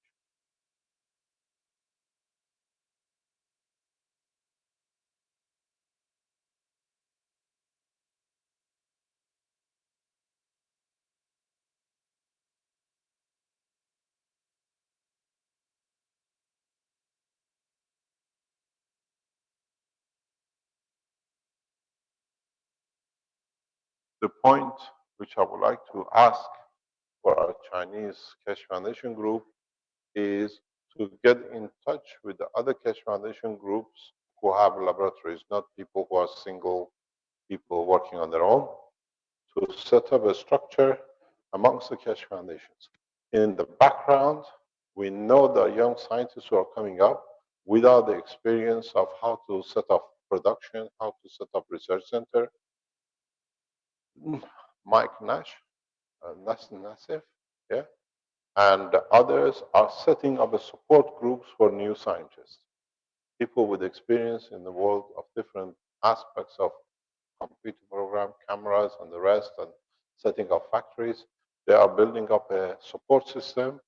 The point which I would like to ask for our Chinese Keshe Foundation group is to get in touch with the other Keshe Foundation groups who have laboratories, not people who are single people working on their own, to set up a structure amongst the Keshe Foundations. In the background, we know the young scientists who are coming up without the experience of how to set up production, how to set up research center. Mike Nash, Nassif, yeah, and others are setting up a support groups for new scientists, people with experience in the world of different aspects of computer program, cameras, and the rest, and setting up factories. They are building up a support system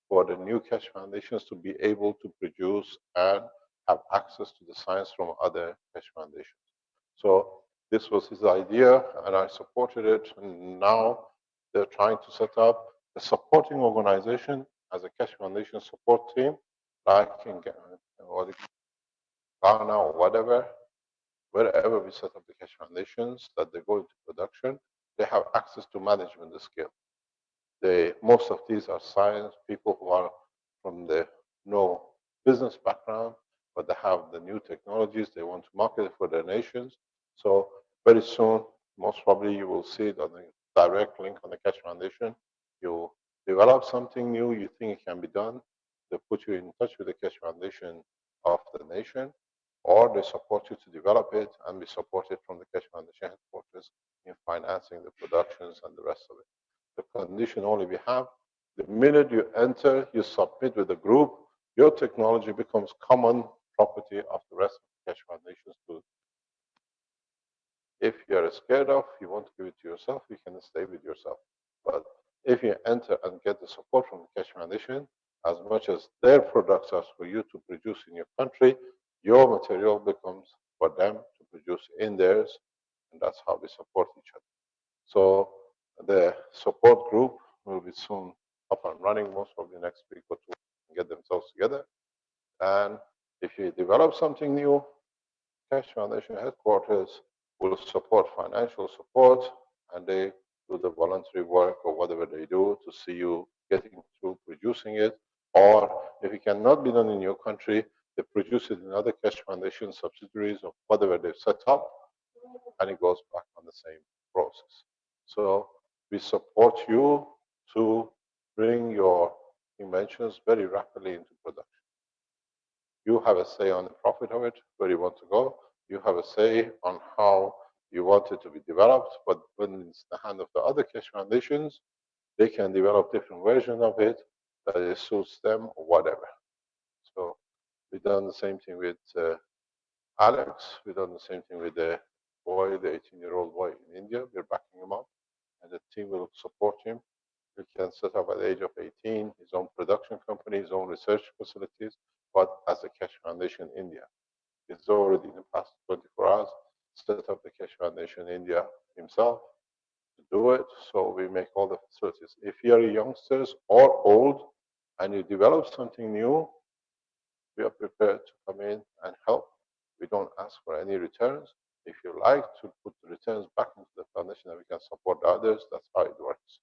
for the new Keshe Foundations to be able to produce and have access to the science from other Keshe Foundations. So this was his idea, and I supported it. And now they're trying to set up a supporting organization as a Keshe Foundation support team, like in Ghana or whatever, wherever we set up the Keshe Foundations, that they go into production, they have access to management scale. Most of these are science people who are from the no business background, but they have the new technologies. They want to market it for their nations. So very soon, most probably you will see it on the direct link on the Keshe Foundation. You develop something new, you think it can be done, they put you in touch with the Keshe Foundation of the nation, or they support you to develop it, and we support it from the Keshe Foundation headquarters in financing the productions and the rest of it. The condition only we have, the minute you enter, you submit with the group, your technology becomes common property of the rest of the Keshe Foundations too. If you are scared of, you want to give it to yourself, you can stay with yourself. But if you enter and get the support from the Keshe Foundation, as much as their products are for you to produce in your country, your material becomes for them to produce in theirs, and that's how we support each other. So the support group will be soon up and running, most probably next week or two, and get themselves together. And if you develop something new, Keshe Foundation headquarters will support financial support, and they do the voluntary work or whatever they do to see you getting through producing it. Or if it cannot be done in your country, they produce it in other Keshe Foundation subsidiaries of whatever they've set up, and it goes back on the same process. So we support you to bring your inventions very rapidly into production. You have a say on the profit of it, where you want to go. You have a say on how you want it to be developed. But when it's in the hand of the other Keshe foundations, they can develop different versions of it that it suits them or whatever. So we've done the same thing with Alex. We've done the same thing with the boy, the 18-year-old boy in India. We're backing him up, and the team will support him. He can set up at the age of 18 his own production company, his own research facilities, but as a Keshe Foundation India. He's already in the past 24 hours set up the Keshe Foundation India himself to do it. So we make all the facilities. If you're youngsters or old and you develop something new, we are prepared to come in and help. We don't ask for any returns. If you like to put the returns back into the foundation and we can support others, that's how it works.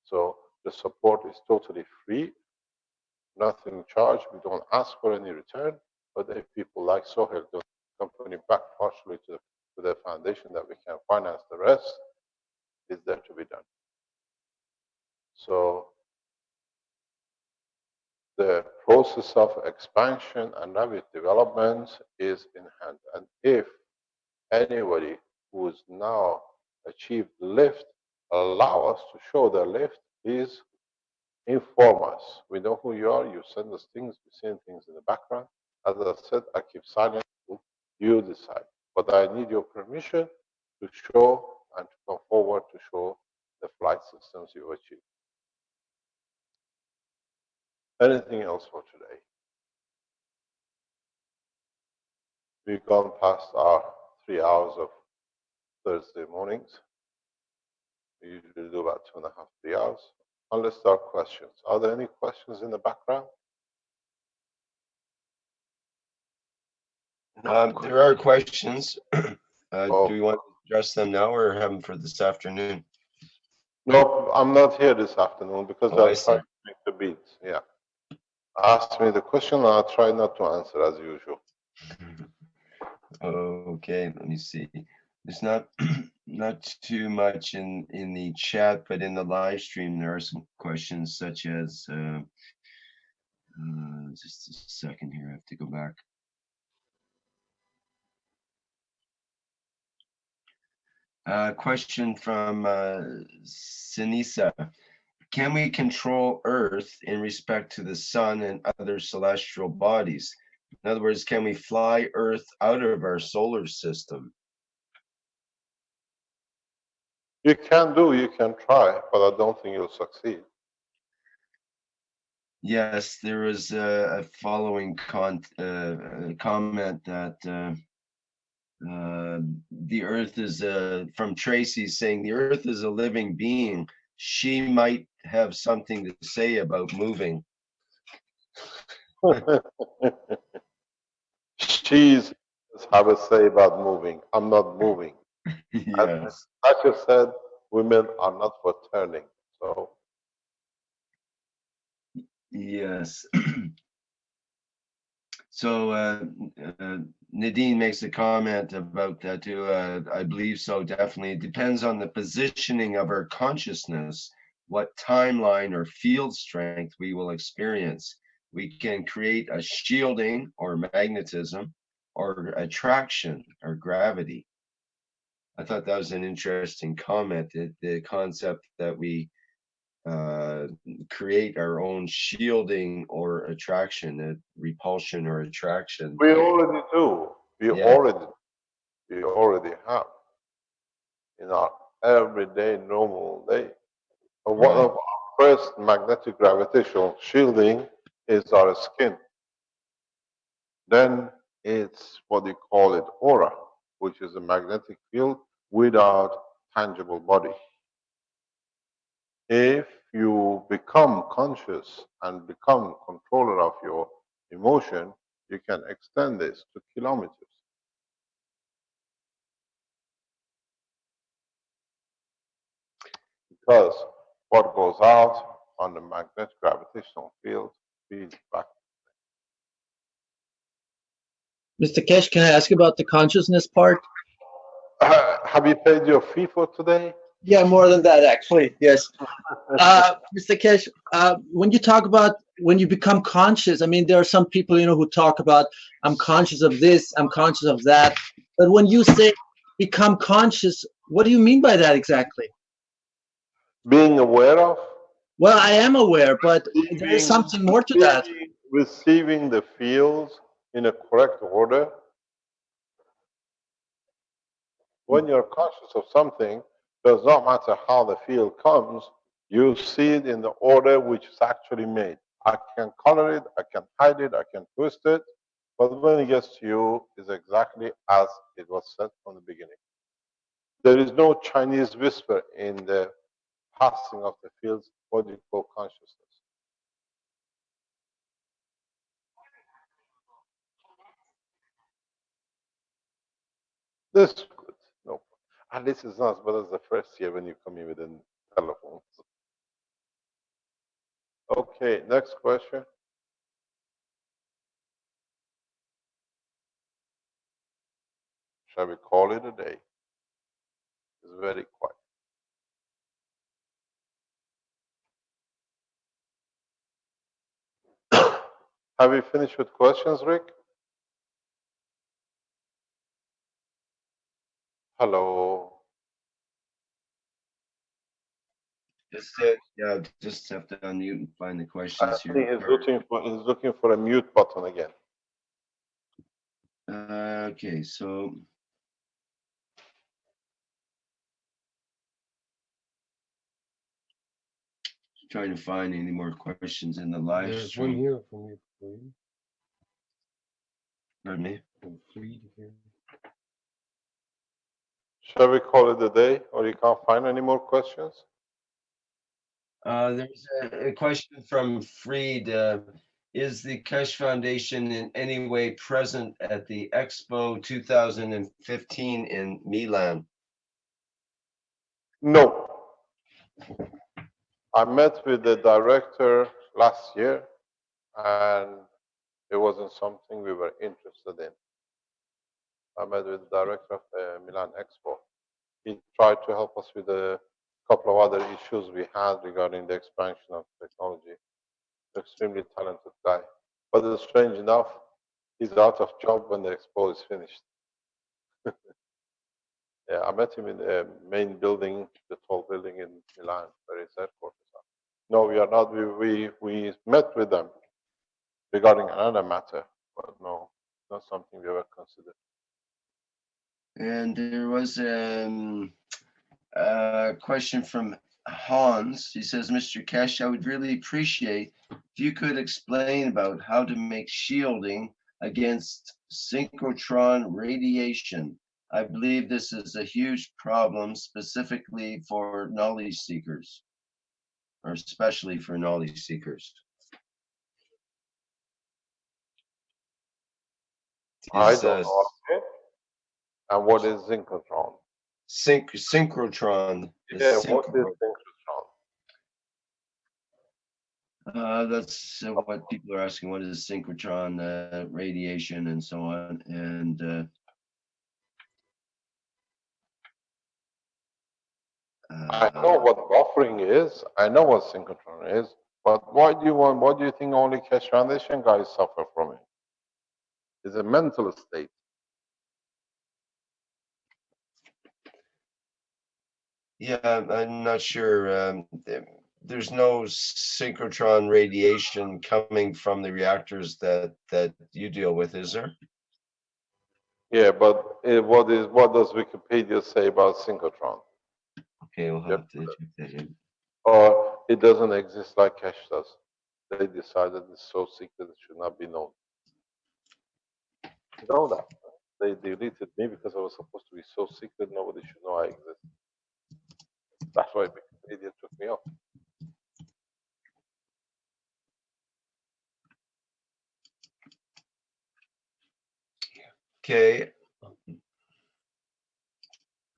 So the support is totally free, nothing charged. We don't ask for any return. But if people like Sohail, the company back partially to the foundation that we can finance the rest, is there to be done. So the process of expansion and rapid development is in hand. And if anybody who has now achieved lift allow us to show their lift, please inform us. We know who you are. You send us things. We're seeing things in the background. As I said, I keep silent. You decide. But I need your permission to show and to come forward to show the flight systems you achieved. Anything else for today? We've gone past our 3 hours of Thursday mornings. We usually do about 2.5, 3 hours. Unless there are questions. Are there any questions in the background? There are questions. Oh. Do we want to address them now or have them for this afternoon? No, I'm not here this afternoon because Oh, I'm trying to make the beats. Yeah. Ask me the question and I'll try not to answer as usual. Okay, let me see. There's not not too much in the chat, but in the live stream there are some questions such as just a second here, I have to go back. Question from Sinisa. Can we control Earth in respect to the sun and other celestial bodies? In other words, can we fly Earth out of our solar system? You can do, you can try, but I don't think you'll succeed. Yes, there was a following comment that the Earth is from Tracy saying the Earth is a living being. She might have something to say about moving. She's have a say about moving. I'm not moving. Yes. As you said, women are not for turning. So Yes. So Nadine makes a comment about that too. I believe so, definitely. It depends on the positioning of our consciousness, what timeline or field strength we will experience. We can create a shielding or magnetism or attraction or gravity. I thought that was an interesting comment, the concept that we create our own shielding or attraction, repulsion or attraction. we already do. We already have in our everyday normal day. One of our first magnetic gravitational shielding is our skin. Then it's what they call it aura, which is a magnetic field without tangible body. If you become conscious and become controller of your emotion, you can extend this to kilometers. Because what goes out on the magnetic gravitational field feeds back. Mr. Keshe, can I ask about the consciousness part? Have you paid your fee for today? Yeah, more than that, actually. Yes. Mr. Keshe, when you talk about when you become conscious, I mean, there are some people, who talk about, I'm conscious of this, I'm conscious of that. But when you say become conscious, what do you mean by that exactly? Being aware of, Well, I am aware, but there is something more to that. receiving the fields in a correct order. When you're conscious of something, does not matter how the field comes, you see it in the order which is actually made. I can color it, I can hide it, I can twist it, but when it gets to you, it's exactly as it was said from the beginning. There is no Chinese whisper in the passing of the fields, what you call consciousness. This is good. No, at least it's not as bad as the first year when you come in with a telephone. Okay, next question. Shall we call it a day? It's very quiet. Have we finished with questions, Rick? Hello. Yeah, just have to unmute and find the I questions think here. he's looking for a mute button again. Okay, so trying to find any more questions in the live There's stream. one here from you. Pardon me. From Fleet here. Shall we call it a day, or you can't find any more questions? There's a question from Freed. Is the Keshe Foundation in any way present at the Expo 2015 in Milan? No. I met with the director last year, and it wasn't something we were interested in. I met with the director of the Milan Expo. He tried to help us with a couple of other issues we had regarding the expansion of technology. Extremely talented guy. But it's strange enough, he's out of job when the expo is finished. Yeah, I met him in the main building, the tall building in Milan, where his headquarters are. No, we are not. We met with them regarding another matter, but no, not something we ever considered. And there was a question from Hans. He says, Mr. Keshe, I would really appreciate if you could explain about how to make shielding against synchrotron radiation. I believe this is a huge problem specifically for knowledge seekers, or especially for knowledge seekers. I don't know. And what is synchrotron? Synchrotron. Yeah, what is synchrotron? That's what people are asking. What is synchrotron radiation and so on? And I know what buffering is. I know what synchrotron is. But what do you think only Keshe Foundation guys suffer from it? It's a mental state. yeah, I'm not sure. There's no synchrotron radiation coming from the reactors that you deal with, is there? Yeah, but what does Wikipedia say about synchrotron? Okay, we'll have to check that in. Or it doesn't exist like Keshe does. They decided it's so secret it should not be known. You know that. They deleted me because I was supposed to be so secret nobody should know I exist. That's why Wikipedia took me off. Okay.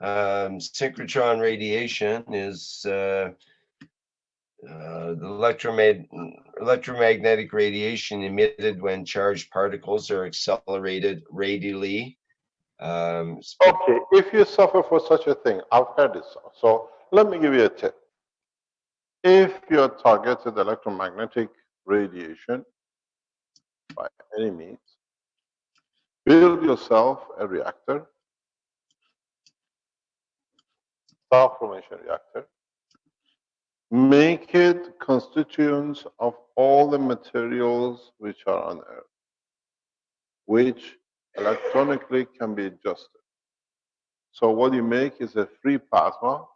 Synchrotron radiation is the electromagnetic radiation emitted when charged particles are accelerated radially. Okay, if you suffer for such a thing, I've heard this. So let me give you a tip. If you're targeted electromagnetic radiation by any means, build yourself a reactor, star formation reactor, make it constituents of all the materials which are on Earth, which electronically can be adjusted. So what you make is a free plasma,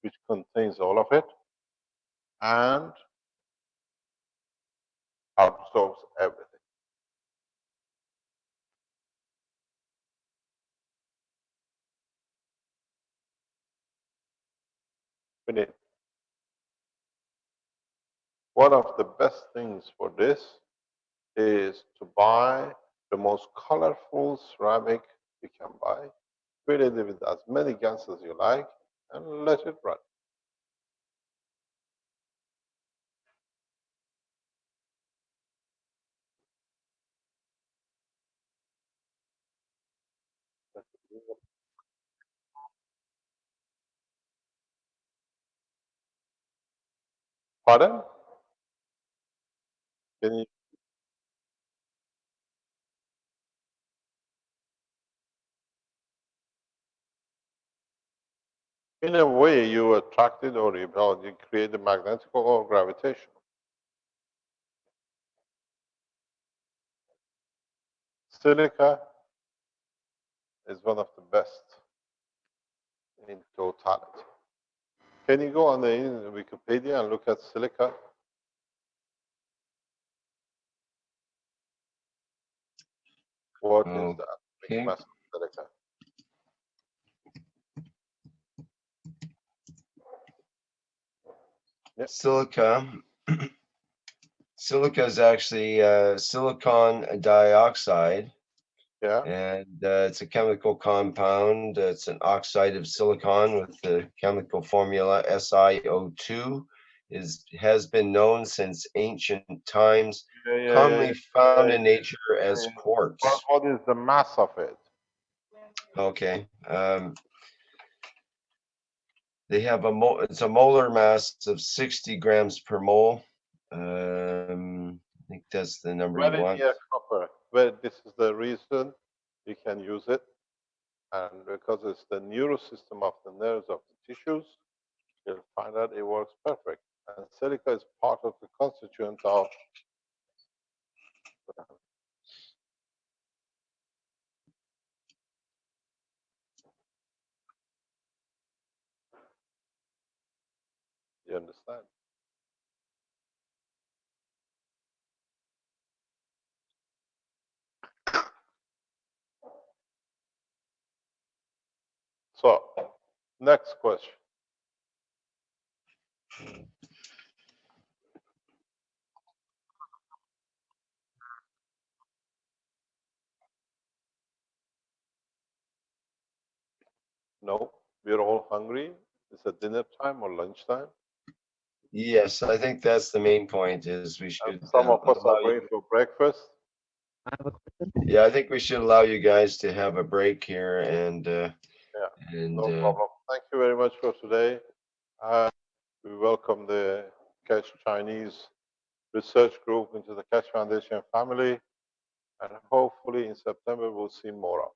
which contains all of it, and absorbs everything. Finish. One of the best things for this is to buy the most colorful ceramic you can buy, fill it with as many gases as you like, and let it run. Pardon? Can you? In a way, you attracted or repelled, you create a magnetic or gravitational. Silica is one of the best in totality. Can you go on the Wikipedia and look at silica? What is the atomic mass of silica? Yep. Silica is actually silicon dioxide. Yeah. And it's a chemical compound. It's an oxide of silicon with the chemical formula SiO2. Has been known since ancient times. Commonly found in nature as quartz. But what is the mass of it? Okay. They have it's a molar mass of 60 grams per mole. I think that's the number you want. Near copper. Well, this is the reason you can use it. And because it's the neurosystem of the nerves of the tissues, you'll find out it works perfect. And silica is part of the constituent of you understand? So, next question. No, we're all hungry. Is it dinner time or lunchtime? Yes, I think that's the main point. Is we should. And some of us are going for breakfast. Yeah, I think we should allow you guys to have a break here, and No problem. Thank you very much for today. We welcome the Keshe Chinese Research Group into the Keshe Foundation family, and hopefully in September we'll see more of.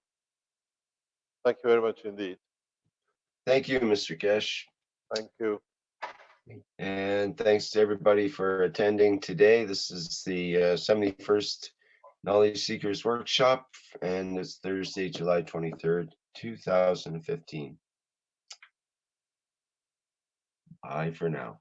Thank you very much indeed. Thank you, Mr. Keshe. Thank you. And thanks to everybody for attending today. This is the 71st Knowledge Seekers Workshop, and it's Thursday, July 23rd, 2015. Bye for now.